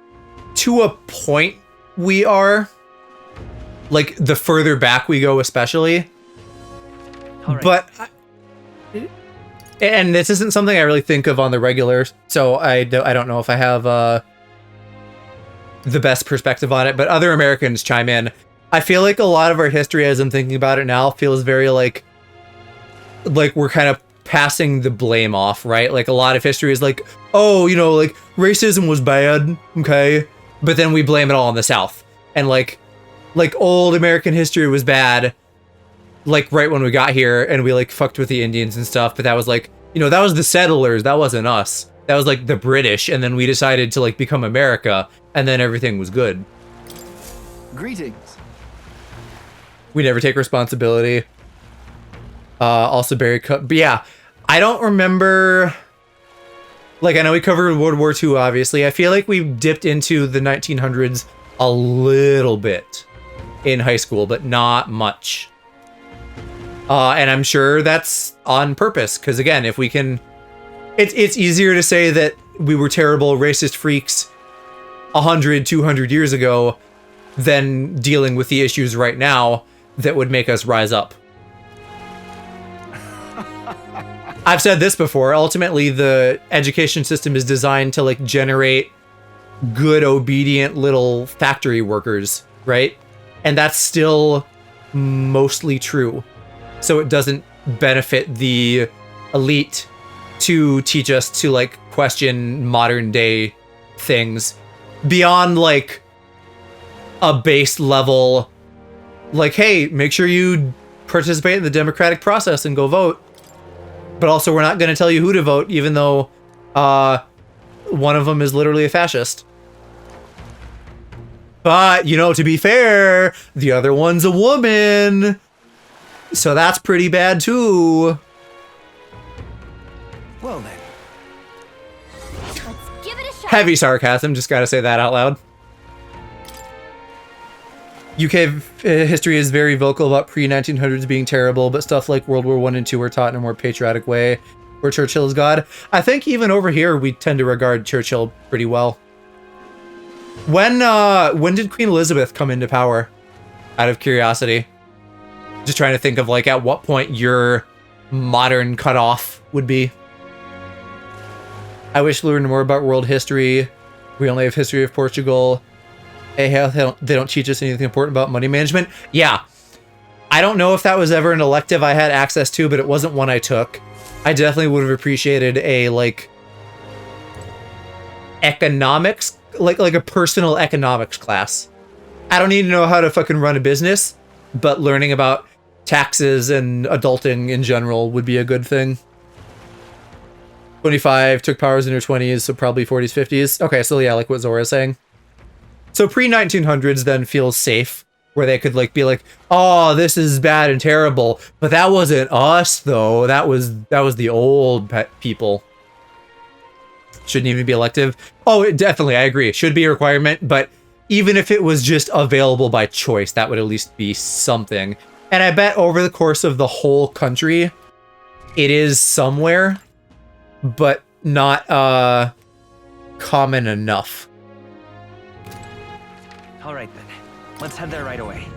Speaker 1: to a point we are. Like, the further back we go especially.
Speaker 16: Right.
Speaker 1: But... and this isn't something I really think of on the regular, so I don't know if I have the best perspective on it, but other Americans chime in. I feel like a lot of our history, as I'm thinking about it now, feels very like we're kind of passing the blame off, right? Like, a lot of history is like, oh, you know, like, racism was bad, okay? But then we blame it all on the South. And like old American history was bad, like, right when we got here, and we, like, fucked with the Indians and stuff, but that was, like, you know, that was the settlers, that wasn't us. That was, like, the British, and then we decided to, like, become America, and then everything was good.
Speaker 17: Greetings.
Speaker 1: We never take responsibility. Also but yeah, I don't remember... Like, I know we covered World War II, obviously. I feel like we dipped into the 1900s a little bit in high school, but not much. And I'm sure that's on purpose, because again, if we can... It's easier to say that we were terrible racist freaks 100, 200 years ago than dealing with the issues right now that would make us rise up. I've said this before, ultimately the education system is designed to like generate good, obedient little factory workers, right? And that's still mostly true. So it doesn't benefit the elite to teach us to like question modern day things beyond like a base level, like, hey, make sure you participate in the democratic process and go vote. But also, we're not going to tell you who to vote, even though one of them is literally a fascist. But, you know, to be fair, the other one's a woman. So that's pretty bad, too.
Speaker 17: Well, then.
Speaker 12: Let's give it a shot.
Speaker 1: Heavy sarcasm, just gotta say that out loud. UK history is very vocal about pre-1900s being terrible, but stuff like World War I and II are taught in a more patriotic way, where Churchill is God. I think even over here, we tend to regard Churchill pretty well. When did Queen Elizabeth come into power? Out of curiosity. Just trying to think of like at what point your modern cutoff would be. I wish we learned more about world history. We only have history of Portugal. Hey, they don't teach us anything important about money management. Yeah. I don't know if that was ever an elective I had access to, but it wasn't one I took. I definitely would have appreciated a, like, economics, like a personal economics class. I don't need to know how to fucking run a business, but learning about taxes and adulting in general would be a good thing. 25 took powers in her 20s, so probably 40s, 50s. Okay, so yeah, like what Zora's saying. So pre-1900s then feels safe, where they could like be like, oh, this is bad and terrible, but that wasn't us though. That was the old people. Shouldn't even be elective. Oh, definitely, I agree. It should be a requirement, but even if it was just available by choice, that would at least be something. And I bet over the course of the whole country, it is somewhere, but not common enough.
Speaker 20: All right then, let's head there right away.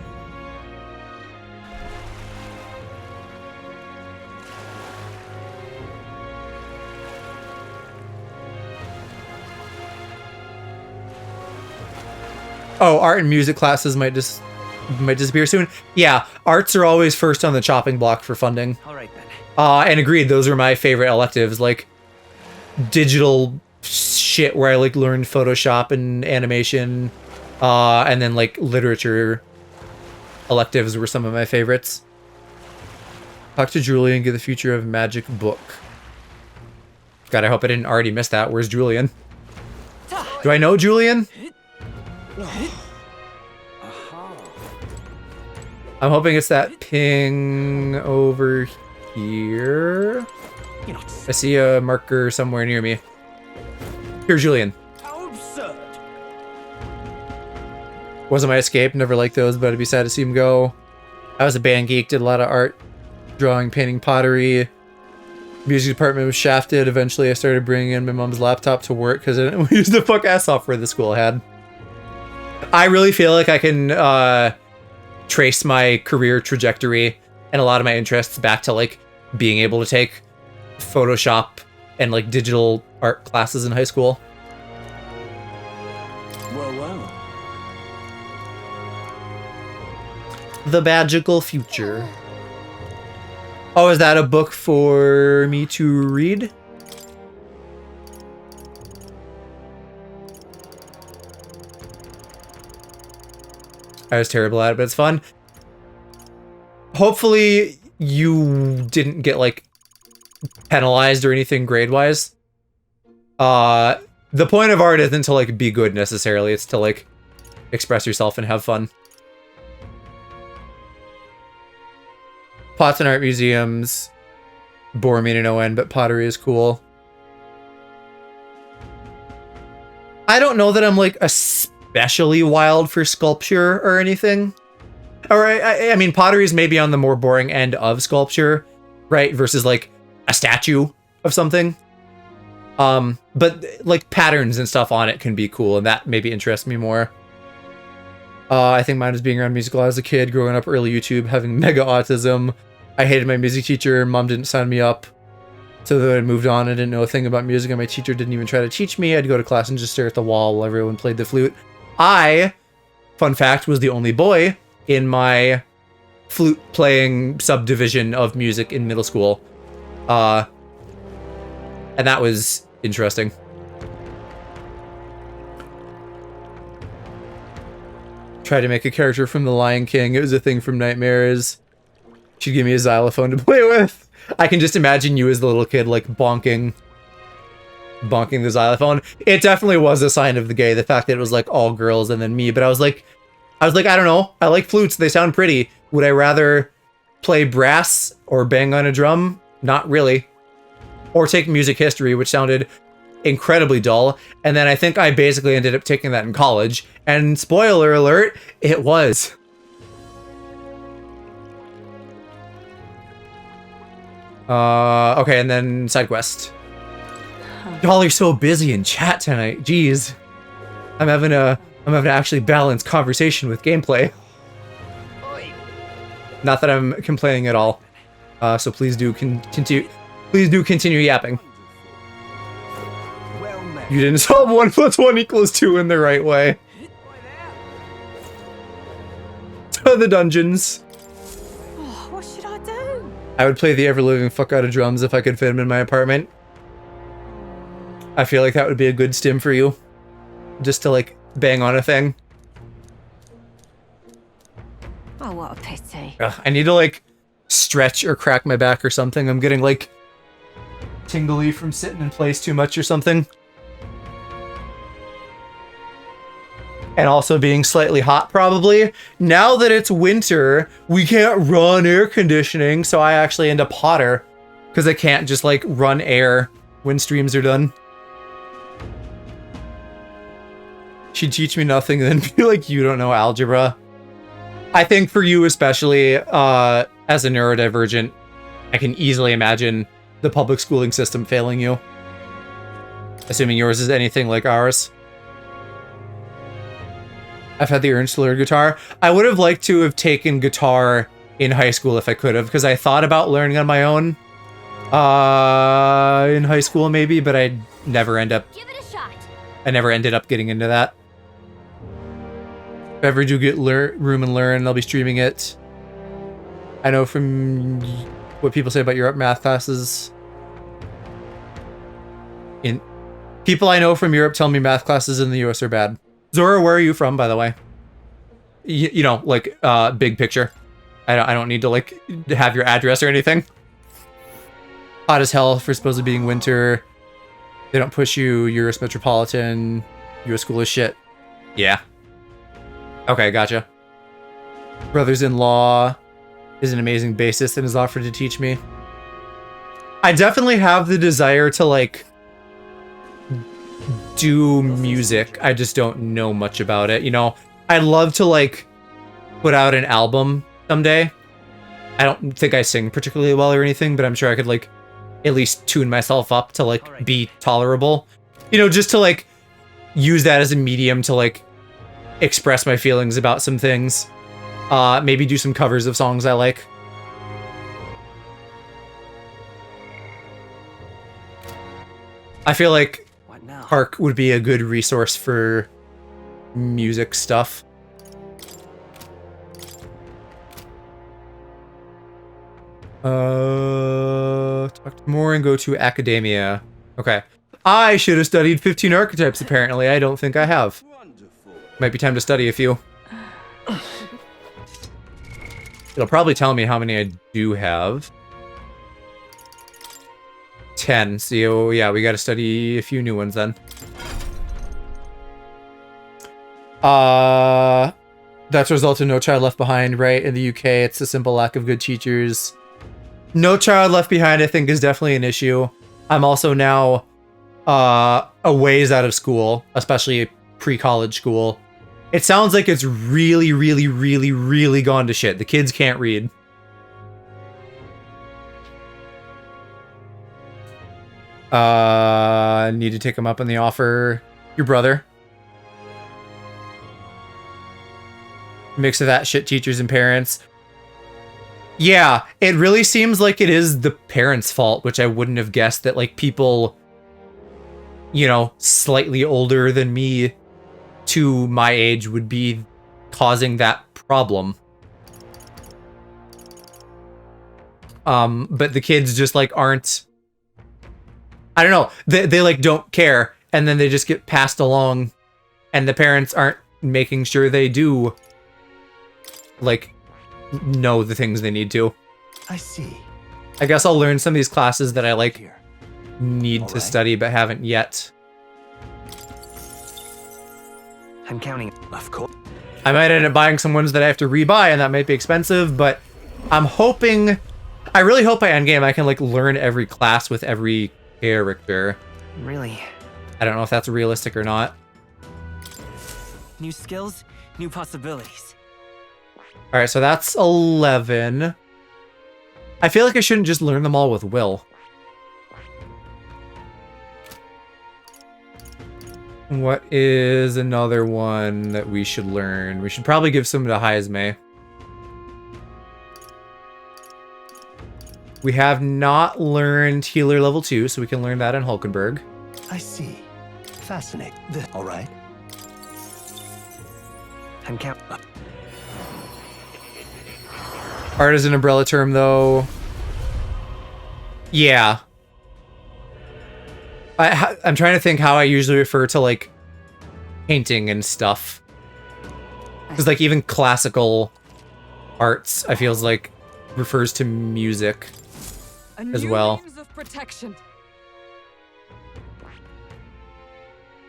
Speaker 1: Oh, art and music classes might disappear soon. Yeah, arts are always first on the chopping block for funding.
Speaker 20: All right then.
Speaker 1: And agreed, those are my favorite electives, like digital shit where I like learned Photoshop and animation, and then like literature electives were some of my favorites. Talk to Julian, get the future of magic book. God, I hope I didn't already miss that. Where's Julian? Do I know Julian? I'm hoping it's that ping over here. I see a marker somewhere near me. Here, Julian. Wasn't my escape. Never liked those, but I'd be sad to see him go. I was a band geek, did a lot of art, drawing, painting, pottery. Music department was shafted. Eventually, I started bringing in my mom's laptop to work because I didn't use the fuck ass software the school had. I really feel like I can trace my career trajectory and a lot of my interests back to like being able to take Photoshop and like digital art classes in high school.
Speaker 22: Well, well.
Speaker 1: The Magical Future. Oh, is that a book for me to read? I was terrible at it, but it's fun. Hopefully you didn't get like penalized or anything grade-wise. The point of art isn't to like be good necessarily, it's to like express yourself and have fun. Pots and art museums bore me to no end, but pottery is cool. I don't know that I'm like especially wild for sculpture or anything. Or I mean, pottery is maybe on the more boring end of sculpture, right? Versus like a statue of something. But like patterns and stuff on it can be cool, and that maybe interests me more. I think mine was being around music a lot as a kid, growing up early YouTube, having mega autism. I hated my music teacher, mom didn't sign me up. So then I moved on, I didn't know a thing about music, and my teacher didn't even try to teach me. I'd go to class and just stare at the wall while everyone played the flute. I, fun fact, was the only boy in my flute playing subdivision of music in middle school. And that was interesting. Tried to make a character from The Lion King. It was a thing from Nightmares. She'd give me a xylophone to play with. I can just imagine you as the little kid, like, bonking the xylophone. It definitely was a sign of the gay, the fact that it was, like, all girls and then me. But I was like, I don't know. I like flutes. They sound pretty. Would I rather play brass or bang on a drum? Not really. Or take music history, which sounded incredibly dull. And then I think I basically ended up taking that in college. And spoiler alert, it was. Okay, and then side quest. Y'all are so busy in chat tonight. Jeez. I'm having to actually balance conversation with gameplay. Not that I'm complaining at all. So please do continue. Please do continue yapping. You didn't solve 1 + 1 = 2 in the right way. To the dungeons.
Speaker 18: Oh, what should I do?
Speaker 1: I would play the ever-living fuck out of drums if I could fit them in my apartment. I feel like that would be a good stim for you. Just to, like, bang on a thing.
Speaker 18: Oh, what a pity.
Speaker 1: Ugh, I need to, like, stretch or crack my back or something. I'm getting like tingly from sitting in place too much or something. And also being slightly hot probably. Now that it's winter, we can't run air conditioning, so I actually end up hotter because I can't just like run air when streams are done. She'd teach me nothing and then be like, you don't know algebra. I think for you especially, as a neurodivergent, I can easily imagine the public schooling system failing you. Assuming yours is anything like ours. I've had the urge to learn guitar. I would have liked to have taken guitar in high school if I could have, because I thought about learning on my own in high school maybe, but I never ended up getting into that. If ever do get room and learn, I'll be streaming it. I know from what people say about Europe math classes. People I know from Europe tell me math classes in the US are bad. Zora, where are you from, by the way? You know, like, big picture. I don't need to, like, have your address or anything. Hot as hell for supposed to being winter. They don't push you. US Metropolitan. US school is shit. Yeah. Okay, gotcha. Brothers-in-law is an amazing bassist and has offered to teach me. I definitely have the desire to, like, do music. I just don't know much about it. You know, I'd love to like put out an album someday. I don't think I sing particularly well or anything, but I'm sure I could like at least tune myself up to like be tolerable. You know, just to like use that as a medium to like express my feelings about some things. Maybe do some covers of songs I like. I feel like Park would be a good resource for music stuff. Talk to more and go to academia. Okay. I should have studied 15 archetypes, apparently. I don't think I have. Might be time to study a few. It'll probably tell me how many I do have. 10. So yeah, we gotta study a few new ones then. That's resulted in No Child Left Behind, right? In the UK, it's a simple lack of good teachers. No Child Left Behind, I think, is definitely an issue. I'm also now a ways out of school, especially pre-college school. It sounds like it's really, really, really, really gone to shit. The kids can't read. Need to take him up on the offer. Your brother. Mix of that shit teachers and parents. Yeah, it really seems like it is the parents' fault, which I wouldn't have guessed that like people, you know, slightly older than me to my age would be causing that problem. But the kids just like aren't, I don't know, they like don't care, and then they just get passed along, and the parents aren't making sure they do like know the things they need to.
Speaker 17: I see.
Speaker 1: I guess I'll learn some of these classes that I like need to study but haven't yet.
Speaker 20: I'm counting. Of course.
Speaker 1: I might end up buying some ones that I have to rebuy, and that might be expensive, but I'm hoping, I really hope by endgame I can like learn every class with every character.
Speaker 20: Really?
Speaker 1: I don't know if that's realistic or not.
Speaker 20: New skills, new possibilities.
Speaker 1: All right, so that's 11. I feel like I shouldn't just learn them all with Will. What is another one that we should learn? We should probably give some to Heisme. We have not learned Healer level 2, so we can learn that in Hulkenberg.
Speaker 17: I see. Fascinating. All right.
Speaker 20: I'm counting.
Speaker 1: Art is an umbrella term, though. Yeah. I'm trying to think how I usually refer to, like, painting and stuff. Because, like, even classical arts, I feels like, refers to music as well.
Speaker 8: means of protection.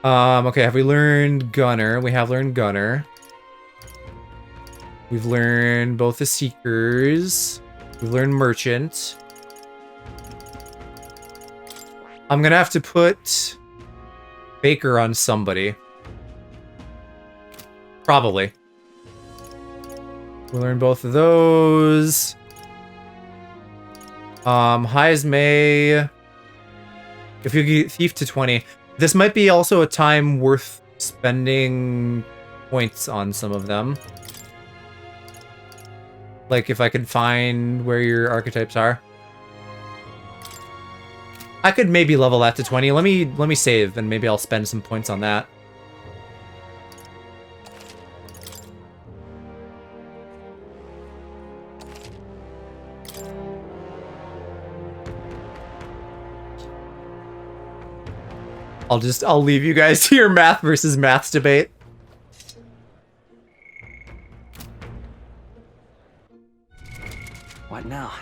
Speaker 1: Okay, have we learned Gunner? We have learned Gunner. We've learned both the Seekers. We've learned Merchant. I'm gonna have to put Baker on somebody. Probably. We learned both of those. Highs May. If you get Thief to 20. This might be also a time worth spending points on some of them. Like if I could find where your archetypes are. I could maybe level that to 20. Let me save and maybe I'll spend some points on that. I'll leave you guys to your math versus maths debate.
Speaker 20: What now?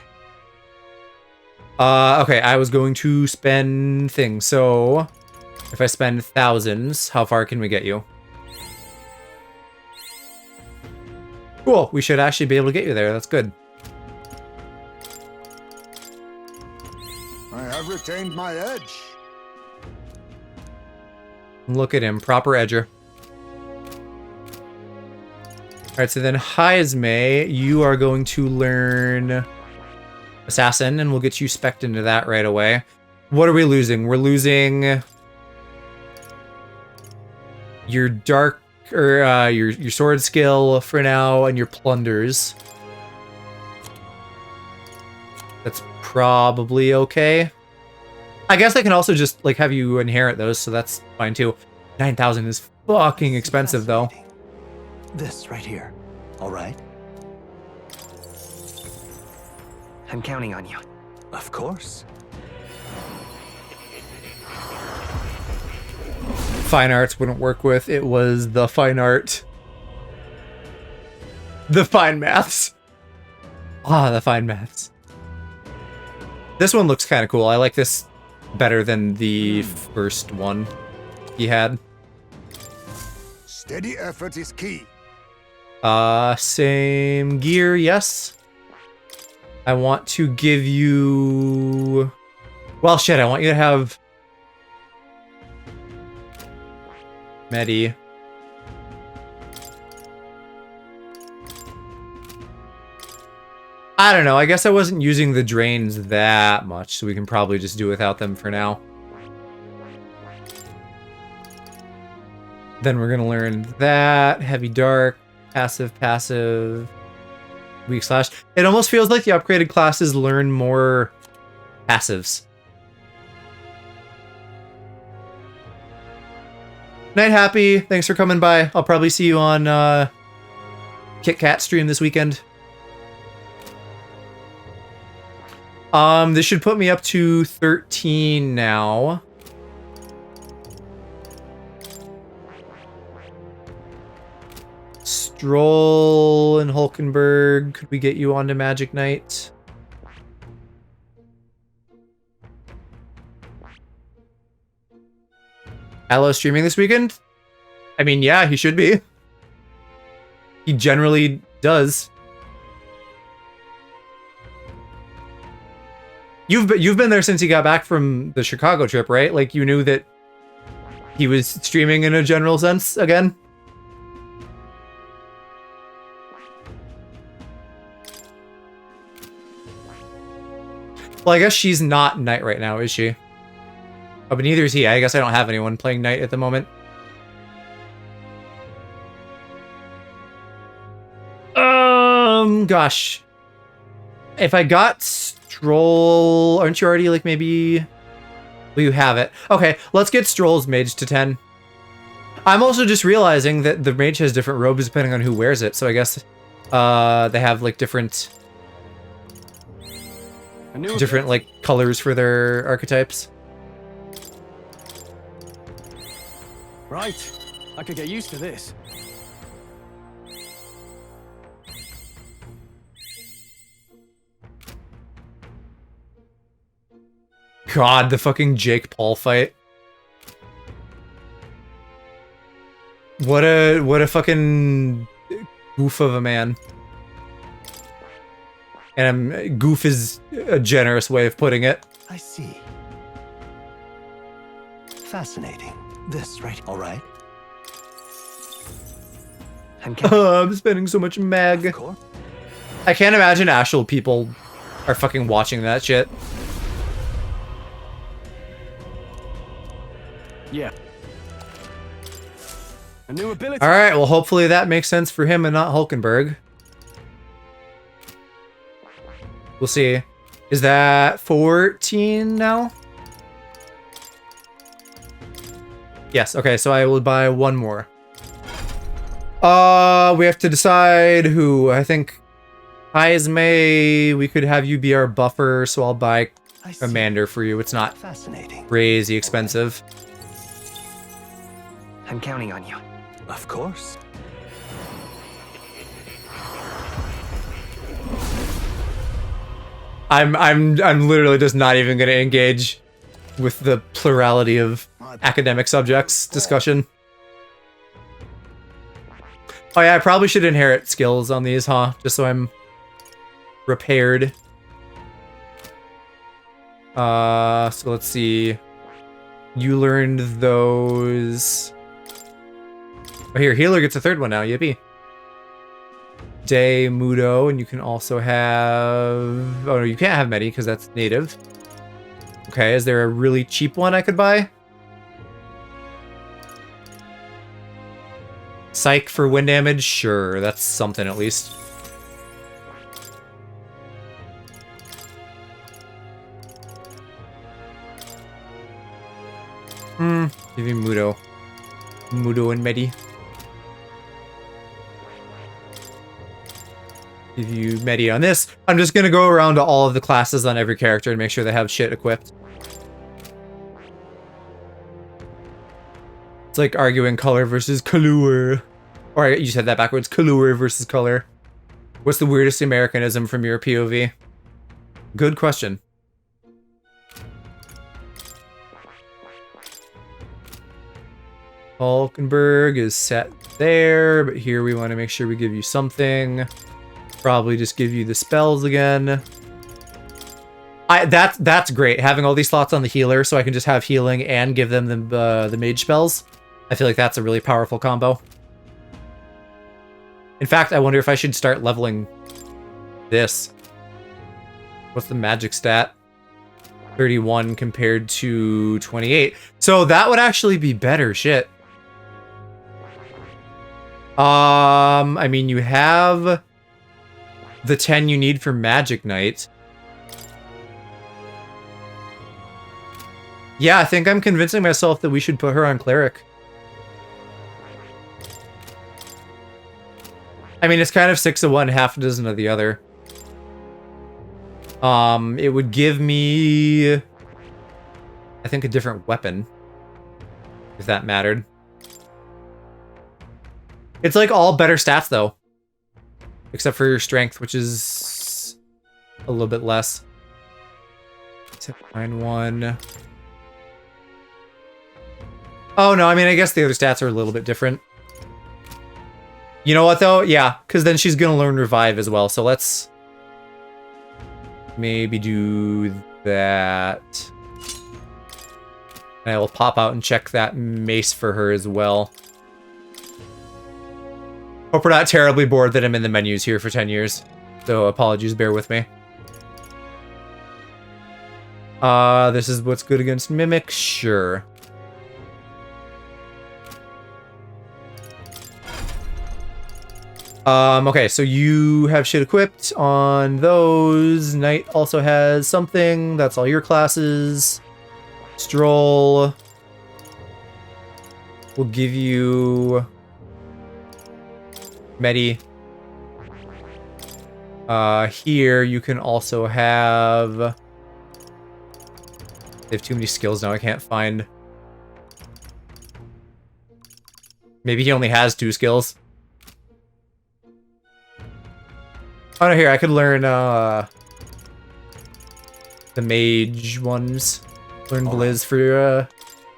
Speaker 1: Okay, I was going to spend things. So, if I spend thousands, how far can we get you? Cool, we should actually be able to get you there. That's good.
Speaker 2: I have retained my edge.
Speaker 1: Look at him, proper edger. Alright, so then Haizme, you are going to learn Assassin, and we'll get you spec'd into that right away. What are we losing? We're losing your dark, or your sword skill for now, and your plunders. That's probably okay. I guess I can also just like have you inherit those, so that's fine too. 9,000 is fucking expensive though.
Speaker 20: This right here. All right. I'm counting on you.
Speaker 6: Of course.
Speaker 1: Fine arts wouldn't work with. It was the fine art. The fine maths. Ah, the fine maths. This one looks kind of cool. I like this better than the first one he had.
Speaker 2: Steady effort is key.
Speaker 1: Same gear, yes. I want to give you... Well, shit, I want you to have... Medi. I don't know, I guess I wasn't using the drains that much, so we can probably just do without them for now. Then we're gonna learn that. Heavy Dark, passive, passive, weak slash. It almost feels like the upgraded classes learn more passives. Night Happy, thanks for coming by. I'll probably see you on Kit Kat stream this weekend. This should put me up to 13 now. Stroll and Hulkenberg. Could we get you onto Magic Knight? Aloe streaming this weekend? I mean, yeah, he should be. He generally does. You've been there since he got back from the Chicago trip, right? Like, you knew that he was streaming in a general sense again? Well, I guess she's not Knight right now, is she? Oh, but neither is he. I guess I don't have anyone playing Knight at the moment. Gosh. If I got Stroll... Aren't you already, like, maybe... Well, you have it. Okay, let's get Stroll's mage to 10. I'm also just realizing that the mage has different robes depending on who wears it, so I guess they have, like, different, like, colors for their archetypes.
Speaker 4: Right. I could get used to this.
Speaker 1: God, the fucking Jake Paul fight. What a fucking goof of a man. And goof is a generous way of putting it.
Speaker 20: I see. Fascinating. This, right? All right.
Speaker 1: I'm spending so much mag. I can't imagine actual people are fucking watching that shit.
Speaker 9: Yeah. A new ability.
Speaker 1: Alright, well hopefully that makes sense for him and not Hulkenberg. We'll see. Is that 14 now? Yes, okay, so I will buy one more. We have to decide who. I think Ismay, we could have you be our buffer, so I'll buy Commander for you. It's not crazy expensive.
Speaker 20: I'm counting on you. Of course.
Speaker 1: I'm literally just not even gonna engage with the plurality of academic subjects discussion. Oh yeah, I probably should inherit skills on these, huh? Just so I'm repaired. So let's see. You learned those. Oh, here, healer gets a third one now. Yippee. Day, Mudo, and you can also have... Oh, no, you can't have Medi because that's native. Okay, is there a really cheap one I could buy? Psych for wind damage? Sure, that's something at least. Give you Mudo. Mudo and Medi. Give you Medi on this. I'm just gonna go around to all of the classes on every character and make sure they have shit equipped. It's like arguing color versus color. Or you said that backwards. Color versus color. What's the weirdest Americanism from your POV? Good question. Hulkenberg is set there, but here we want to make sure we give you something. Probably just give you the spells again. That's great. Having all these slots on the healer so I can just have healing and give them the mage spells. I feel like that's a really powerful combo. In fact, I wonder if I should start leveling this. What's the magic stat? 31 compared to 28. So that would actually be better. Shit. I mean, you have the 10 you need for Magic Knight. Yeah, I think I'm convincing myself that we should put her on Cleric. I mean, it's kind of 6 of one, half a dozen of the other. It would give me, I think, a different weapon, if that mattered. It's like all better stats, though. Except for your strength, which is a little bit less. 9-1. Oh, no, I mean, I guess the other stats are a little bit different. You know what, though? Yeah, because then she's going to learn Revive as well. So let's maybe do that. And I will pop out and check that mace for her as well. Hope we're not terribly bored that I'm in the menus here for 10 years. So apologies, bear with me. This is what's good against Mimic? Sure. Okay, so you have shit equipped on those. Knight also has something. That's all your classes. Stroll. We'll give you Medi. Here you can also have... They have too many skills now, I can't find... Maybe he only has 2 skills. Oh no, here, I could learn, the mage ones. Learn Blizz for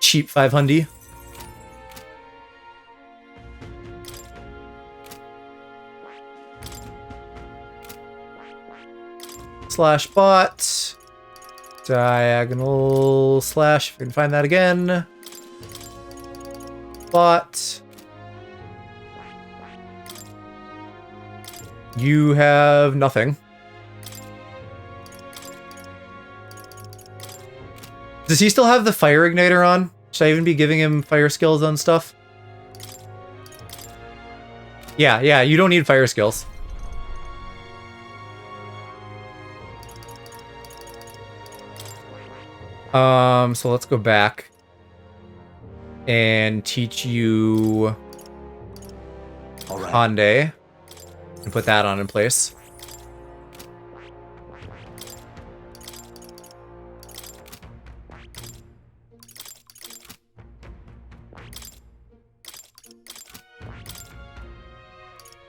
Speaker 1: cheap 500. Slash bot. Diagonal slash, if I can find that again. Bot. You have nothing. Does he still have the fire igniter on? Should I even be giving him fire skills on stuff? Yeah, you don't need fire skills. So let's go back and teach you Conde and put that on in place.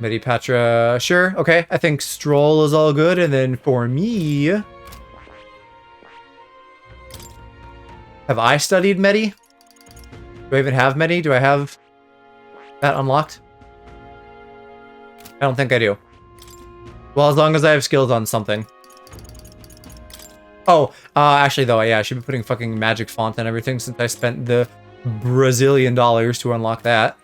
Speaker 1: Medipatra, sure, okay. I think Stroll is all good, and then for me, have I studied Medi? Do I even have Medi? Do I have that unlocked? I don't think I do. Well, as long as I have skills on something. Oh, actually though, yeah, I should be putting fucking magic font and everything since I spent the Brazilian dollars to unlock that.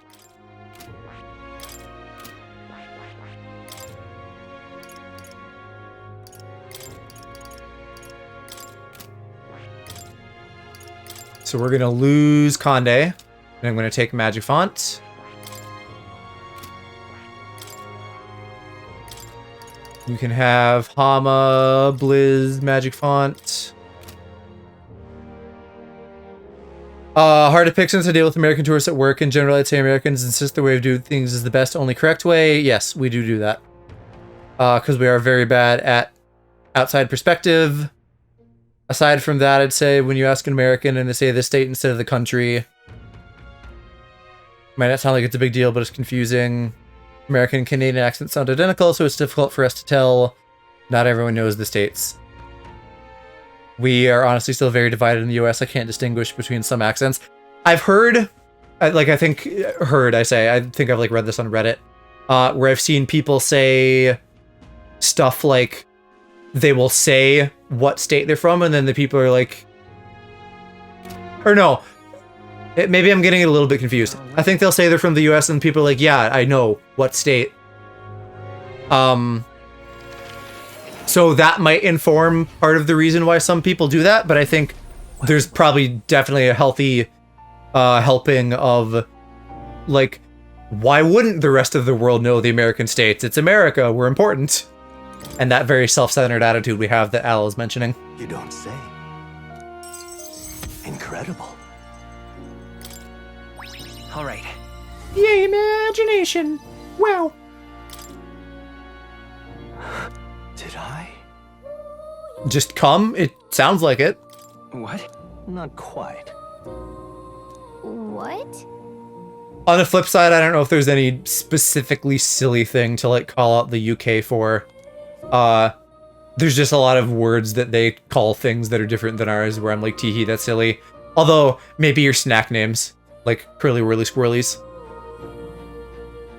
Speaker 1: So we're gonna lose Conde, and I'm gonna take Magic Font. You can have Hama, Blizz, Magic Font. Hard to pick since I deal with American tourists at work. In general, I'd say Americans insist the way of doing things is the best, only correct way. Yes, we do that. Because we are very bad at outside perspective. Aside from that, I'd say when you ask an American and they say the state instead of the country, might not sound like it's a big deal, but it's confusing. American and Canadian accents sound identical, so it's difficult for us to tell. Not everyone knows the states. We are honestly still very divided in the US. I can't distinguish between some accents. I've heard, I think I've like read this on Reddit, where I've seen people say stuff like, they will say what state they're from, and then the people are like... Or no. Maybe I'm getting it a little bit confused. I think they'll say they're from the US, and people are like, yeah, I know. What state? So that might inform part of the reason why some people do that, but I think there's probably definitely a healthy helping of, like, why wouldn't the rest of the world know the American states? It's America. We're important. And that very self-centered attitude we have that Al is mentioning.
Speaker 20: You don't say. Incredible.
Speaker 17: All right.
Speaker 1: Yay, imagination. Wow.
Speaker 20: Did I?
Speaker 1: Just come? It sounds like it.
Speaker 20: What? Not quite.
Speaker 19: What?
Speaker 1: On the flip side, I don't know if there's any specifically silly thing to like call out the UK for. There's just a lot of words that they call things that are different than ours, where I'm like, teehee, that's silly. Although, maybe your snack names, like Curly Whirly Squirrelies.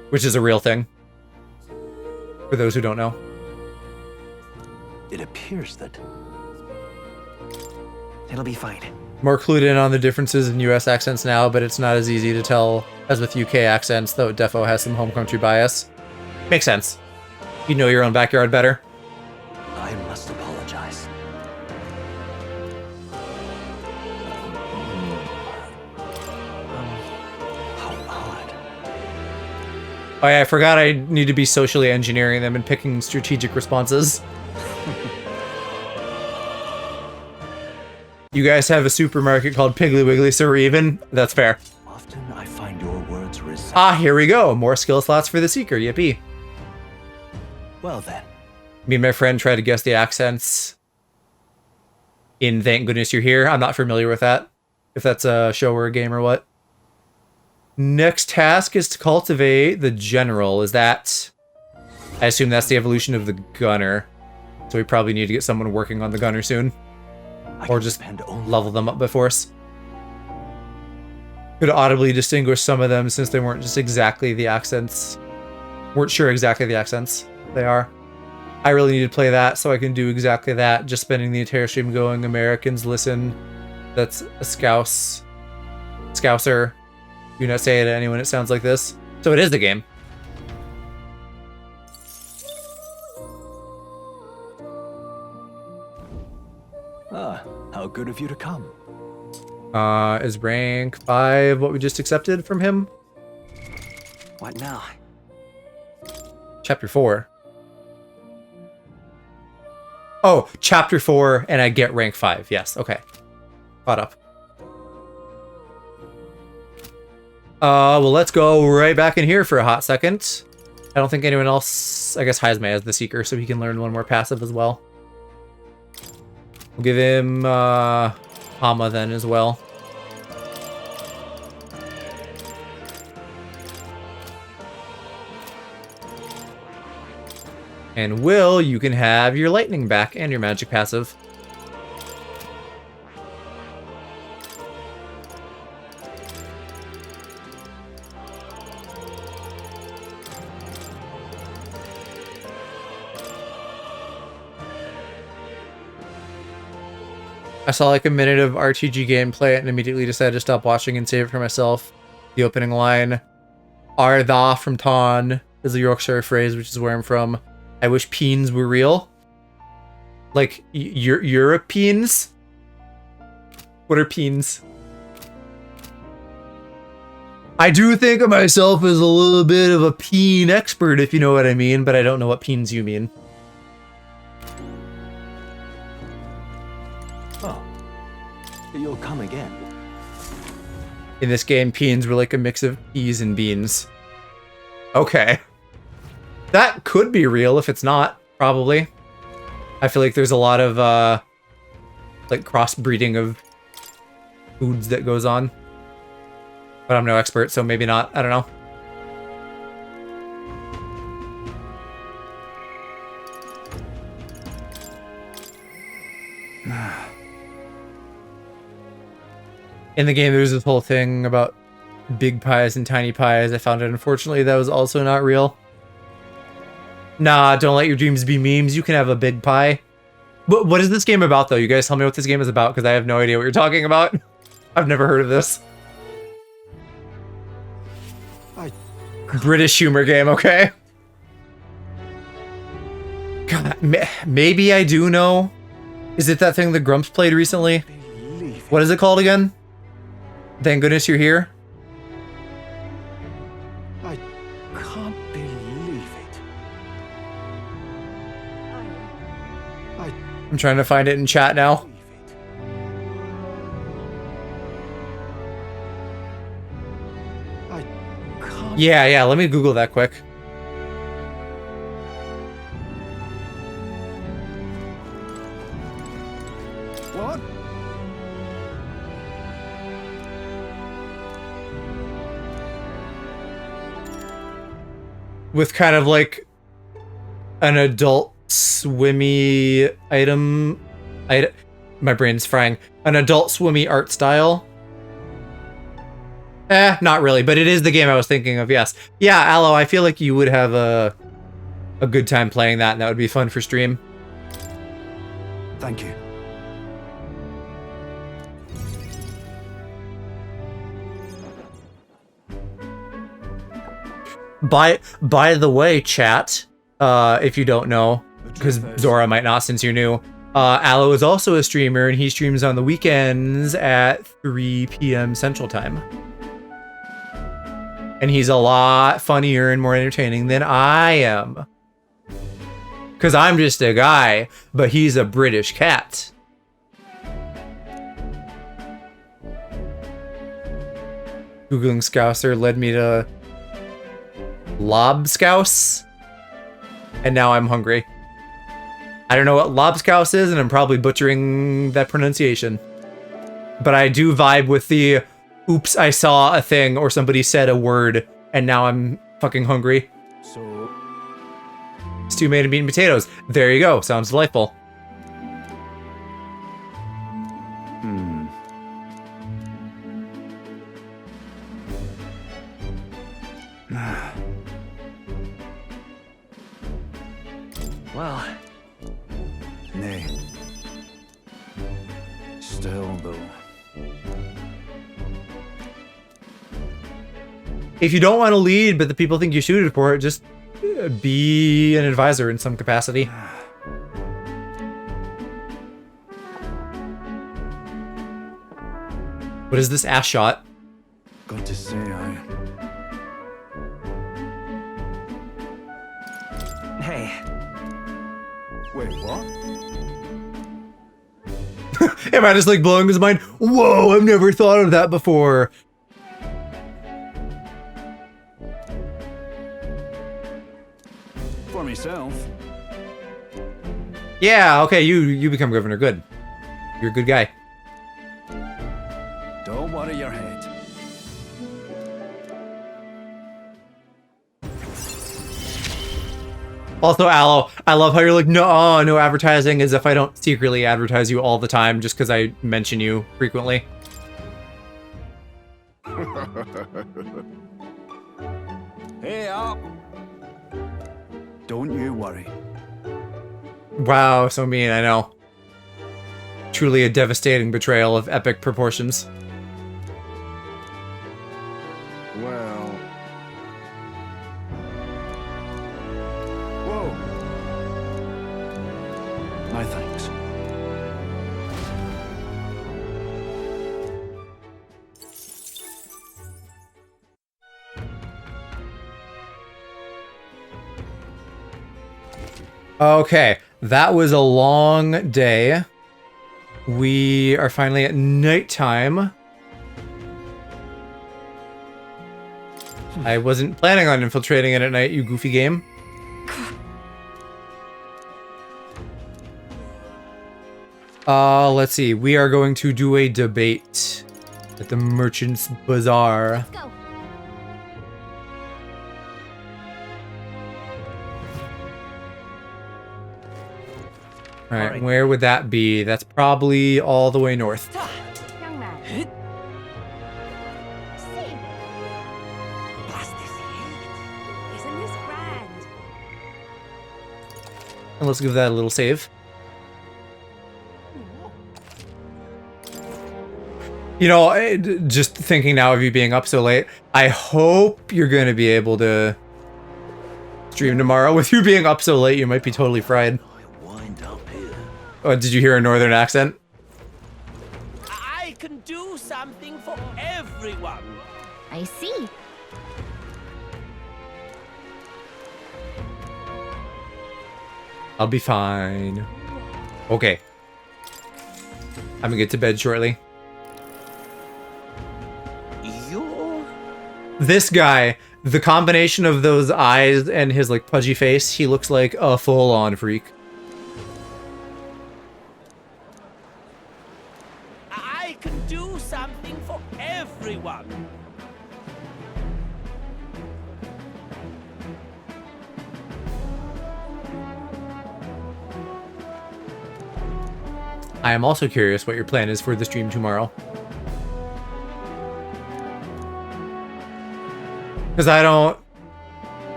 Speaker 1: Which is a real thing. For those who don't know.
Speaker 20: It appears that...
Speaker 17: It'll be fine.
Speaker 1: More clued in on the differences in US accents now, but it's not as easy to tell as with UK accents, though it defo has some home country bias. Makes sense. You know your own backyard better.
Speaker 20: I must apologize. How odd.
Speaker 1: Oh yeah, I forgot I need to be socially engineering them and picking strategic responses. You guys have a supermarket called Piggly Wiggly, so we're even? That's fair.
Speaker 20: Often I find your words resound.
Speaker 1: Ah, here we go. More skill slots for the Seeker, yippee.
Speaker 20: Well then.
Speaker 1: Me and my friend tried to guess the accents in Thank Goodness You're Here. I'm not familiar with that. If that's a show or a game or what. Next task is to cultivate the General. Is that... I assume that's the evolution of the Gunner. So we probably need to get someone working on the Gunner soon. Or just level them up by force. Could audibly distinguish some of them since they weren't just exactly the accents. Weren't sure exactly the accents they are. I really need to play that so I can do exactly that. Just spending the entire stream going, Americans listen. That's a Scouser. Do not say it to anyone it sounds like this. So it is the game.
Speaker 20: Ah, how good of you to come.
Speaker 1: Is rank 5 what we just accepted from him?
Speaker 20: What now?
Speaker 1: Chapter 4. Oh, chapter 4 and I get rank 5. Yes, okay. Caught up. Well, let's go right back in here for a hot second. I don't think anyone else... I guess Heisme has the Seeker, so he can learn one more passive as well. We'll give him, Hama then as well. And Will, you can have your lightning back and your magic passive. I saw like a minute of RTG gameplay and immediately decided to stop watching and save it for myself. The opening line, Arda from Taun is a Yorkshire phrase, which is where I'm from. I wish peens were real. Like, Europeans? What are peens? I do think of myself as a little bit of a peen expert, if you know what I mean, but I don't know what peens you mean.
Speaker 20: Oh, you'll come again.
Speaker 1: In this game, peens were like a mix of peas and beans. Okay. That could be real if it's not, probably. I feel like there's a lot of, like, crossbreeding of foods that goes on. But I'm no expert, so maybe not. I don't know. In the game, there's this whole thing about big pies and tiny pies. I found it, unfortunately, that was also not real. Nah, don't let your dreams be memes. You can have a big pie. But what is this game about, though? You guys tell me what this game is about, because I have no idea what you're talking about. I've never heard of this. British humor game, okay? God, maybe I do know. Is it that thing that Grumps played recently? What is it called again? Thank goodness you're here.
Speaker 17: I can't believe it.
Speaker 1: I'm trying to find it in chat now. Yeah, let me Google that quick.
Speaker 17: What?
Speaker 1: With kind of like an adult swimmy item. My brain's frying. An adult swimmy art style. Not really, but it is the game I was thinking of, yes. Yeah, Aloe, I feel like you would have a good time playing that, and that would be fun for stream.
Speaker 17: Thank you.
Speaker 1: By the way, chat, if you don't know, because Zora might not since you're new, Aloe is also a streamer, and he streams on the weekends at 3 p.m. Central Time. And he's a lot funnier and more entertaining than I am. Because I'm just a guy, but he's a British cat. Googling Scouser led me to Lobscouse. And now I'm hungry. I don't know what Lobscouse is, and I'm probably butchering that pronunciation. But I do vibe with the... Oops, I saw a thing or somebody said a word and now I'm fucking hungry.
Speaker 17: So...
Speaker 1: Stew made of meat and potatoes. There you go. Sounds delightful.
Speaker 17: Well... Nay. Still, though.
Speaker 1: If you don't want to lead, but the people think you suited for it, just be an advisor in some capacity. What is this ass shot?
Speaker 17: Got to say, Hey. Wait, what?
Speaker 1: Am I just like blowing his mind? Whoa, I've never thought of that before.
Speaker 17: For myself.
Speaker 1: Yeah, okay, you become governor. Good. You're a good guy.
Speaker 17: Don't worry your head.
Speaker 1: Also, Aloe, I love how you're like, no advertising, as if I don't secretly advertise you all the time just because I mention you frequently.
Speaker 17: Hey up! Don't you worry.
Speaker 1: Wow, so mean, I know. Truly a devastating betrayal of epic proportions.
Speaker 17: Well... Whoa. My thanks.
Speaker 1: Okay, that was a long day. We are finally at nighttime. I wasn't planning on infiltrating it at night, you goofy game. Let's see. We are going to do a debate at the Merchant's Bazaar.
Speaker 19: Let's go.
Speaker 1: All right, where would that be? That's probably all the way north.
Speaker 12: Young man. Sing. Blast this heat. Isn't this grand?
Speaker 1: And let's give that a little save. You know, just thinking now of you being up so late, I hope you're going to be able to stream tomorrow. With you being up so late, you might be totally fried. Oh, did you hear a northern accent?
Speaker 10: I can do something for everyone.
Speaker 12: I see.
Speaker 1: I'll be fine. Okay. I'm gonna get to bed shortly. This guy, the combination of those eyes and his like pudgy face, he looks like a full-on freak.
Speaker 10: I can do something for everyone.
Speaker 1: I am also curious what your plan is for the stream tomorrow. Because I don't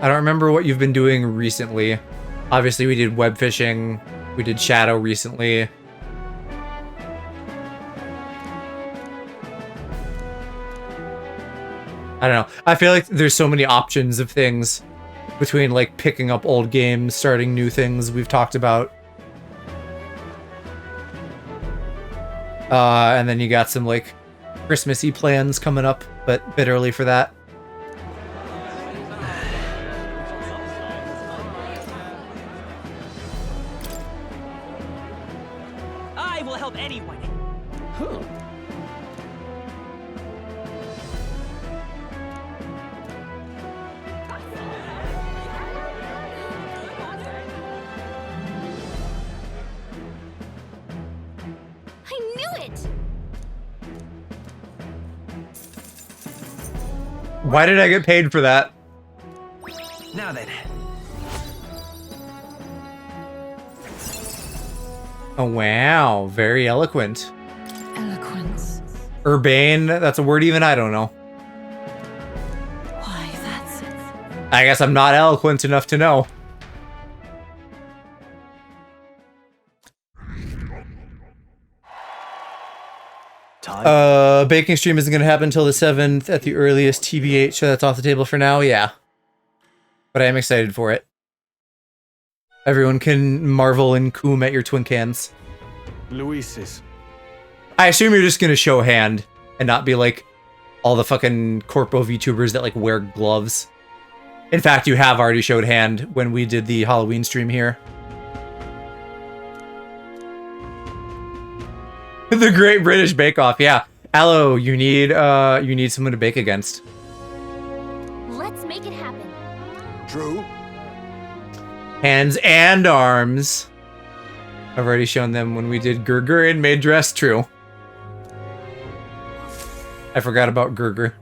Speaker 1: remember what you've been doing recently. Obviously, we did web fishing. We did Shadow recently. I don't know. I feel like there's so many options of things between like picking up old games, starting new things we've talked about. And then you got some like Christmassy plans coming up, but a bit early for that.
Speaker 10: I will help anyone.
Speaker 12: I knew it!
Speaker 1: Why did I get paid for that?
Speaker 17: Now then.
Speaker 1: Oh, wow. Very eloquent.
Speaker 18: Eloquence.
Speaker 1: Urbane, that's a word even I don't know.
Speaker 18: Why, that's...
Speaker 1: I guess I'm not eloquent enough to know. Baking stream isn't gonna happen until the 7th at the earliest TBH, so that's off the table for now, yeah. But I am excited for it. Everyone can marvel and coom at your twin cans.
Speaker 5: Luis's.
Speaker 1: I assume you're just gonna show hand and not be like all the fucking corpo VTubers that like wear gloves. In fact, you have already showed hand when we did the Halloween stream here. The Great British Bake Off, yeah. Aloe, you need someone to bake against.
Speaker 19: Let's make it happen.
Speaker 2: True.
Speaker 1: Hands and arms. I've already shown them when we did Gurgur and made dress true. I forgot about Gurgur.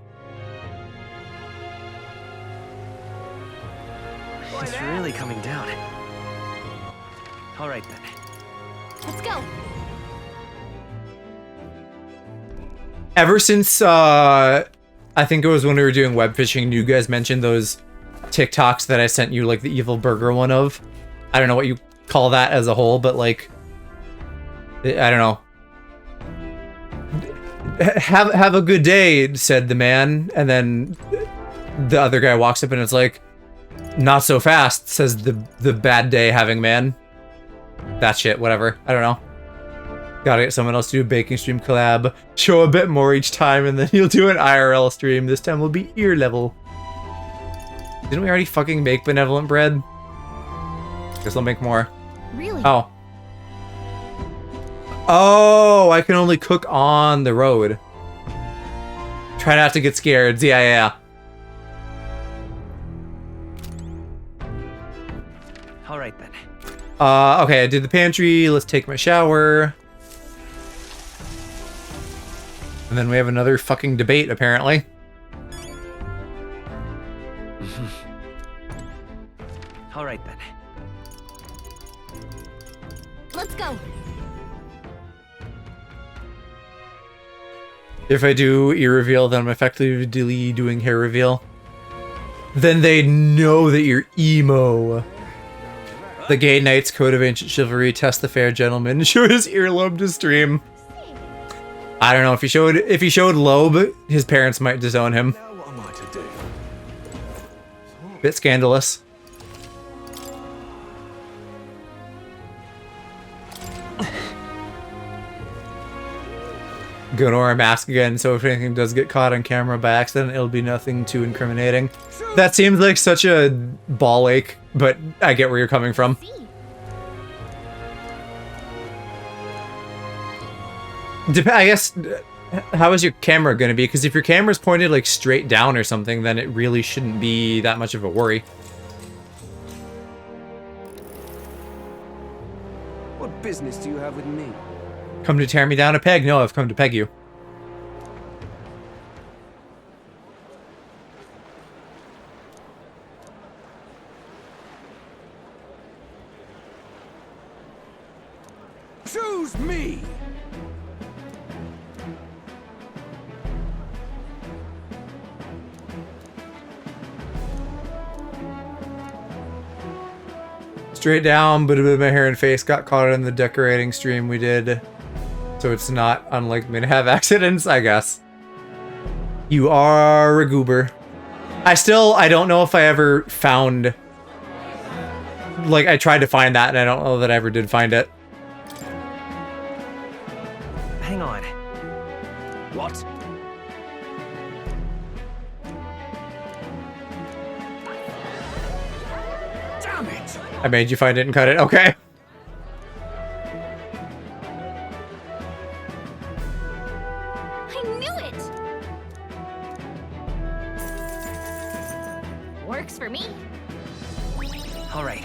Speaker 20: He's really coming down. All right then.
Speaker 19: Let's go.
Speaker 1: Ever since, I think it was when we were doing web fishing, you guys mentioned those TikToks that I sent you, like the evil burger one of. I don't know what you call that as a whole, but like, I don't know. Have a good day, said the man, and then the other guy walks up and it's like, not so fast, says the bad day having man. That shit, whatever. I don't know. Gotta get someone else to do a baking stream collab. Show a bit more each time, and then you'll do an IRL stream. This time will be ear level. Didn't we already fucking make benevolent bread? Guess I'll make more.
Speaker 19: Really?
Speaker 1: Oh. Oh, I can only cook on the road. Try not to get scared. Yeah.
Speaker 20: All right then.
Speaker 1: Okay, I did the pantry. Let's take my shower. And then we have another fucking debate, apparently.
Speaker 20: All right then.
Speaker 19: Let's go.
Speaker 1: If I do ear reveal, then I'm effectively doing hair reveal. Then they know that you're emo. The Gay Knight's Code of Ancient Chivalry, test the fair gentleman, show his earlobe to stream. I don't know, if he showed lobe, his parents might disown him. Bit scandalous. Gonna wear a mask again, so if anything does get caught on camera by accident, it'll be nothing too incriminating. That seems like such a ball ache, but I get where you're coming from. I guess, how is your camera gonna be? Because if your camera's pointed like straight down or something, then it really shouldn't be that much of a worry.
Speaker 9: What business do you have with me?
Speaker 1: Come to tear me down a peg? No, I've come to peg you.
Speaker 9: Choose me!
Speaker 1: Straight down, but a bit of my hair and face got caught in the decorating stream we did. So it's not unlike me to have accidents, I guess. You are a goober. I don't know if I ever found... Like, I tried to find that, and I don't know that I ever did find it.
Speaker 20: Hang on.
Speaker 9: What? Damn it!
Speaker 1: I made you find it and cut it. Okay.
Speaker 19: I knew it! Works for me.
Speaker 20: All right.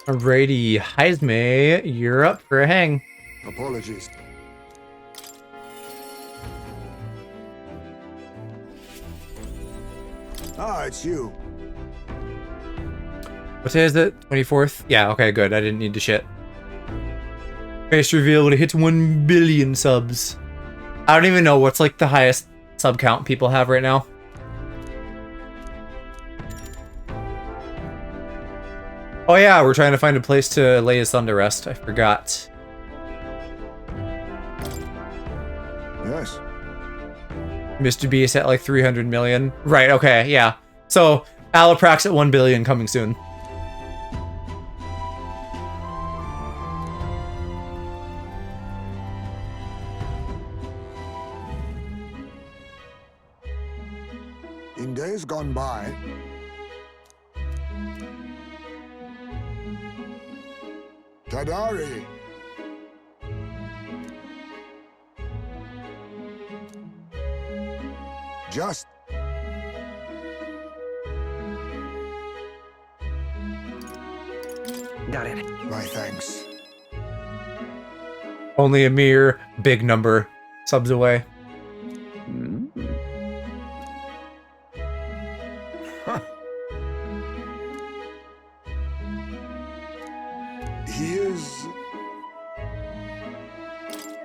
Speaker 1: Alrighty, Heisme, you're up for a hang.
Speaker 2: Apologies. Ah, it's you.
Speaker 1: What day is it? 24th? Yeah, okay, good. I didn't need to shit. Face reveal when it hits 1 billion subs. I don't even know what's like the highest sub count people have right now. Oh yeah, we're trying to find a place to lay his son to rest. I forgot.
Speaker 2: Yes.
Speaker 1: Mr. Beast at like 300 million. Right, okay, yeah. So, Alaprax at 1 billion coming soon.
Speaker 2: In days gone by, Tadari. Just
Speaker 20: got it.
Speaker 2: My thanks.
Speaker 1: Only a mere big number subs away.
Speaker 2: He is...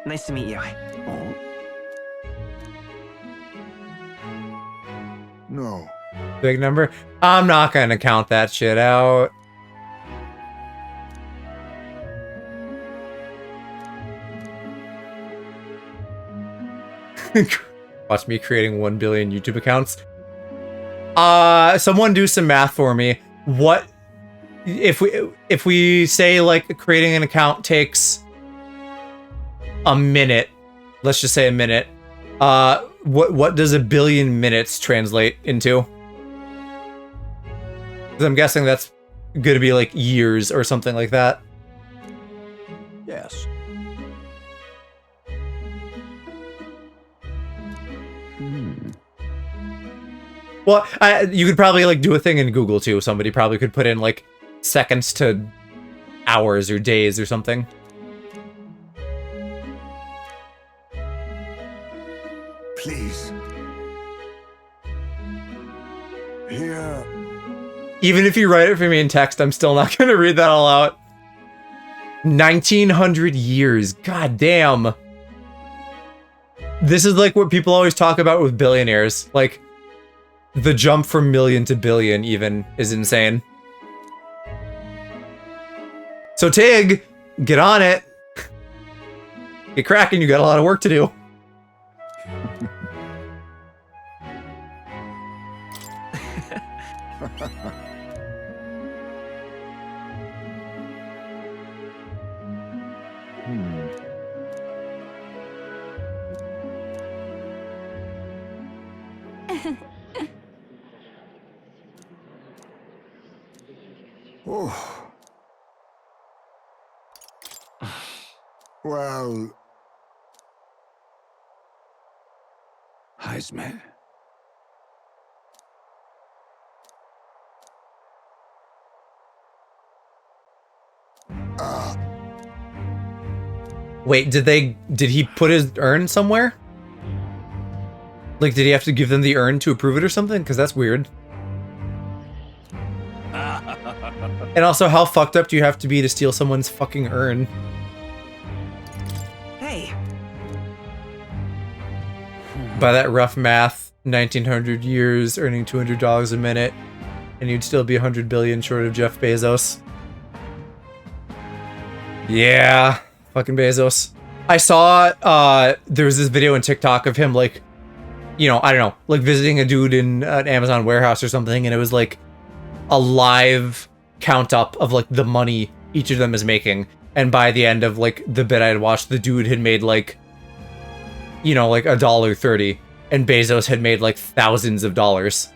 Speaker 20: Nice to meet you.
Speaker 2: No.
Speaker 1: Big number? I'm not gonna count that shit out. Watch me creating 1 billion YouTube accounts. Someone do some math for me. What if we say like creating an account takes a minute? Let's just say a minute. What does 1 billion minutes translate into? 'Cause I'm guessing that's gonna be like years or something like that.
Speaker 17: Yes.
Speaker 1: Well, you could probably like do a thing in Google too. Somebody probably could put in like seconds to hours or days or something.
Speaker 2: Please. Here.
Speaker 1: Even if you write it for me in text, I'm still not gonna read that all out. 1900 years. God damn. This is like what people always talk about with billionaires. Like, the jump from million to billion even is insane. So Tig, get on it. Get cracking, you got a lot of work to do.
Speaker 2: Oh. Well...
Speaker 22: Heisme.
Speaker 1: Wait, did he put his urn somewhere? Like, did he have to give them the urn to approve it or something? Because that's weird. And also, how fucked up do you have to be to steal someone's fucking urn?
Speaker 20: Hey.
Speaker 1: By that rough math, 1900 years, earning $200 a minute, and you'd still be 100 billion short of Jeff Bezos. Yeah, fucking Bezos. I saw, there was this video on TikTok of him, like, you know, I don't know, like visiting a dude in an Amazon warehouse or something, and it was like a live count up of like the money each of them is making. And by the end of like the bit I had watched, the dude had made like, you know, like $1.30, and Bezos had made like thousands of dollars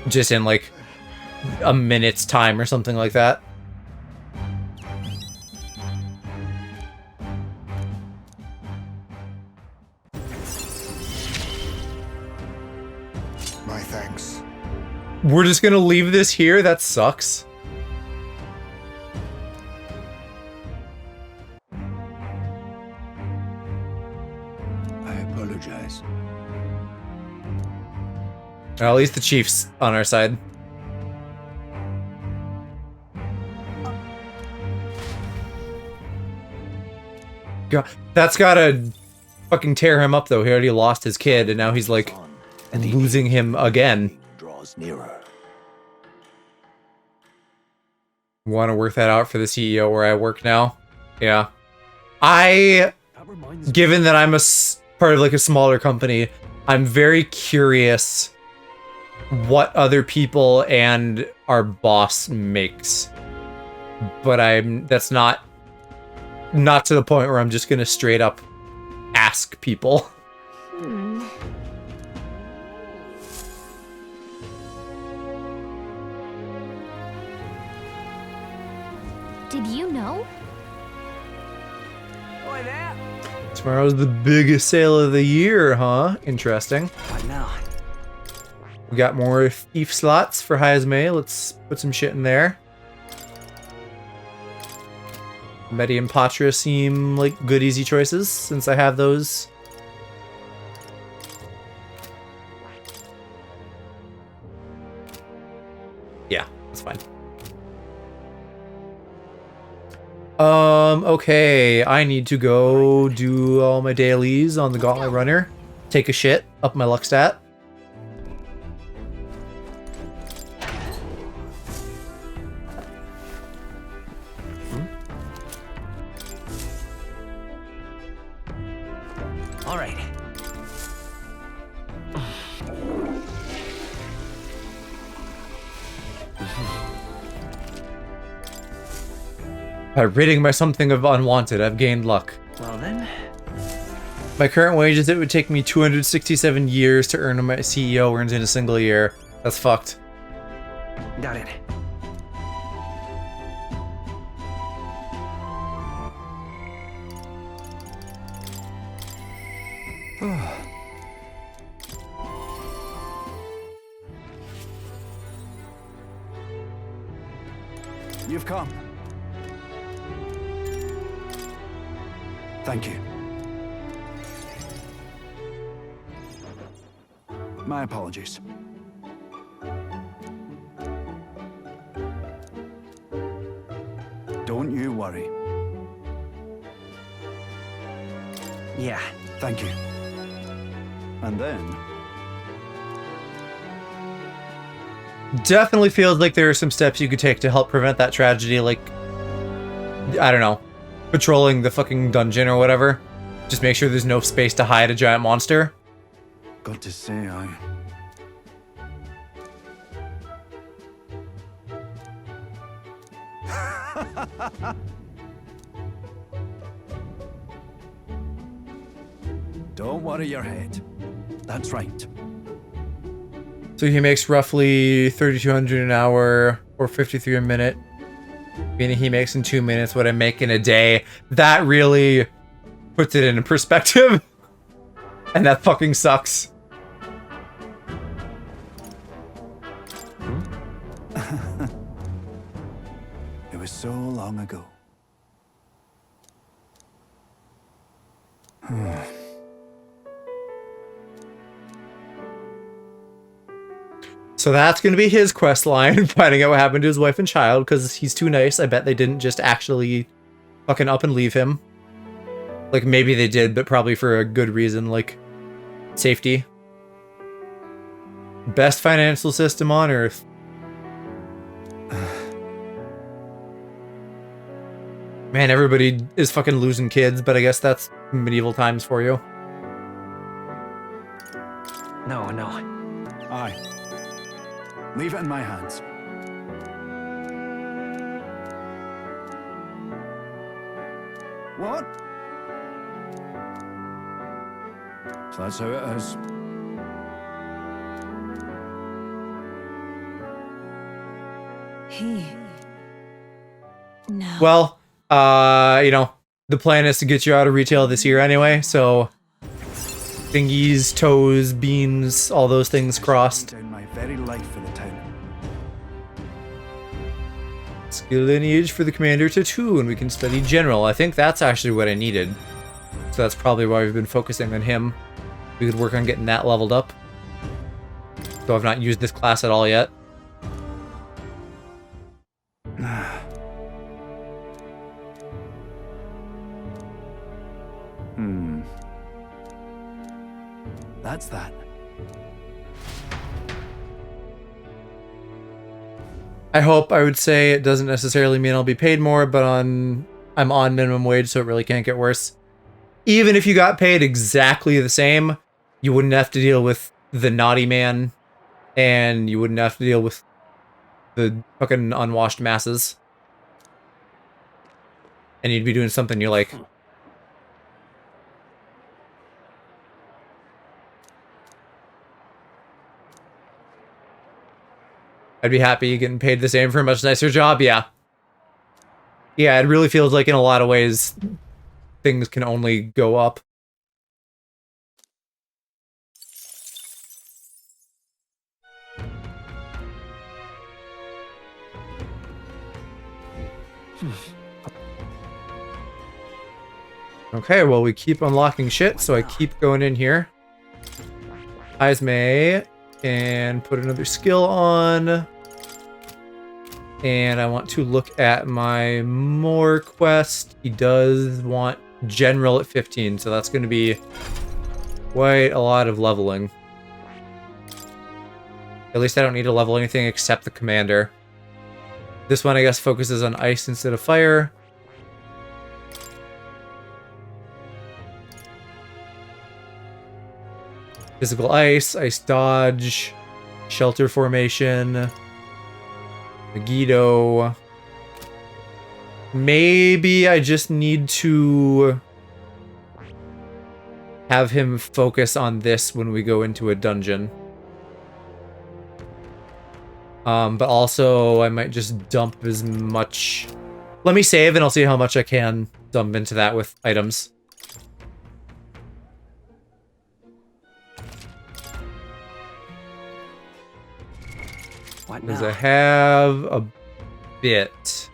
Speaker 1: just in like a minute's time or something like that.
Speaker 2: My thanks.
Speaker 1: We're just gonna leave this here? That sucks.
Speaker 22: I apologize.
Speaker 1: Well, at least the Chief's on our side. God, that's gotta fucking tear him up, though. He already lost his kid, and now he's, like, losing him again.
Speaker 17: Draws nearer.
Speaker 1: Want to work that out for the CEO where I work now? Yeah. Given that I'm part of, like, a smaller company, I'm very curious what other people and our boss makes. But that's not to the point where I'm just gonna straight up ask people.
Speaker 19: Did you know?
Speaker 1: Tomorrow's the biggest sale of the year, huh? Interesting.
Speaker 20: What now?
Speaker 1: We got more thief slots for Hazme. Let's put some shit in there. Medi and Patra seem like good, easy choices, since I have those. Yeah, that's fine. Okay, I need to go do all my dailies on the Gauntlet Runner. Take a shit, up my luck stat.
Speaker 20: All right.
Speaker 1: By ridding my something of unwanted, I've gained luck.
Speaker 20: Well then.
Speaker 1: My current wages, it would take me 267 years to earn what my CEO earns in a single year. That's fucked.
Speaker 20: Got it.
Speaker 22: You've come. Thank you. My apologies. Don't you worry.
Speaker 20: Yeah.
Speaker 22: Thank you. And then...
Speaker 1: Definitely feels like there are some steps you could take to help prevent that tragedy, like, I don't know, patrolling the fucking dungeon or whatever. Just make sure there's no space to hide a giant monster.
Speaker 22: Got to say, Don't worry your head. That's right.
Speaker 1: So he makes roughly 3,200 an hour or 53 a minute. Meaning he makes in 2 minutes what I make in a day. That really puts it in perspective. And that fucking sucks.
Speaker 22: It was so long ago.
Speaker 1: So that's going to be his quest line, finding out what happened to his wife and child, because he's too nice. I bet they didn't just actually fucking up and leave him. Like, maybe they did, but probably for a good reason, like safety. Best financial system on Earth. Man, everybody is fucking losing kids, but I guess that's medieval times for you.
Speaker 20: No.
Speaker 22: Aye. Leave it in my hands. What? So that's how it is.
Speaker 18: No.
Speaker 1: Well, you know, the plan is to get you out of retail this year anyway, so thingies, toes, beans, all those things crossed.
Speaker 22: Down my very life for the town.
Speaker 1: Skill lineage for the commander to 2, and we can study general. I think that's actually what I needed. So that's probably why we've been focusing on him. We could work on getting that leveled up. So I've not used this class at all yet.
Speaker 17: That's that.
Speaker 1: I would say it doesn't necessarily mean I'll be paid more, but I'm on minimum wage, so it really can't get worse. Even if you got paid exactly the same, you wouldn't have to deal with the naughty man, and you wouldn't have to deal with the fucking unwashed masses. And you'd be doing something you like. I'd be happy getting paid the same for a much nicer job, yeah. Yeah, it really feels like in a lot of ways, things can only go up. Okay, well, we keep unlocking shit, so I keep going in here. Ismay, and put another skill on. And I want to look at my more quest. He does want general at 15, so that's going to be quite a lot of leveling. At least I don't need to level anything except the commander. This one, I guess, focuses on ice instead of fire. Physical ice, ice dodge, shelter formation, Megiddo. Maybe I just need to have him focus on this when we go into a dungeon. But also I might just dump as much. Let me save and I'll see how much I can dump into that with items.
Speaker 20: What
Speaker 1: Because
Speaker 20: now?
Speaker 1: I have a bit.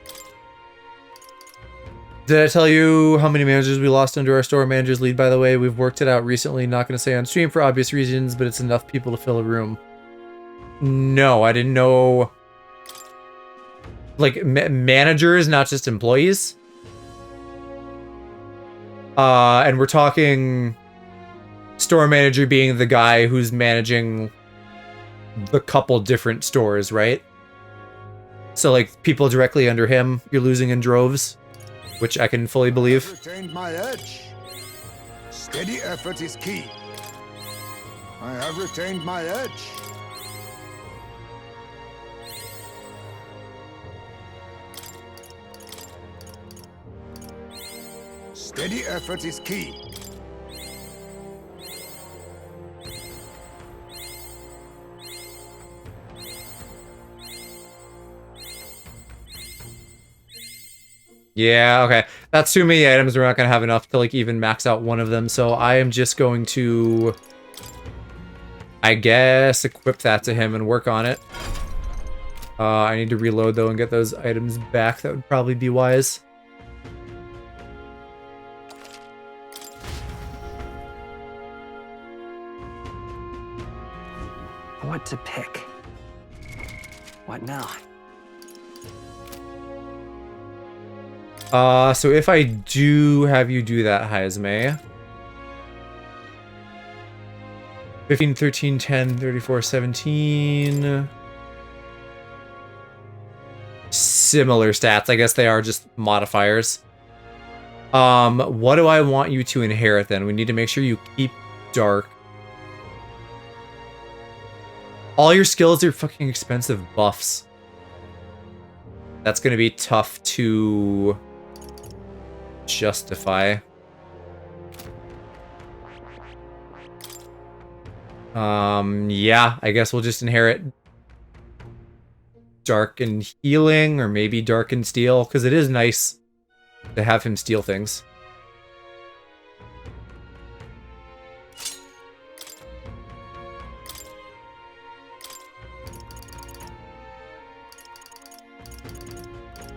Speaker 1: Did I tell you how many managers we lost under our store managers lead, by the way? We've worked it out recently. Not going to say on stream for obvious reasons, but it's enough people to fill a room. No, I didn't know. Like, managers, not just employees. And we're talking store manager being the guy who's managing the couple different stores, right? So, like, people directly under him, you're losing in droves, which I can fully believe.
Speaker 2: I've retained my edge. Steady effort is key. I have retained my edge. Steady effort is key.
Speaker 1: Yeah, okay. That's too many items. We're not going to have enough to, like, even max out one of them. So I am just going to, I guess, equip that to him and work on it. I need to reload, though, and get those items back. That would probably be wise.
Speaker 20: What to pick? What now?
Speaker 1: So if I do have you do that, Haizme. 15, 13, 10, 34, 17. Similar stats. I guess they are just modifiers. What do I want you to inherit then? We need to make sure you keep dark. All your skills are fucking expensive buffs. That's gonna be tough to justify. Yeah, I guess we'll just inherit Dark and Healing, or maybe Dark and Steel, because it is nice to have him steal things.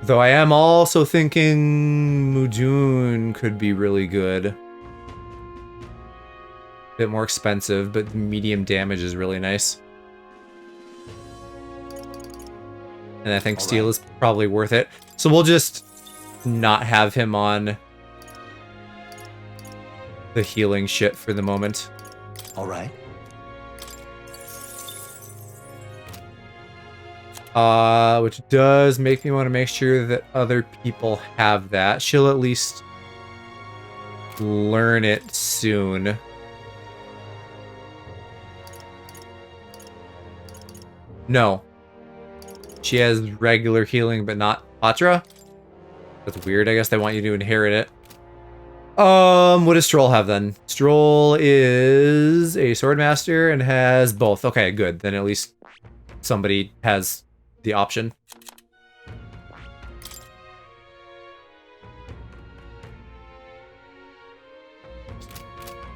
Speaker 1: Though I am also thinking Mudun could be really good. Bit more expensive, but medium damage is really nice. And I think Steel is probably worth it. So we'll just not have him on the healing shit for the moment.
Speaker 6: All right.
Speaker 1: Which does make me want to make sure that other people have that. She'll at least learn it soon. No. She has regular healing, but not Patra? That's weird. I guess they want you to inherit it. What does Stroll have then? Stroll is a swordmaster and has both. Okay, good. Then at least somebody has the option.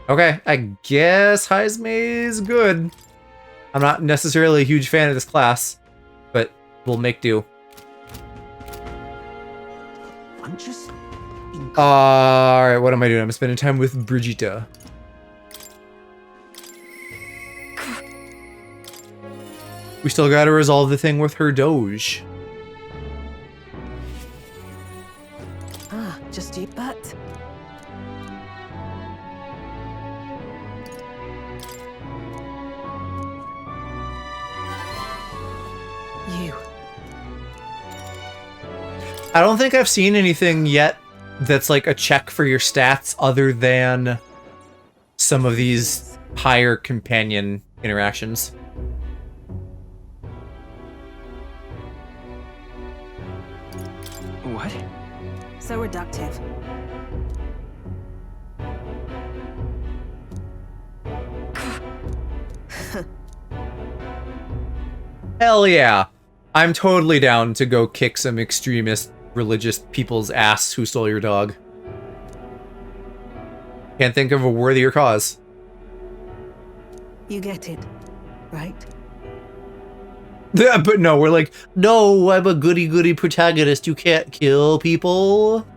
Speaker 1: Okay, I guess Heisme is good. I'm not necessarily a huge fan of this class, but we'll make do.
Speaker 17: I'm just...
Speaker 1: Alright, what am I doing? I'm spending time with Brigitte. We still gotta resolve the thing with her doge.
Speaker 18: Ah, just you but. You.
Speaker 1: I don't think I've seen anything yet that's like a check for your stats other than some of these higher companion interactions.
Speaker 9: What?
Speaker 18: So reductive.
Speaker 1: Hell yeah. I'm totally down to go kick some extremist religious people's ass who stole your dog. Can't think of a worthier cause.
Speaker 18: You get it, right?
Speaker 1: Yeah, but no, we're like, no, I'm a goody-goody protagonist. You can't kill people.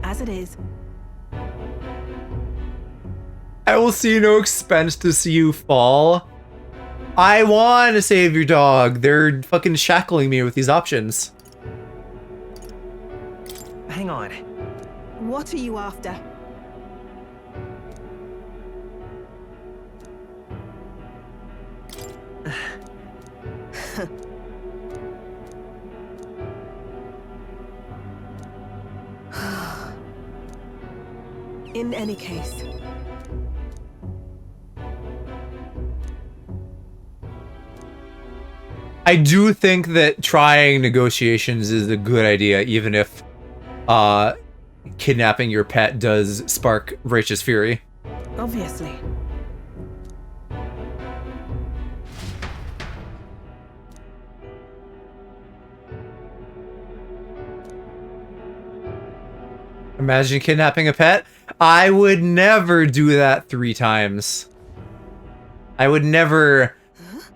Speaker 18: As it is.
Speaker 1: I will see no expense to see you fall. I want to save your dog. They're fucking shackling me with these options.
Speaker 20: Hang on.
Speaker 18: What are you after? In any case.
Speaker 1: I do think that trying negotiations is a good idea, even if kidnapping your pet does spark righteous fury.
Speaker 18: Obviously.
Speaker 1: Imagine kidnapping a pet. I would never do that 3 times. I would never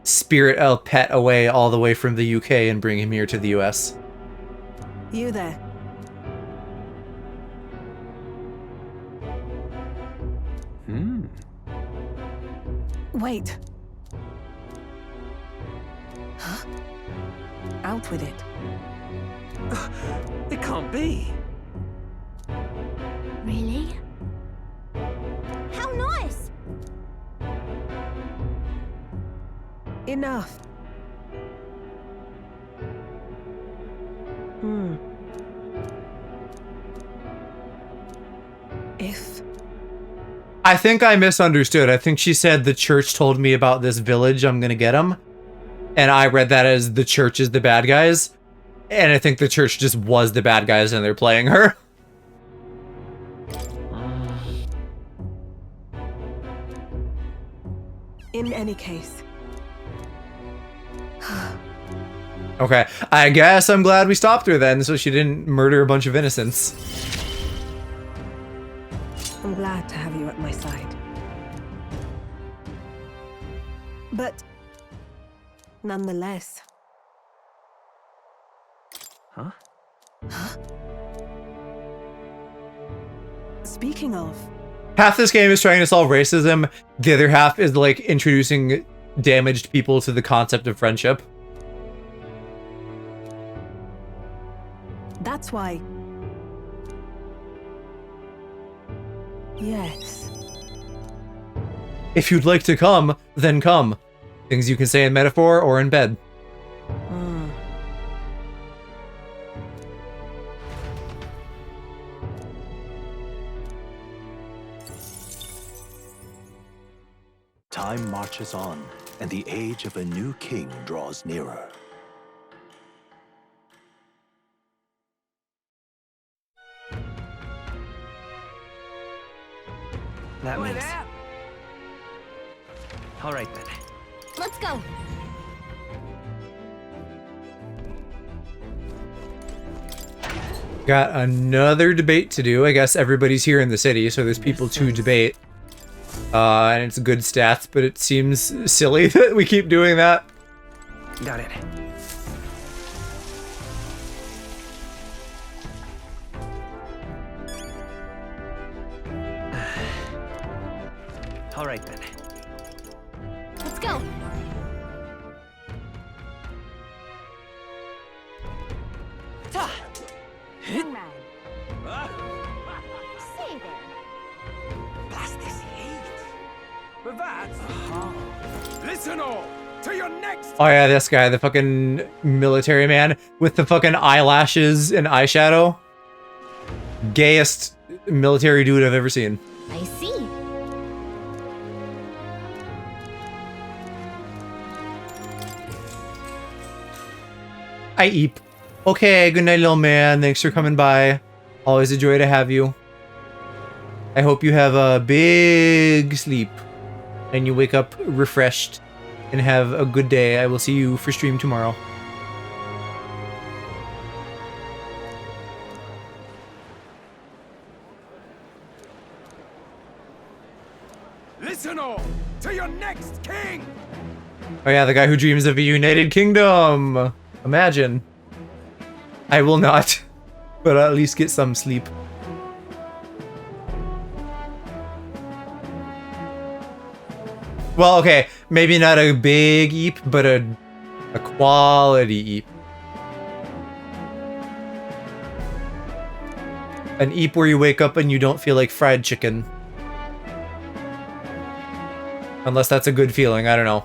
Speaker 1: spirit a pet away all the way from the UK and bring him here to the US.
Speaker 18: You there. Wait. Huh? Out with it.
Speaker 20: It can't be.
Speaker 12: Really? How nice!
Speaker 18: Enough. If...
Speaker 1: I think I misunderstood. I think she said the church told me about this village, I'm gonna get them. And I read that as the church is the bad guys. And I think the church just was the bad guys and they're playing her.
Speaker 18: In any case.
Speaker 1: Okay, I guess I'm glad we stopped her then, so she didn't murder a bunch of innocents.
Speaker 18: I'm glad to have you at my side. But nonetheless.
Speaker 20: Huh?
Speaker 18: Speaking of,
Speaker 1: half this game is trying to solve racism. The other half is like introducing damaged people to the concept of friendship.
Speaker 18: That's why... Yes.
Speaker 1: If you'd like to come, then come. Things you can say in metaphor or in bed.
Speaker 14: Time marches on, and the age of a new king draws nearer.
Speaker 20: That means... All right, then.
Speaker 12: Let's go.
Speaker 1: Got another debate to do. I guess everybody's here in the city, so there's people to debate. And it's good stats, but it seems silly that we keep doing that.
Speaker 20: Got it. All right, then.
Speaker 12: Let's go.
Speaker 10: Say there. Blast this heat.
Speaker 7: But that's... Listen all! To your next...
Speaker 1: Oh yeah, this guy, the fucking military man with the fucking eyelashes and eyeshadow. Gayest military dude I've ever seen.
Speaker 12: I see.
Speaker 1: I eep. Okay, good night, little man. Thanks for coming by. Always a joy to have you. I hope you have a big sleep and you wake up refreshed and have a good day. I will see you for stream tomorrow.
Speaker 7: Listen all! To your next king!
Speaker 1: Oh yeah, the guy who dreams of a united kingdom. Imagine. I will not, but I'll at least get some sleep. Well, okay, maybe not a big eep, but a quality eep. An eep where you wake up and you don't feel like fried chicken. Unless that's a good feeling, I don't know.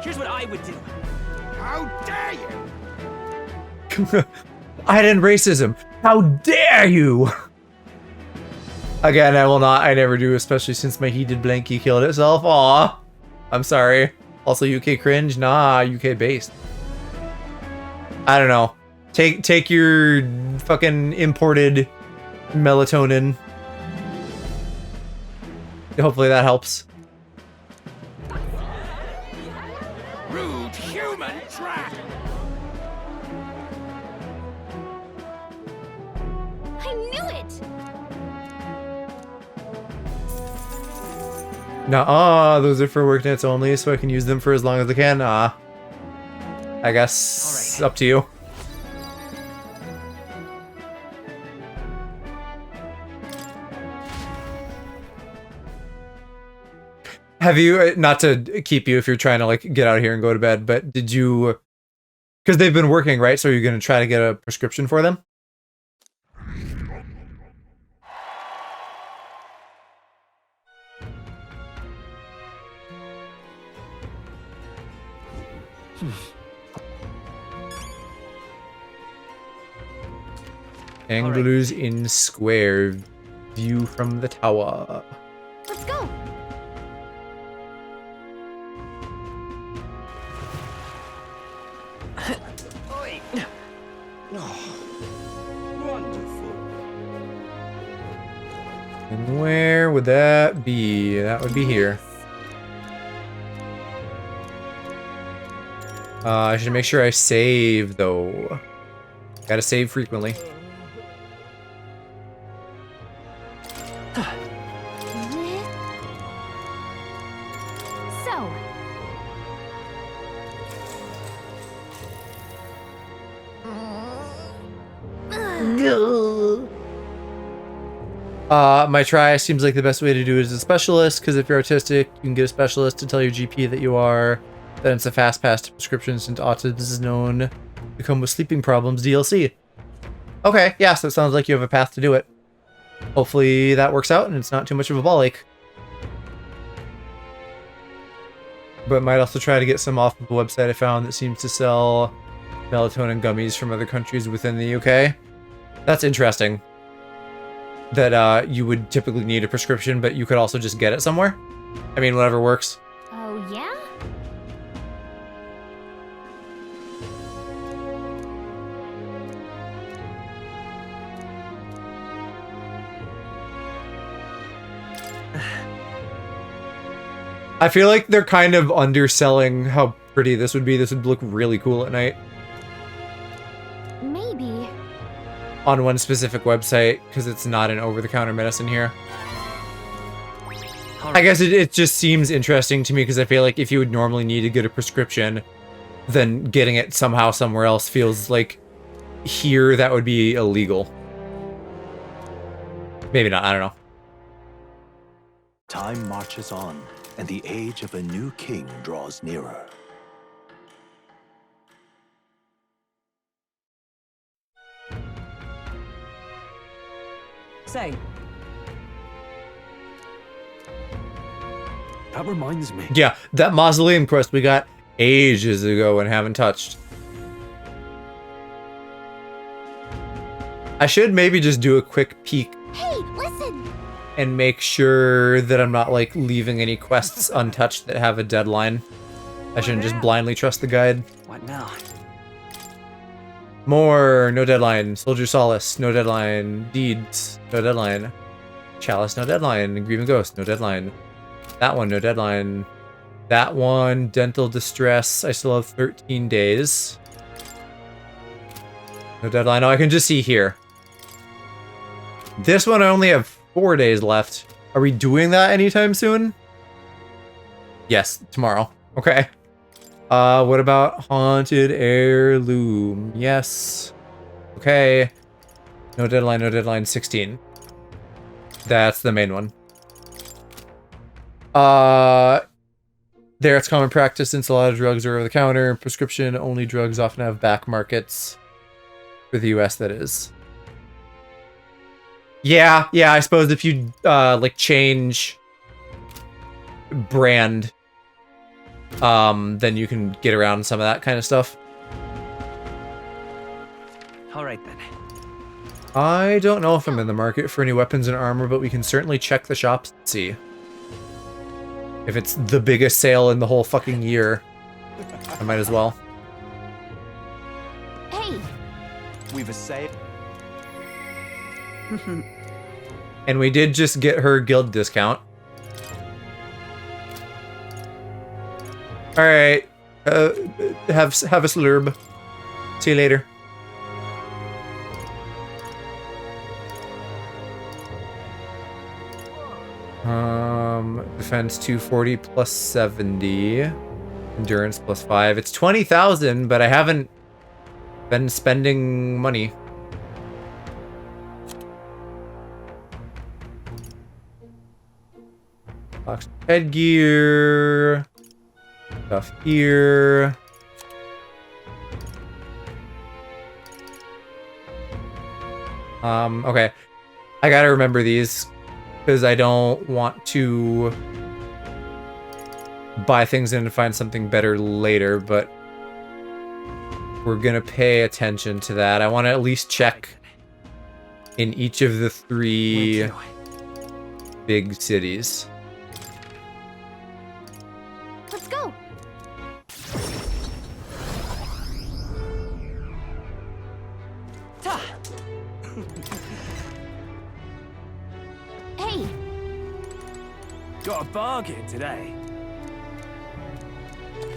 Speaker 10: Here's what I would do.
Speaker 7: How dare you!
Speaker 1: I didn't racism. How dare you! Again, I will not. I never do, especially since my heated blankie killed itself. Aw. I'm sorry. Also, UK cringe? Nah, UK based. I don't know. Take your fucking imported melatonin. Hopefully that helps.
Speaker 10: Rude human trap!
Speaker 12: I knew it!
Speaker 1: Nuh-uh, those are for work nets only, so I can use them for as long as I can. Nah. I guess up to you. Have you, not to keep you if you're trying to like get out of here and go to bed, but did you, because they've been working, right? So you're going to try to get a prescription for them? Angulus in square. View from the tower.
Speaker 12: Let's go.
Speaker 1: And where would that be? That would be here. I should make sure I save, though. Gotta save frequently.
Speaker 12: go.
Speaker 1: My try seems like the best way to do it is a specialist, because if you're autistic, you can get a specialist to tell your GP that you are. Then it's a fast pass to prescription since autism is known to come with sleeping problems DLC. Okay, yeah, so it sounds like you have a path to do it. Hopefully that works out and it's not too much of a ball ache. But might also try to get some off of a website I found that seems to sell melatonin gummies from other countries within the UK. That's interesting. That you would typically need a prescription, but you could also just get it somewhere. I mean, whatever works.
Speaker 12: Oh, yeah?
Speaker 1: I feel like they're kind of underselling how pretty this would be. This would look really cool at night.
Speaker 12: Maybe.
Speaker 1: On one specific website, because it's not an over-the-counter medicine here. I guess it just seems interesting to me, because I feel like if you would normally need to get a prescription, then getting it somehow somewhere else feels like here that would be illegal. Maybe not, I don't know.
Speaker 14: Time marches on, and the age of a new king draws nearer.
Speaker 18: Say,
Speaker 5: That reminds me.
Speaker 1: Yeah, that mausoleum quest we got ages ago and haven't touched. I should maybe just do a quick peek
Speaker 12: Hey, listen!
Speaker 1: and make sure that I'm not, like, leaving any quests untouched that have a deadline. I shouldn't just blindly trust the guide.
Speaker 20: What now?
Speaker 1: More, no deadline. Soldier Solace, no deadline. Deeds, no deadline. Chalice, no deadline. Grieving Ghost, no deadline. That one, no deadline. That one, Dental Distress, I still have 13 days. No deadline. Oh, I can just see here. This one, I only have 4 days left. Are we doing that anytime soon? Yes, tomorrow. Okay. What about Haunted Heirloom? Yes. Okay. No deadline, 16. That's the main one. There it's common practice since a lot of drugs are over the counter. Prescription only drugs often have back markets. For the US, that is. Yeah, I suppose if you, like, change brand, then you can get around some of that kind of stuff.
Speaker 20: All right, then.
Speaker 1: I don't know if I'm in the market for any weapons and armor, but we can certainly check the shops and see. If it's the biggest sale in the whole fucking year, I might as well.
Speaker 12: Hey!
Speaker 14: We've essayed.
Speaker 1: And we did just get her guild discount. Alright. Have a slurb. See you later. Defense 240 plus 70. Endurance plus 5. It's 20,000, but I haven't been spending money. Box headgear. Stuff here. Okay. I gotta remember these, because I don't want to buy things and find something better later, but we're gonna pay attention to that. I want to at least check in each of the 3 big cities.
Speaker 12: Let's go! Hey!
Speaker 7: Got a bargain today.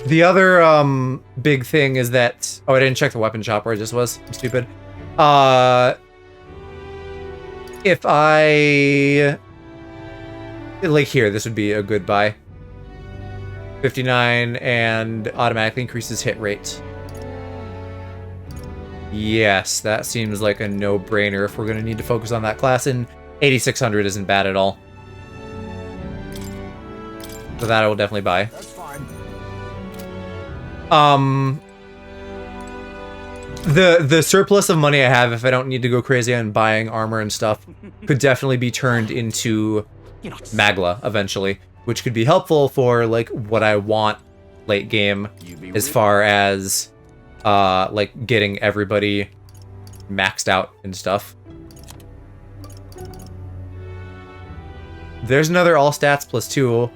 Speaker 1: The other big thing is that I didn't check the weapon shop where I just was. I'm stupid. If I like here, this would be a good buy. 59 and automatically increases hit rate. Yes, that seems like a no-brainer if we're going to need to focus on that class, and 8600 isn't bad at all. So that I will definitely buy.
Speaker 2: That's fine.
Speaker 1: The surplus of money I have, if I don't need to go crazy on buying armor and stuff, could definitely be turned into Magla eventually, which could be helpful for like what I want late game as far as like getting everybody maxed out and stuff. There's another all stats +2.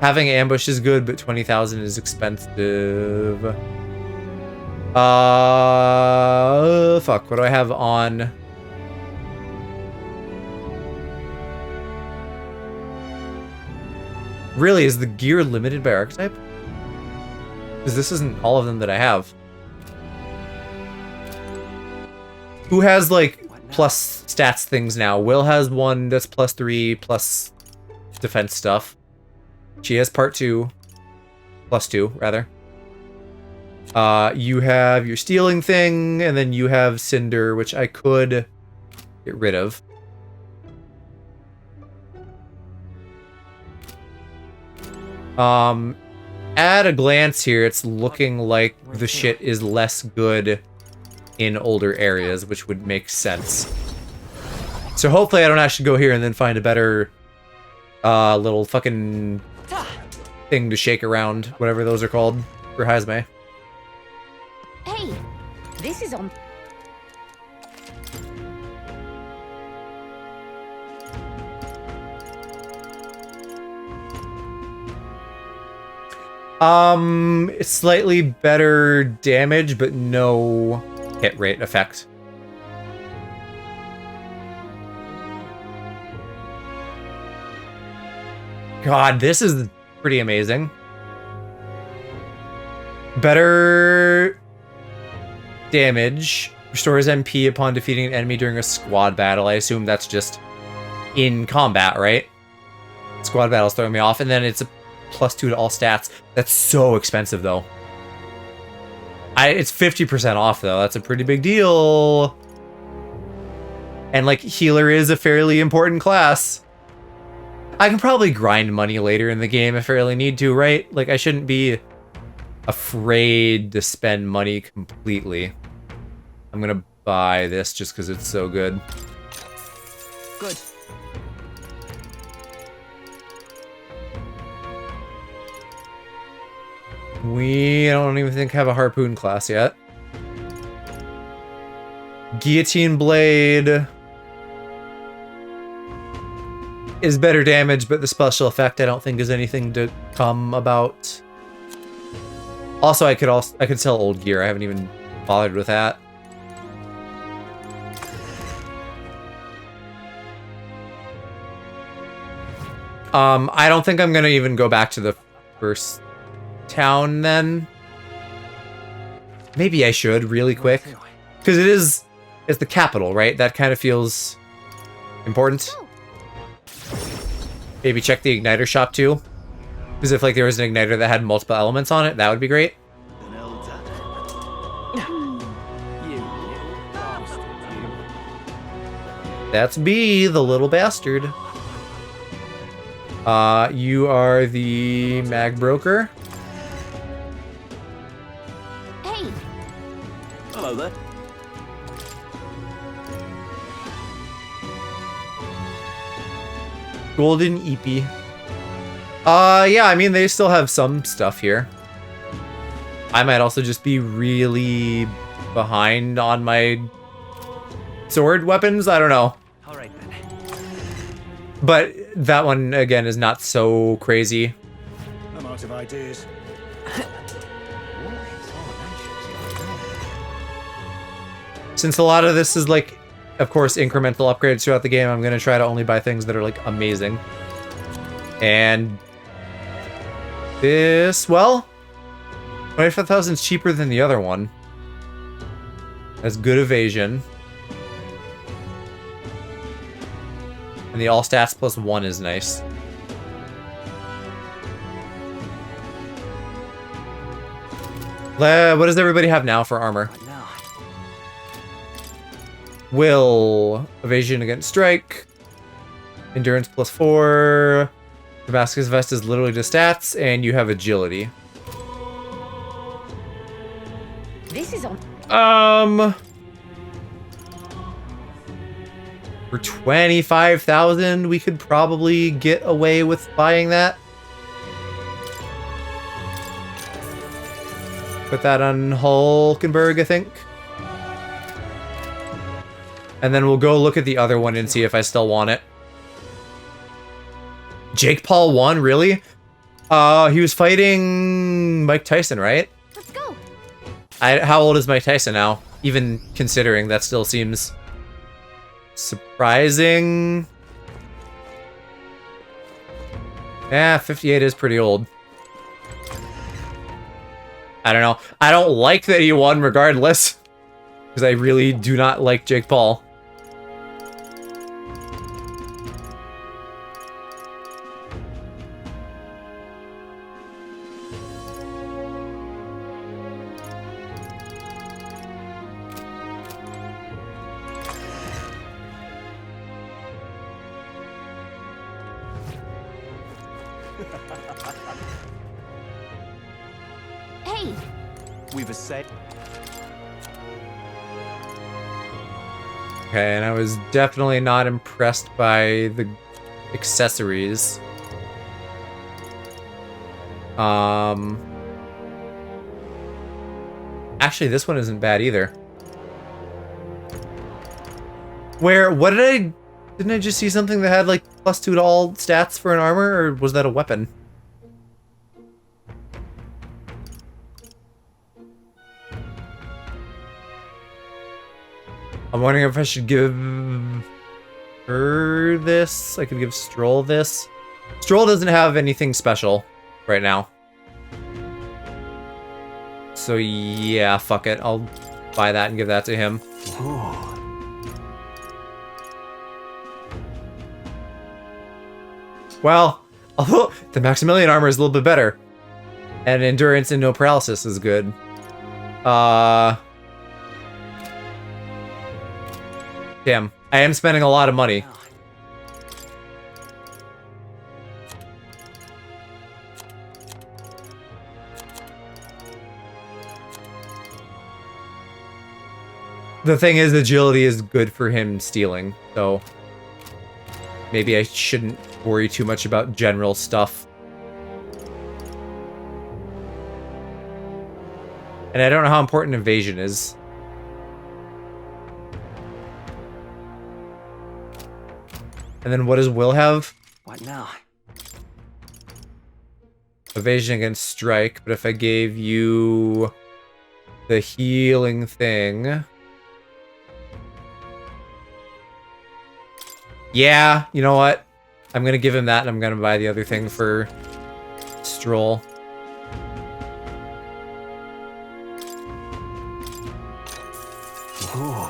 Speaker 1: Having ambush is good, but 20,000 is expensive. Fuck, what do I have on? Really, is the gear limited by archetype? Because this isn't all of them that I have. Who has, like, plus stats things now? Will has one that's +3, plus defense stuff. She has part 2. +2, rather. You have your stealing thing, and then you have Cinder, which I could get rid of. At a glance here, it's looking like the shit is less good in older areas, which would make sense. So hopefully I don't actually go here and then find a better little fucking thing to shake around, whatever those are called, for Hazme.
Speaker 12: Hey, this is on.
Speaker 1: It's slightly better damage, but no hit rate effect. God, this is pretty amazing. Better damage. Restores MP upon defeating an enemy during a squad battle. I assume that's just in combat, right? Squad battles throwing me off. And then it's a +2 to all stats. That's so expensive, though. It's 50% off, though. That's a pretty big deal. And, like, healer is a fairly important class. I can probably grind money later in the game if I really need to, right? Like, I shouldn't be afraid to spend money completely. I'm gonna buy this just because it's so good.
Speaker 18: Good.
Speaker 1: We don't even think have a harpoon class yet. Guillotine blade is better damage, but the special effect I don't think is anything to come about. Also, I could sell old gear. I haven't even bothered with that. I don't think I'm gonna even go back to the first town then. Maybe I should really quick, because it's the capital, right? That kind of feels important. Maybe check the igniter shop too, because if like there was an igniter that had multiple elements on it, that would be great. That's B, the little bastard. You are the mag broker.
Speaker 12: Hey.
Speaker 14: Hello there.
Speaker 1: Golden EP. Yeah, I mean, they still have some stuff here. I might also just be really behind on my sword weapons. I don't know.
Speaker 20: All right, then.
Speaker 1: But that one, again, is not so crazy.
Speaker 22: I'm out of ideas.
Speaker 1: Since a lot of this is, like, of course, incremental upgrades throughout the game, I'm going to try to only buy things that are, like, amazing. And this, well, 25,000 is cheaper than the other one. Has good evasion. And the all stats +1 is nice. What does everybody have now for armor? Will, evasion against strike, endurance +4, Damascus vest is literally just stats, and you have agility.
Speaker 18: This is on.
Speaker 1: For 25,000, we could probably get away with buying that. Put that on Hulkenberg, I think. And then we'll go look at the other one and see if I still want it. Jake Paul won, really? He was fighting Mike Tyson, right?
Speaker 19: Let's go.
Speaker 1: How old is Mike Tyson now? Even considering that still seems surprising. Yeah, 58 is pretty old. I don't know. I don't like that he won regardless. Because I really do not like Jake Paul.
Speaker 19: Hey!
Speaker 14: We've a set.
Speaker 1: Okay, and I was definitely not impressed by the accessories. Actually, this one isn't bad either. Didn't I just see something that had like +2 to all stats for an armor, or was that a weapon? I'm wondering if I should give her this. I could give Stroll this. Stroll doesn't have anything special right now. So yeah, fuck it. I'll buy that and give that to him. Well, although the Maximilian armor is a little bit better. And endurance and no paralysis is good. Damn, I am spending a lot of money. The thing is, agility is good for him stealing, so maybe I shouldn't worry too much about general stuff. And I don't know how important evasion is. And then what does Will have?
Speaker 20: What now?
Speaker 1: Evasion against strike, but if I gave you the healing thing... Yeah, you know what? I'm gonna give him that and I'm gonna buy the other thing for Stroll.
Speaker 14: Ooh.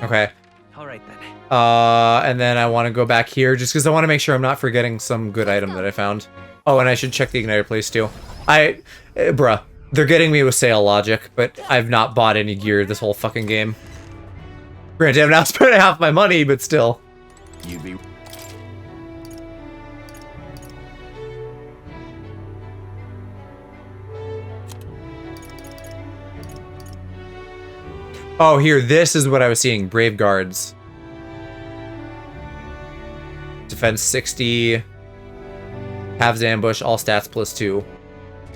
Speaker 1: Okay.
Speaker 20: All right then.
Speaker 1: And then I want to go back here just because I want to make sure I'm not forgetting some good item that I found. Oh, and I should check the igniter place too. Bruh, they're getting me with sale logic, but I've not bought any gear this whole fucking game. Granted, I've now spent half my money, but still.
Speaker 14: You be.
Speaker 1: Oh, here, this is what I was seeing. Brave Guards. Defense 60. Halves ambush, all stats +2.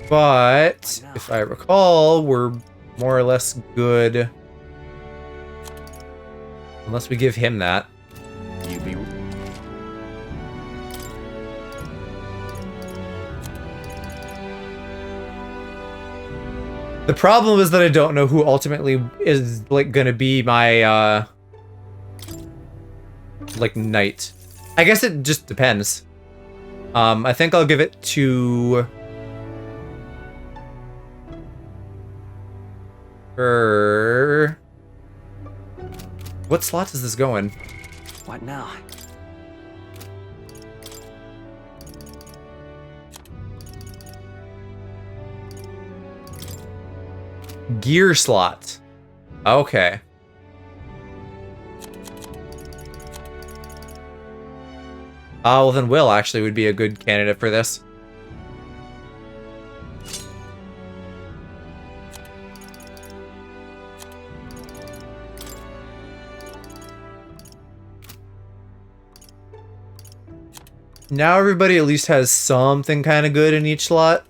Speaker 1: But, if I recall, we're more or less good. Unless we give him that.
Speaker 14: You be.
Speaker 1: The problem is that I don't know who ultimately is, like, gonna be my, like, knight. I guess it just depends. I think I'll give it to... her... What slot does this go in?
Speaker 20: What now?
Speaker 1: Gear slot. Okay. Well then Will actually would be a good candidate for this. Now everybody at least has something kind of good in each slot.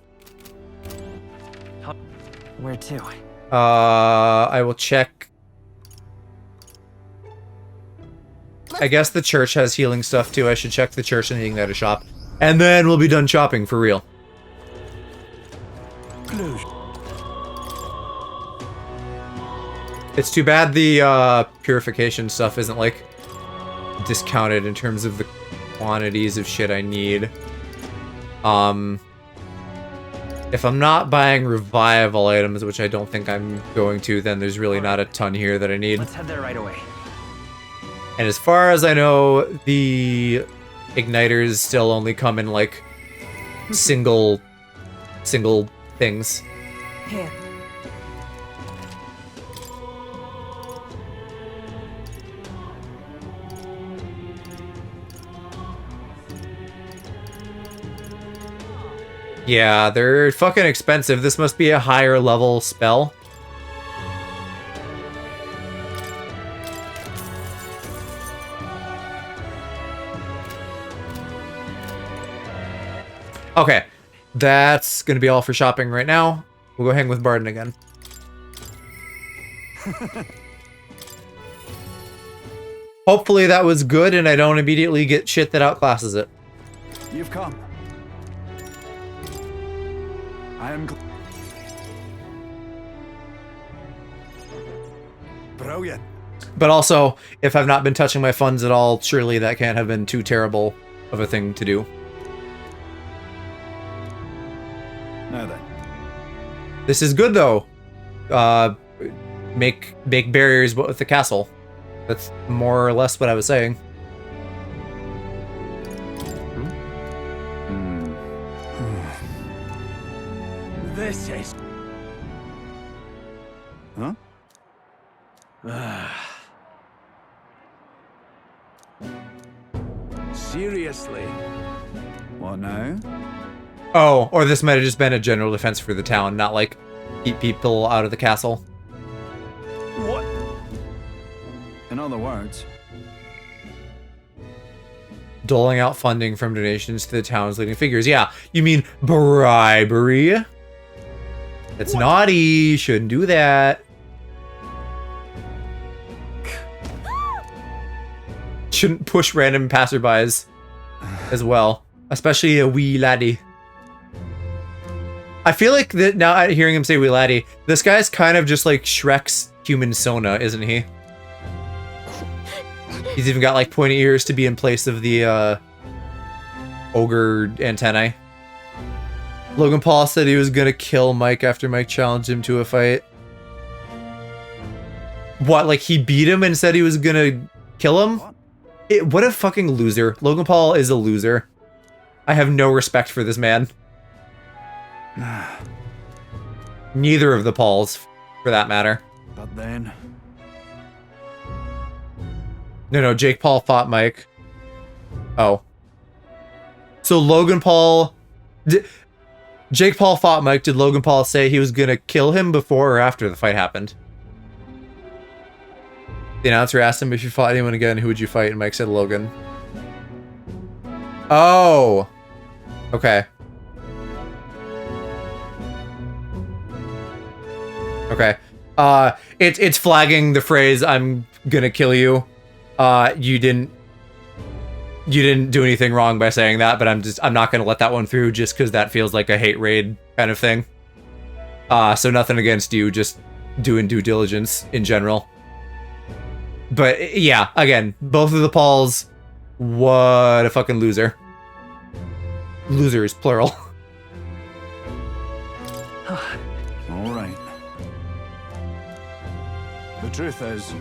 Speaker 20: Where to?
Speaker 1: I will check. I guess the church has healing stuff too. I should check the church and healing at a shop. And then we'll be done shopping for real. It's too bad the purification stuff isn't like discounted in terms of the quantities of shit I need. If I'm not buying revival items, which I don't think I'm going to, then there's really not a ton here that I need.
Speaker 20: Let's head there right away.
Speaker 1: And as far as I know, the igniters still only come in like single things.
Speaker 18: Here.
Speaker 1: Yeah, they're fucking expensive. This must be a higher level spell. Okay, that's gonna be all for shopping right now. We'll go hang with Barden again. Hopefully that was good and I don't immediately get shit that outclasses it.
Speaker 22: You've come. I am brilliant.
Speaker 1: But also, if I've not been touching my funds at all, surely that can't have been too terrible of a thing to do.
Speaker 22: Now then.
Speaker 1: This is good though. Make barriers but with the castle. That's more or less what I was saying.
Speaker 22: This is... Huh? Seriously? What now?
Speaker 1: Oh, or this might have just been a general defense for the town, not like keep people out of the castle.
Speaker 22: What? In other words...
Speaker 1: Doling out funding from donations to the town's leading figures. Yeah, you mean bribery? That's naughty. Shouldn't do that. Shouldn't push random passerbys as well. Especially a wee laddie. I feel like that now hearing him say wee laddie, this guy's kind of just like Shrek's human Sona, isn't he? He's even got like pointy ears to be in place of the ogre antennae. Logan Paul said he was gonna kill Mike after Mike challenged him to a fight. What, like he beat him and said he was gonna kill him? What a fucking loser. Logan Paul is a loser. I have no respect for this man. Neither of the Pauls, for that matter.
Speaker 22: But then...
Speaker 1: No, Jake Paul fought Mike. Oh. So Logan Paul... Jake Paul fought Mike. Did Logan Paul say he was gonna kill him before or after the fight happened? The announcer asked him, if you fought anyone again, who would you fight? And Mike said Logan. Oh. Okay. Okay. It's flagging the phrase, I'm gonna kill you. You didn't do anything wrong by saying that, but I'm not gonna let that one through just because that feels like a hate raid kind of thing. So nothing against you, just doing due diligence in general. But yeah, again, both of the Pauls, what a fucking loser. Losers, plural.
Speaker 22: All right. The truth is...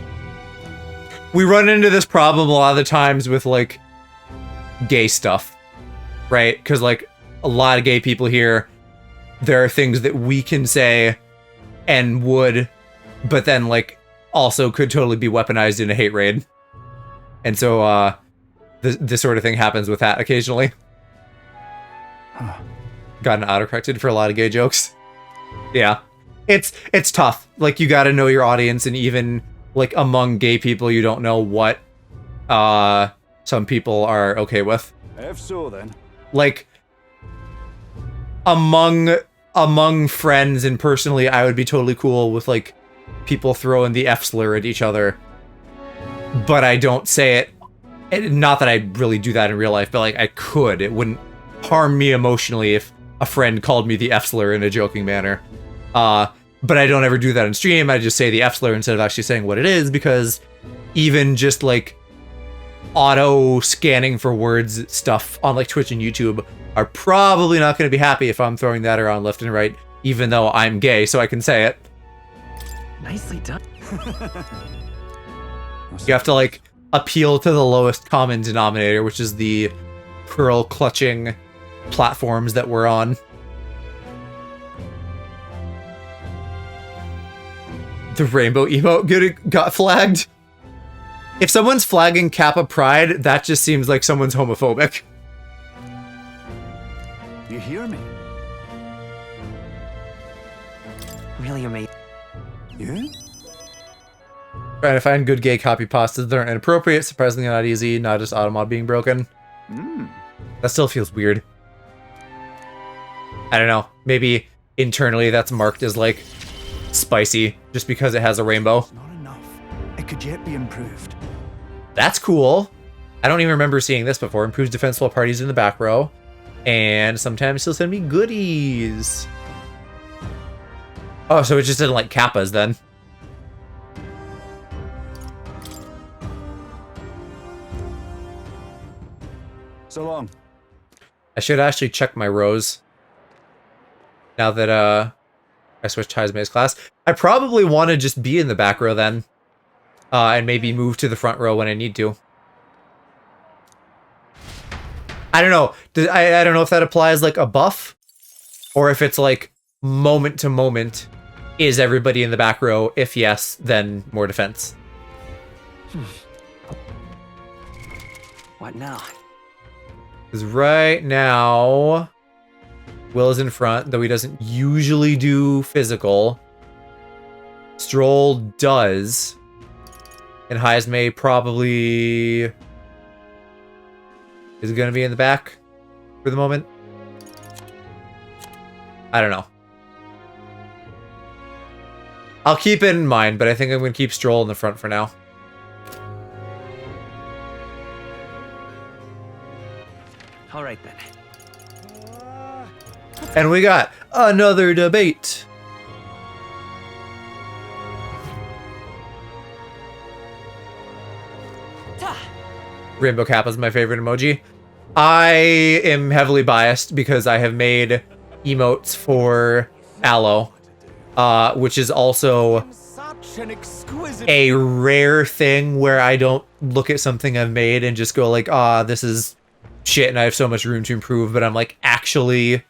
Speaker 1: We run into this problem a lot of the times with, like, gay stuff, right? Because, like, a lot of gay people here, there are things that we can say and would, but then like also could totally be weaponized in a hate raid. And so this sort of thing happens with that occasionally. Gotten autocorrected for a lot of gay jokes. Yeah. It's tough. Like, you gotta know your audience, and even like among gay people, you don't know what some people are okay with.
Speaker 22: If so, then.
Speaker 1: Like, among friends and personally, I would be totally cool with like people throwing the F slur at each other, but I don't say it. Not that I really do that in real life, but like I could. It wouldn't harm me emotionally if a friend called me the F slur in a joking manner. But I don't ever do that in stream. I just say the F slur instead of actually saying what it is, because even just like auto scanning for words stuff on like Twitch and YouTube are probably not going to be happy if I'm throwing that around left and right, even though I'm gay, so I can say it.
Speaker 20: Nicely done.
Speaker 1: You have to like appeal to the lowest common denominator, which is the pearl clutching platforms that we're on. The rainbow emote got flagged. If someone's flagging Kappa Pride, that just seems like someone's homophobic.
Speaker 17: You hear me?
Speaker 20: Really amazing.
Speaker 17: Yeah?
Speaker 1: Trying to find good gay copy pastas that aren't inappropriate, surprisingly not easy, not just Automod being broken. That still feels weird. I don't know. Maybe internally that's marked as like spicy just because it has a rainbow.
Speaker 17: Not enough. It could yet be improved.
Speaker 1: That's cool. I don't even remember seeing this before. Improves defense while parties in the back row. And sometimes he'll send me goodies. Oh, so it just didn't like Kappas then.
Speaker 22: So long.
Speaker 1: I should actually check my rows. Now that I switched Heisman's class. I probably want to just be in the back row then. And maybe move to the front row when I need to. I don't know. I don't know if that applies like a buff, or if it's like moment to moment. Is everybody in the back row? If yes, then more defense.
Speaker 20: What now?
Speaker 1: Because right now, Will is in front, though he doesn't usually do physical. Stroll does. And Heisme probably is going to be in the back for the moment. I don't know. I'll keep it in mind, but I think I'm going to keep Stroll in the front for now.
Speaker 20: All right then.
Speaker 1: And we got another debate. Rainbow Kappa is my favorite emoji. I am heavily biased because I have made emotes for Aloe, which is also a rare thing where I don't look at something I've made and just go like, this is shit and I have so much room to improve, but I'm like actually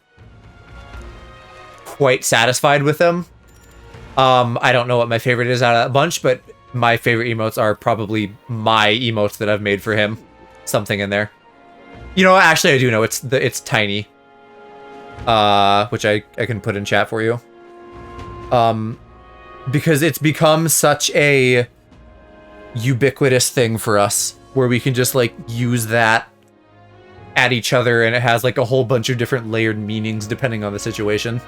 Speaker 1: quite satisfied with them. I don't know what my favorite is out of that bunch, but my favorite emotes are probably my emotes that I've made for him. Something in there. You know, actually I do know it's tiny. Which I can put in chat for you. Because it's become such a ubiquitous thing for us where we can just like use that at each other, and it has like a whole bunch of different layered meanings depending on the situation.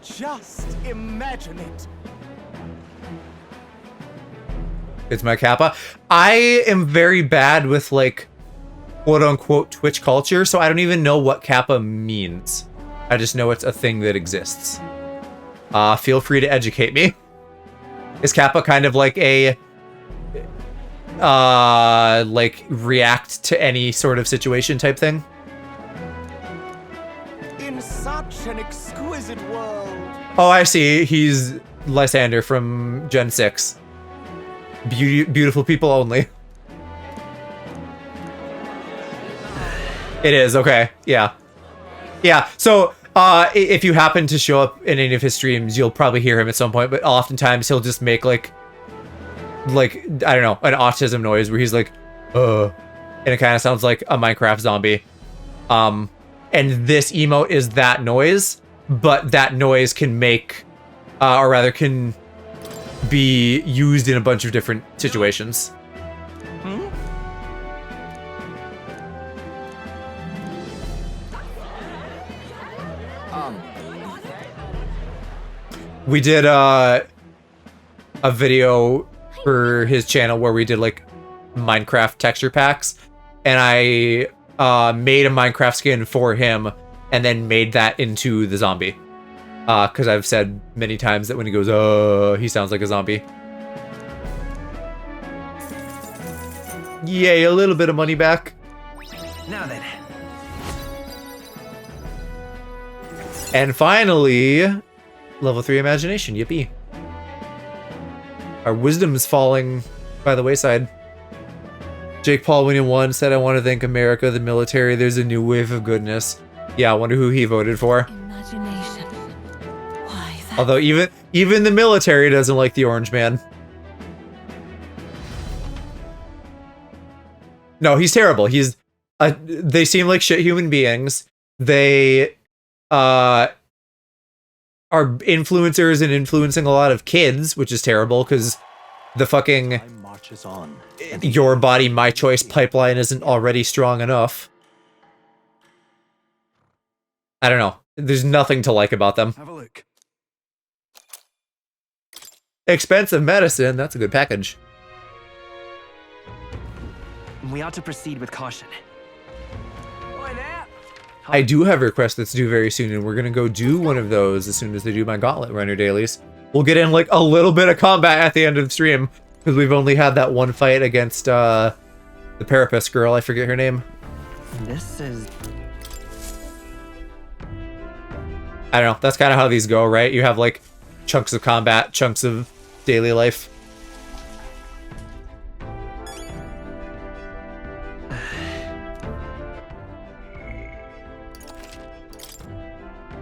Speaker 11: Just imagine it.
Speaker 1: It's my Kappa. I am very bad with like quote unquote Twitch culture, so I don't even know what Kappa means. I just know it's a thing that exists. Feel free to educate me. Is Kappa kind of like a like react to any sort of situation type thing?
Speaker 11: In such an exquisite world.
Speaker 1: Oh, I see. He's Lysander from Gen 6. Beautiful people only. It is, okay. Yeah. Yeah, so if you happen to show up in any of his streams, you'll probably hear him at some point, but oftentimes he'll just make like I don't know, an autism noise where he's like, and it kind of sounds like a Minecraft zombie. And this emote is that noise, but that noise can make, or rather can be used in a bunch of different situations. We did a video for his channel where we did like Minecraft texture packs, and I made a Minecraft skin for him and then made that into the zombie. Because I've said many times that when he goes, he sounds like a zombie. Yay, a little bit of money back.
Speaker 20: Now then.
Speaker 1: And finally, level 3 imagination, yippee. Our wisdom's falling by the wayside. Jake Paul winning one said, I want to thank America, the military, there's a new wave of goodness. Yeah, I wonder who he voted for.
Speaker 8: Imagination. Why that?
Speaker 1: Although even the military doesn't like the orange man. No, he's terrible. He's they seem like shit human beings. They are influencers and influencing a lot of kids, which is terrible because the fucking
Speaker 14: marches on.
Speaker 1: your body, my choice pipeline isn't already strong enough. I don't know. There's nothing to like about them.
Speaker 22: Have a look.
Speaker 1: Expensive medicine. That's a good package.
Speaker 20: We ought to proceed with caution.
Speaker 1: I do have a request that's due very soon, and we're gonna go do one of those as soon as they do my Gauntlet Runner dailies. We'll get in like a little bit of combat at the end of the stream, because we've only had that one fight against the Parapest girl. I forget her name.
Speaker 20: This is...
Speaker 1: I don't know. That's kind of how these go, right? You have like chunks of combat, chunks of daily life.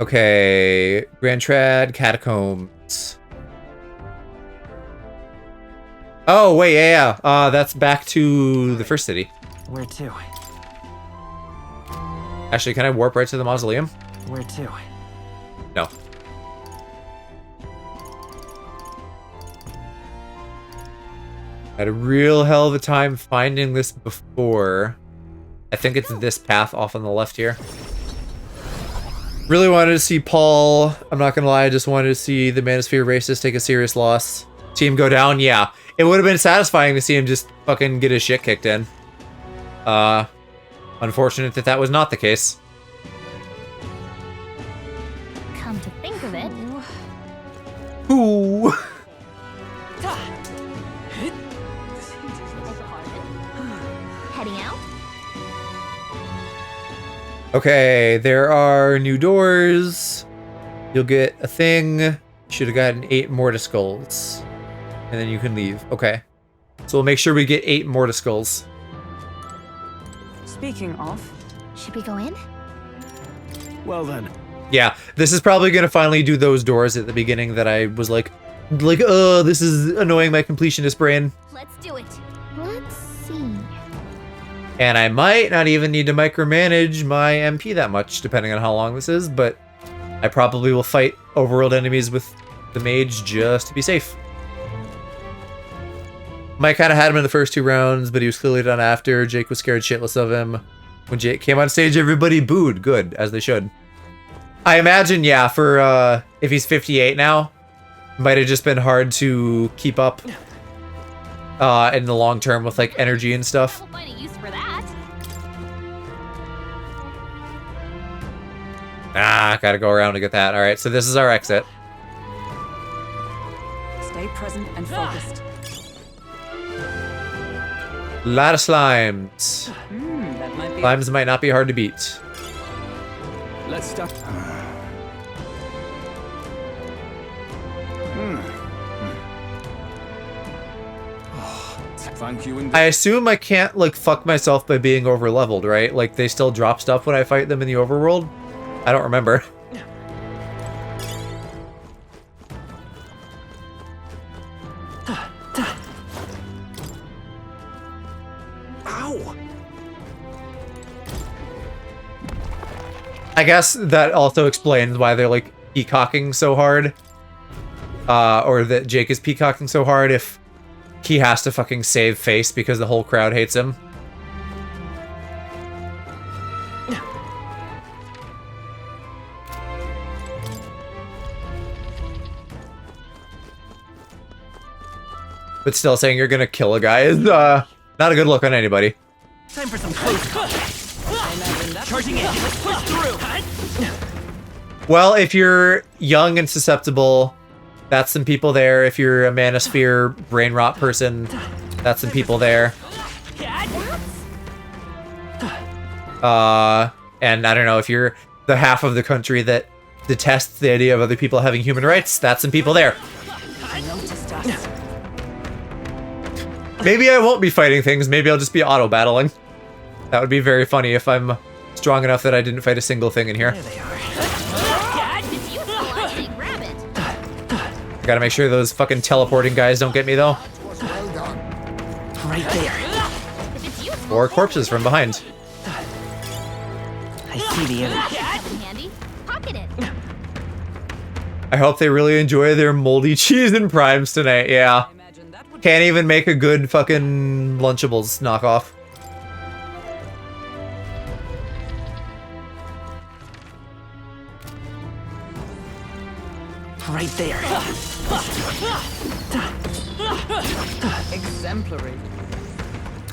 Speaker 1: Okay, Grand Trad Catacombs. Oh, wait, yeah. That's back to the first city.
Speaker 20: Where to?
Speaker 1: Actually, can I warp right to the mausoleum?
Speaker 20: Where to?
Speaker 1: No. I had a real hell of a time finding this before. I think it's this path off on the left here. Really wanted to see Paul. I'm not gonna lie, I just wanted to see the Manosphere Racists take a serious loss. See him go down? Yeah. It would have been satisfying to see him just fucking get his shit kicked in. Unfortunate that that was not the case.
Speaker 19: Come to think of it.
Speaker 1: Ooh.
Speaker 19: Heading out?
Speaker 1: Okay, there are new doors. You'll get a thing. You should have gotten 8 Mortis Skulls. And then you can leave. Okay. So we'll make sure we get 8 Mortis Skulls.
Speaker 8: Speaking of,
Speaker 19: should we go in?
Speaker 22: Well then.
Speaker 1: Yeah, this is probably going to finally do those doors at the beginning that I was like, this is annoying my completionist brain.
Speaker 19: Let's do it. Let's see.
Speaker 1: And I might not even need to micromanage my MP that much, depending on how long this is, but I probably will fight overworld enemies with the mage just to be safe. Mike kind of had him in the first 2 rounds, but he was clearly done after. Jake was scared shitless of him. When Jake came on stage, everybody booed. Good, as they should. I imagine, yeah, for if he's 58 now, might have just been hard to keep up in the long term with like energy and stuff.
Speaker 19: We'll find a use for that.
Speaker 1: Gotta go around to get that. All right, so this is our exit.
Speaker 8: stay present and focused.
Speaker 1: Lot of slimes.
Speaker 8: That might be...
Speaker 1: Slimes might not be hard to beat.
Speaker 7: Let's start. Thank you indeed.
Speaker 1: I assume I can't, like, fuck myself by being over-leveled, right? Like, they still drop stuff when I fight them in the overworld? I don't remember.
Speaker 17: Ow!
Speaker 1: I guess that also explains why they're, like, peacocking so hard. Or that Jake is peacocking so hard if he has to fucking save face because the whole crowd hates him. But still, saying you're gonna kill a guy is, not a good look on anybody.
Speaker 20: Time for some close combat. Charging in. Let's push through.
Speaker 1: Well, if you're young and susceptible, that's some people there. If you're a manosphere brain rot person, that's some people there. And I don't know, if you're the half of the country that detests the idea of other people having human rights, that's some people there. Maybe I won't be fighting things, maybe I'll just be auto-battling. That would be very funny if I'm strong enough that I didn't fight a single thing in here. Gotta make sure those fucking teleporting guys don't get me, though.
Speaker 20: Right there.
Speaker 1: Or corpses from behind.
Speaker 20: I see the enemy.
Speaker 1: I hope they really enjoy their moldy cheese and primes tonight, yeah. Can't even make a good fucking Lunchables knockoff.
Speaker 20: Right there.
Speaker 8: Exemplary.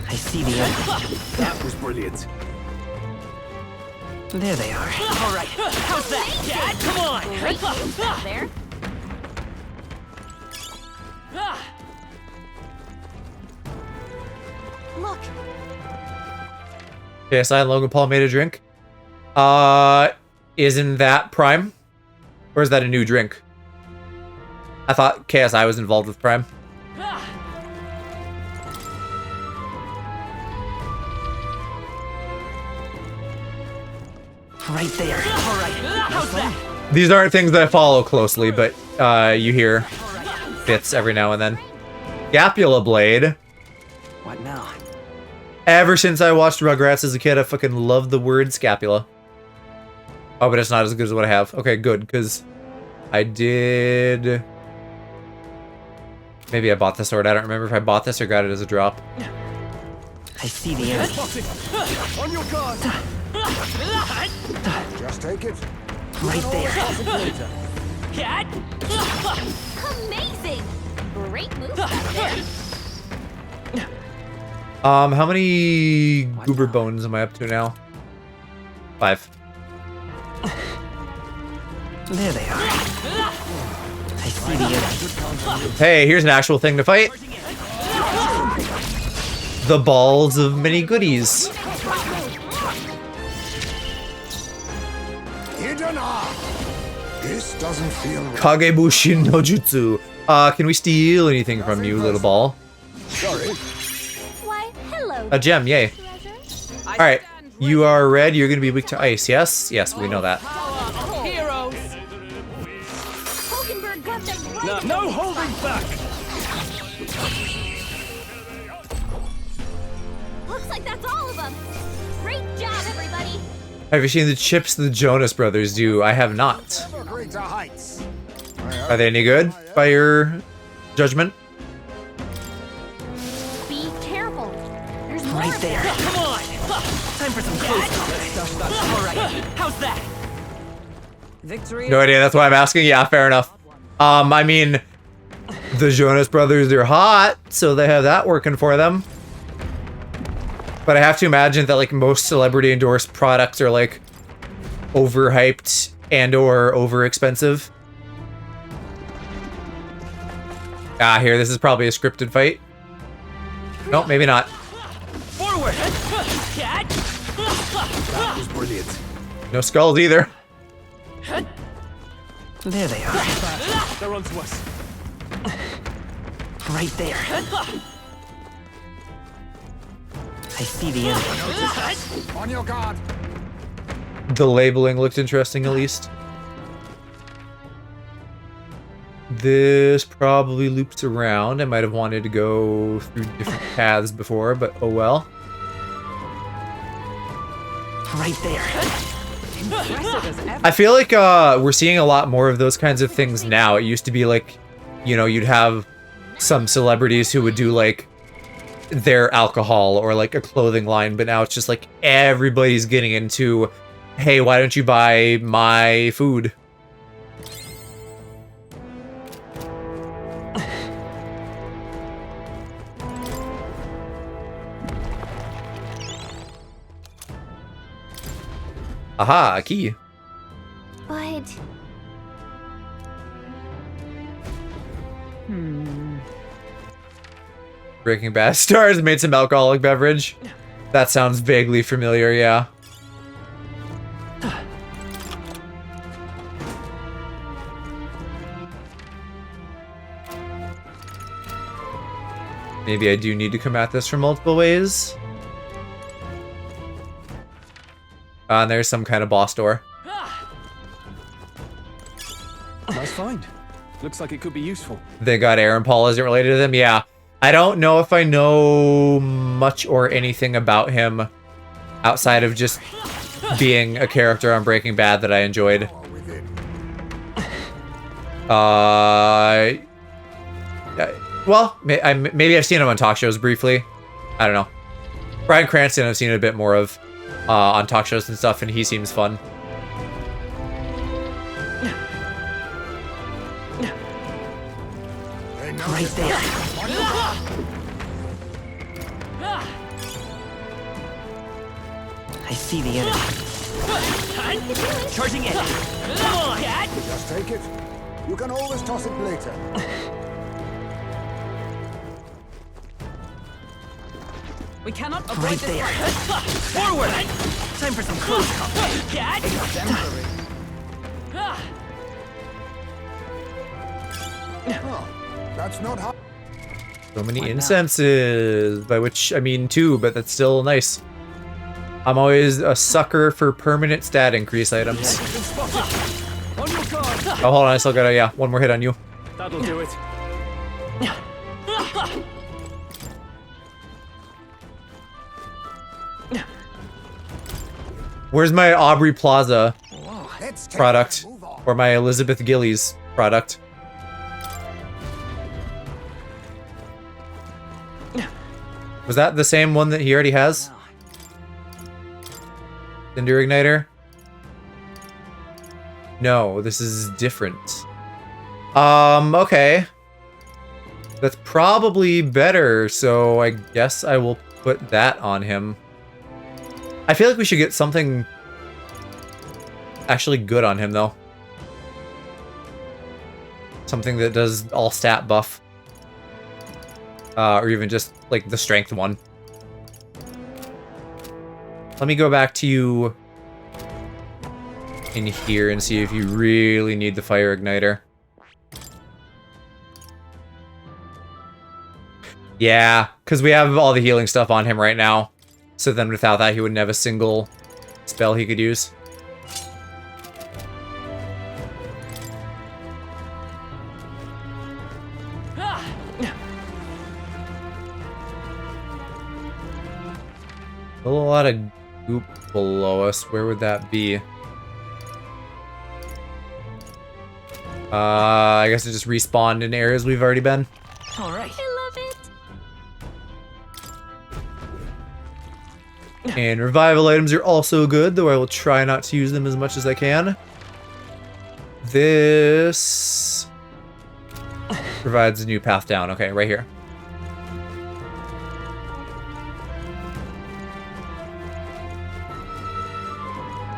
Speaker 20: I see the enemy.
Speaker 7: That was brilliant.
Speaker 20: There they are.
Speaker 10: All right. How's that, Dad? Come on.
Speaker 12: Great move back there. Look.
Speaker 1: KSI and Logan Paul made a drink. Isn't that Prime? Or is that a new drink? I thought KSI was involved with Prime.
Speaker 20: Right there. All right. How's that?
Speaker 1: These aren't things that I follow closely, but you hear bits every now and then. Scapula Blade.
Speaker 20: What now?
Speaker 1: Ever since I watched Rugrats as a kid, I fucking loved the word scapula. Oh, but it's not as good as what I have. Okay, good, because I did... Maybe I bought the sword. I don't remember if I bought this or got it as a drop.
Speaker 20: I see the enemy.
Speaker 2: On your guard. Just take it.
Speaker 20: Right there.
Speaker 10: Cat.
Speaker 12: Amazing. Great move back there.
Speaker 1: How many goober bones am I up to now? 5.
Speaker 20: There they are. I see the enemy.
Speaker 1: Hey, here's an actual thing to fight. The balls of many goodies.
Speaker 2: This doesn't feel right.
Speaker 1: Kagebushin no Jutsu. Can we steal anything from you, little ball?
Speaker 2: Sorry.
Speaker 12: Why, hello.
Speaker 1: A gem, yay. Alright, you are red, you're gonna be weak to ice, yes? Yes, we know that.
Speaker 10: Heroes.
Speaker 12: Hulkenberg got them right.
Speaker 7: No holding back.
Speaker 12: Looks like that's all of them. Great job, everybody.
Speaker 1: Have you seen the chips the Jonas Brothers do? I have not.
Speaker 2: Greater heights.
Speaker 1: Are they any good, by your judgment?
Speaker 12: Be careful. There's more
Speaker 20: Right
Speaker 12: of
Speaker 20: there.
Speaker 12: them.
Speaker 10: Come on.
Speaker 20: Time for some close combat.
Speaker 10: All right. How's that?
Speaker 8: Victory.
Speaker 1: No idea, that's why I'm asking. Yeah, fair enough. I mean, the Jonas Brothers are hot, so they have that working for them. But I have to imagine that, like, most celebrity-endorsed products are, like, overhyped and or over-expensive. Ah, here, this is probably a scripted fight. Nope, maybe not.
Speaker 10: Forward. Cat.
Speaker 7: That was brilliant.
Speaker 1: No skulls either.
Speaker 20: There they are.
Speaker 7: They're on to us.
Speaker 20: Right there. I see the enemy.
Speaker 2: On your guard.
Speaker 1: The labeling looked interesting, at least. This probably loops around. I might have wanted to go through different paths before, but oh well.
Speaker 20: Right there.
Speaker 1: I feel like we're seeing a lot more of those kinds of things now. It used to be like, you know, you'd have some celebrities who would do like their alcohol or like a clothing line, but now it's just like everybody's getting into, hey, why don't you buy my food? Aha, a key.
Speaker 19: But...
Speaker 1: Breaking Bad stars made some alcoholic beverage. That sounds vaguely familiar, yeah. Maybe I do need to come at this from multiple ways. And there's some kind of boss door.
Speaker 7: Nice find. Looks like it could be useful.
Speaker 1: They got Aaron Paul isn't related to them? Yeah. I don't know if I know much or anything about him outside of just being a character on Breaking Bad that I enjoyed. Well, maybe I've seen him on talk shows briefly. I don't know. Bryan Cranston I've seen a bit more of on talk shows and stuff, and he seems fun.
Speaker 20: Right there. I see the enemy. Charging in. Come on.
Speaker 2: Just take it. You can always toss it later.
Speaker 8: We cannot avoid
Speaker 20: Right
Speaker 8: this
Speaker 20: there.
Speaker 8: fight.
Speaker 20: Forward. Time for some close combat.
Speaker 2: Oh, that's not how.
Speaker 1: So many incenses, by which I mean 2, but that's still nice. I'm always a sucker for permanent stat increase items. Oh, hold on, I still got yeah, one more hit on you.
Speaker 7: That'll do it.
Speaker 1: Where's my Aubrey Plaza product? Or my Elizabeth Gillies product? Was that the same one that he already has? Cinder Igniter? No, this is different. Okay. That's probably better, so I guess I will put that on him. I feel like we should get something actually good on him, though. Something that does all stat buff. Or even just, like, the strength one. Let me go back to you in here and see if you really need the fire igniter. Yeah, because we have all the healing stuff on him right now. So then without that, he wouldn't have a single spell he could use. A lot of goop below us. Where would that be? I guess it just respawned in areas we've already been.
Speaker 20: All right.
Speaker 19: I love it.
Speaker 1: And revival items are also good, though I will try not to use them as much as I can. This provides a new path down. Okay, right here.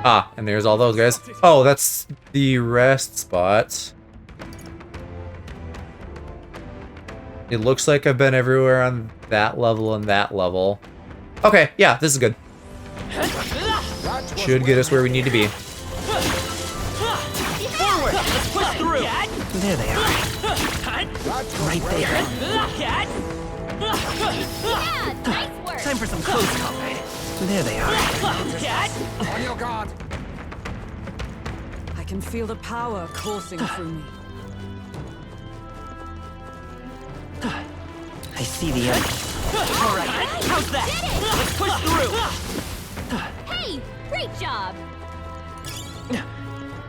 Speaker 1: Ah, and there's all those guys. Oh, that's the rest spot. It looks like I've been everywhere on that level and that level. Okay, yeah, this is good. Should get us where we need to be.
Speaker 20: Forward. Let's push through. There they are. Right there.
Speaker 12: Yeah, nice work.
Speaker 20: Time for some close combat. There they are.
Speaker 2: On your guard.
Speaker 8: I can feel the power coursing through me.
Speaker 20: I see the end. All right, how's that? Let's push through.
Speaker 12: Hey, great job.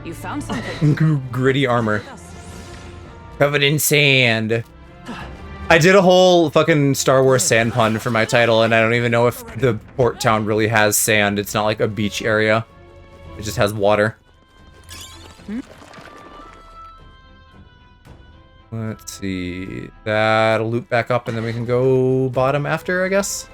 Speaker 8: You found something.
Speaker 1: Gritty armor. Covered in sand. I did a whole fucking Star Wars sand pun for my title, and I don't even know if the port town really has sand. It's not like a beach area. It just has water. Let's see. That'll loop back up, and then we can go bottom after, I guess.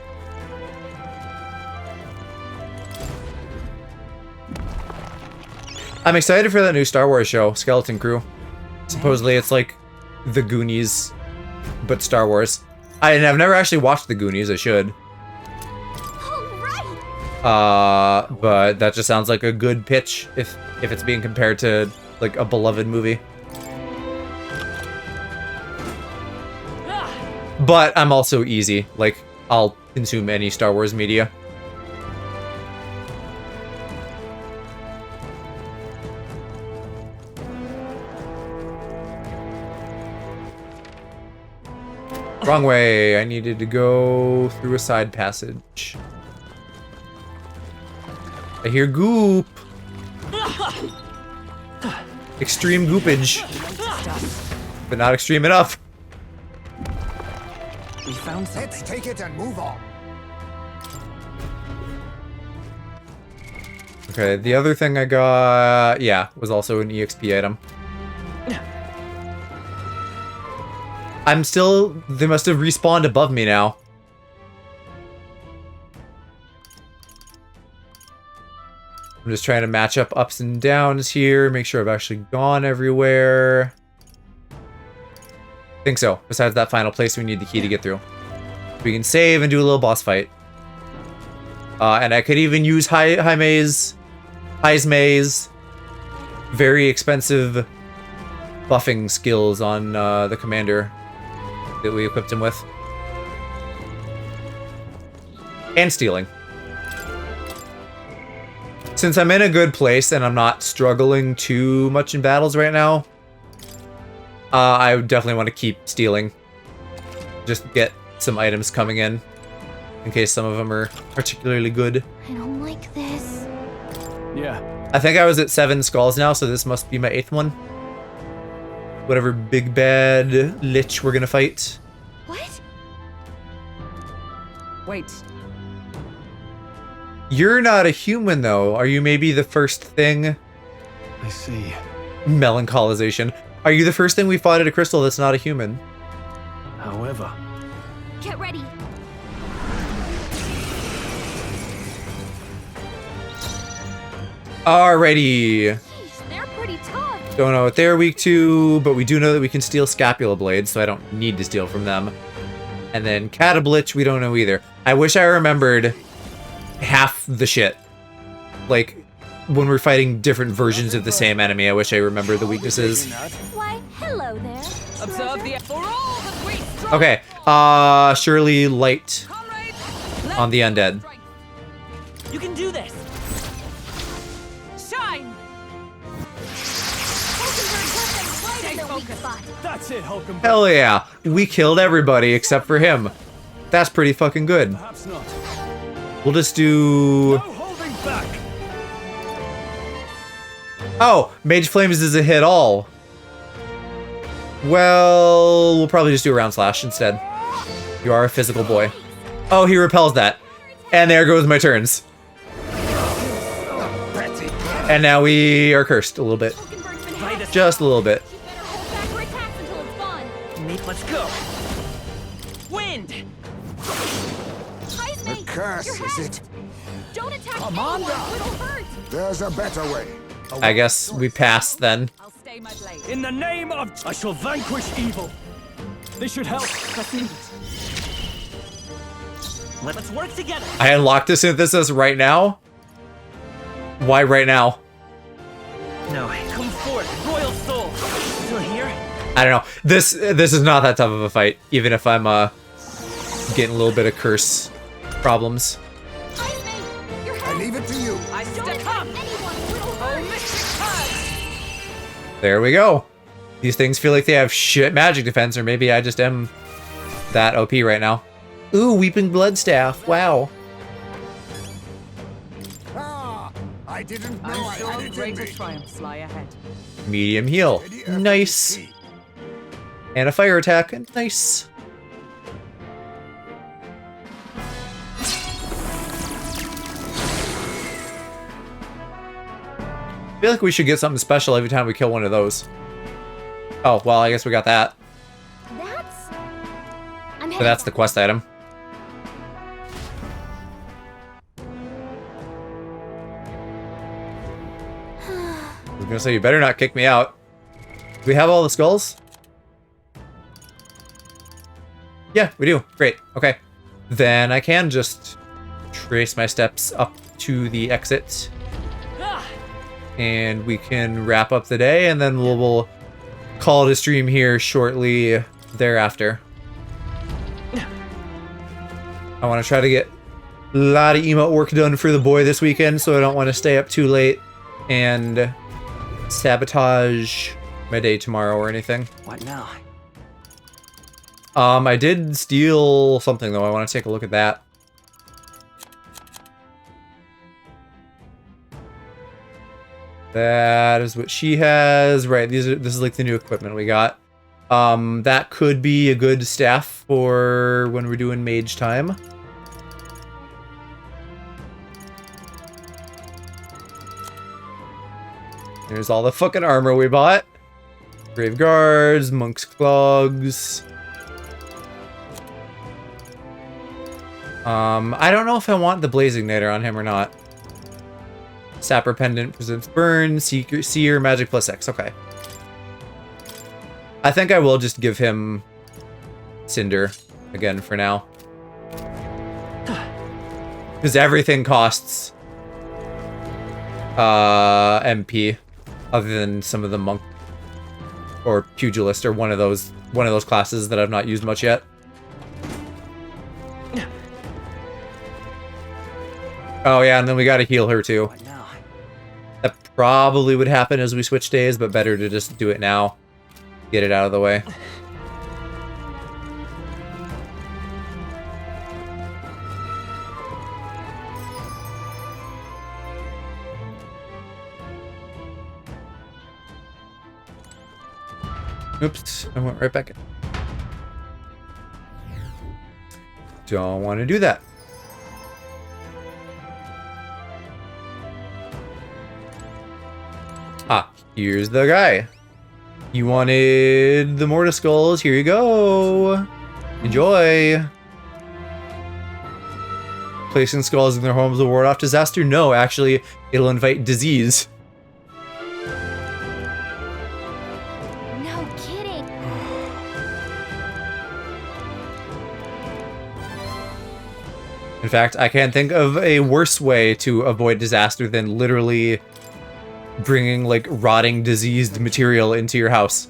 Speaker 1: I'm excited for that new Star Wars show, Skeleton Crew. Supposedly it's like The Goonies, but Star Wars. I've never actually watched The Goonies, I should. But that just sounds like a good pitch if it's being compared to like a beloved movie. But I'm also easy. Like, I'll consume any Star Wars media. Wrong way. I needed to go through a side passage. I hear goop. Extreme goopage. But not extreme enough.
Speaker 20: We found something.
Speaker 2: Let's take it and move on.
Speaker 1: Okay, the other thing I got, yeah, was also an EXP item. I'm still, they must have respawned above me now. I'm just trying to match up ups and downs here, make sure I've actually gone everywhere. I think so. Besides that final place we need the key to get through. We can save and do a little boss fight. And I could even use High's maze. Very expensive buffing skills on the commander that we equipped him with. And stealing. Since I'm in a good place and I'm not struggling too much in battles right now, I would definitely want to keep stealing. Just get some items coming in case some of them are particularly good.
Speaker 19: I don't like this.
Speaker 1: Yeah. I think I was at 7 skulls now, so this must be my 8th one. Whatever big bad lich we're gonna fight.
Speaker 19: What?
Speaker 8: Wait.
Speaker 1: You're not a human, though. Are you maybe the first thing?
Speaker 5: I see.
Speaker 1: Melancholization. Are you the first thing we fought at a crystal that's not a human?
Speaker 5: However.
Speaker 12: Get ready.
Speaker 1: Alrighty.
Speaker 12: Jeez, they're pretty tough.
Speaker 1: Don't know what they're weak to, but we do know that we can steal scapula blades, so I don't need to steal from them. And then Catablich, we don't know either. I wish I remembered half the shit. Like, when we're fighting different versions of the same enemy, I wish I remembered the weaknesses.
Speaker 12: Why, hello there.
Speaker 8: Observe the for all the great.
Speaker 1: Okay, surely light on the undead.
Speaker 10: You can do this.
Speaker 8: Shine.
Speaker 10: That's it, Hulkenberg.
Speaker 1: Hell yeah, we killed everybody except for him. That's pretty fucking good.
Speaker 10: Perhaps not.
Speaker 1: We'll just do...
Speaker 10: No holding back.
Speaker 1: Oh, Mage Flames is a hit all. Well, we'll probably just do a round slash instead. You are a physical boy. Oh, he repels that. And there goes my turns. And now we are cursed a little bit. Just a little bit.
Speaker 10: Nate, let's go. Wind.
Speaker 2: A curse, is it?
Speaker 12: Don't attack
Speaker 2: Commander!
Speaker 12: anyone. It'll hurt.
Speaker 2: There's a better way.
Speaker 1: I guess we pass then.
Speaker 10: In the name of... I shall vanquish evil. This should help. Let's work together.
Speaker 1: I unlocked the synthesis right now. Why right now?
Speaker 10: No, come forth, Royal Soul. Still here?
Speaker 1: I don't know. This is not that tough of a fight, even if I'm getting a little bit of curse problems.
Speaker 2: I leave it to you.
Speaker 8: I stick up! Oh, Mr. Kurtz!
Speaker 1: There we go. These things feel like they have shit magic defense, or maybe I just am that OP right now. Ooh, Weeping Bloodstaff. Wow.
Speaker 2: I didn't know
Speaker 8: I'm
Speaker 2: I
Speaker 8: sure
Speaker 2: had it in
Speaker 8: greater
Speaker 2: me.
Speaker 8: triumphs lie ahead.
Speaker 1: Medium heal. Nice. And a fire attack. Nice. I feel like we should get something special every time we kill one of those. Oh, well, I guess we got that. But that's the quest item. I was gonna say, you better not kick me out. Do we have all the skulls? Yeah, we do. Great. Okay. Then I can just trace my steps up to the exit. And we can wrap up the day, and then we'll call it a stream here shortly thereafter. I want to try to get a lot of emote work done for the boy this weekend, so I don't want to stay up too late and sabotage my day tomorrow or anything.
Speaker 17: What now?
Speaker 1: I did steal something, though. I want to take a look at that. That is what she has. Right, this is like the new equipment we got. That could be a good staff for when we're doing mage time. There's all the fucking armor we bought. Grave guards, monk's clogs. I don't know if I want the blaze igniter on him or not. Sapper pendant presents burn, seer, magic plus X. Okay. I think I will just give him Cinder again for now. Because everything costs MP, other than some of the monk or pugilist or one of those classes that I've not used much yet. Oh yeah, and then we gotta heal her too. That probably would happen as we switch days, but better to just do it now. Get it out of the way. Oops, I went right back in. Don't want to do that. Ah, here's the guy. You wanted the Mortis Skulls, here you go. Enjoy. Placing skulls in their homes will ward off disaster? No, actually, it'll invite disease.
Speaker 19: No kidding.
Speaker 1: In fact, I can't think of a worse way to avoid disaster than literally bringing, like, rotting, diseased material into your house.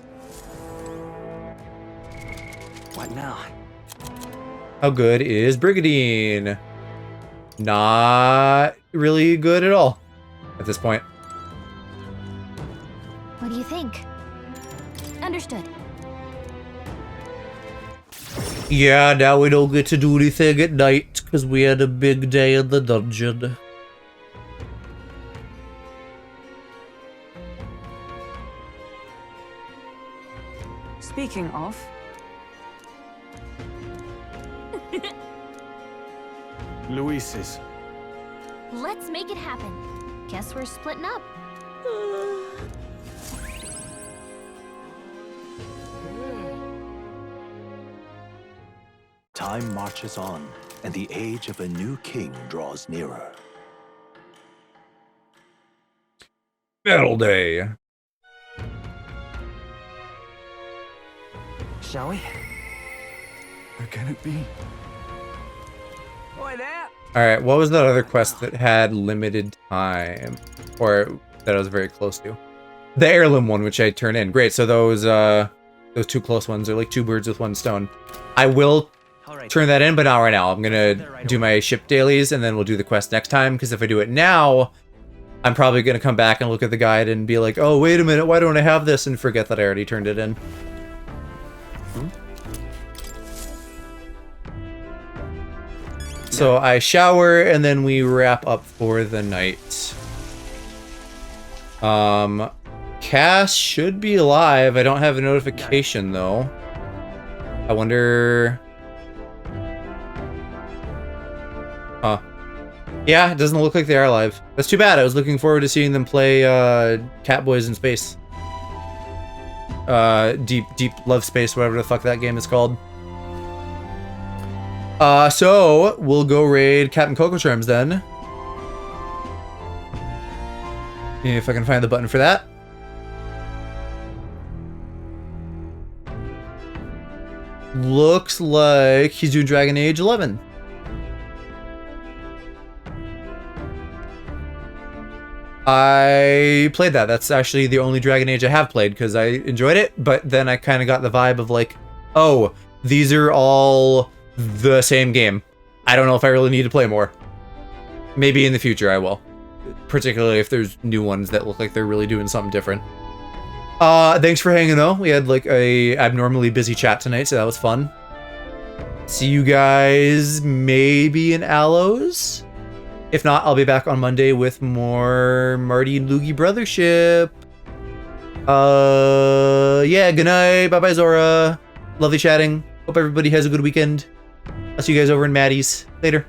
Speaker 17: What now?
Speaker 1: How good is Brigadine? Not really good at all at this point.
Speaker 19: What do you think? Understood.
Speaker 1: Yeah, now we don't get to do anything at night because we had a big day in the dungeon.
Speaker 8: Speaking of,
Speaker 11: Luis's.
Speaker 19: Let's make it happen. Guess we're splitting up.
Speaker 14: Time marches on, and the age of a new king draws nearer.
Speaker 1: Battle day.
Speaker 17: Shall we?
Speaker 22: Where can it be?
Speaker 17: Boy there!
Speaker 1: Alright, what was that other quest that had limited time? Or that I was very close to? The heirloom one, which I turned in. Great, so those two close ones are like two birds with one stone. I will turn that in, but not right now. I'm gonna do my ship dailies, and then we'll do the quest next time, because if I do it now, I'm probably gonna come back and look at the guide and be like, oh, wait a minute, why don't I have this? And forget that I already turned it in. So I shower, and then we wrap up for the night. Cass should be alive. I don't have a notification, though. I wonder... Huh. Yeah, it doesn't look like they are alive. That's too bad. I was looking forward to seeing them play Catboys in Space. Deep Love Space, whatever the fuck that game is called. So we'll go raid Captain Coco Charms then. If I can find the button for that. Looks like he's doing Dragon Age 11. I played that. That's actually the only Dragon Age I have played because I enjoyed it, but then I kind of got the vibe of like, oh, these are all the same game. I don't know if I really need to play more. Maybe in the future I will. Particularly if there's new ones that look like they're really doing something different. Thanks for hanging though. We had like a abnormally busy chat tonight, so that was fun. See you guys maybe in Aloes. If not, I'll be back on Monday with more Marty and Loogie Brothership. Yeah, good night. Bye-bye, Zora. Lovely chatting. Hope everybody has a good weekend. I'll see you guys over in Maddie's. Later.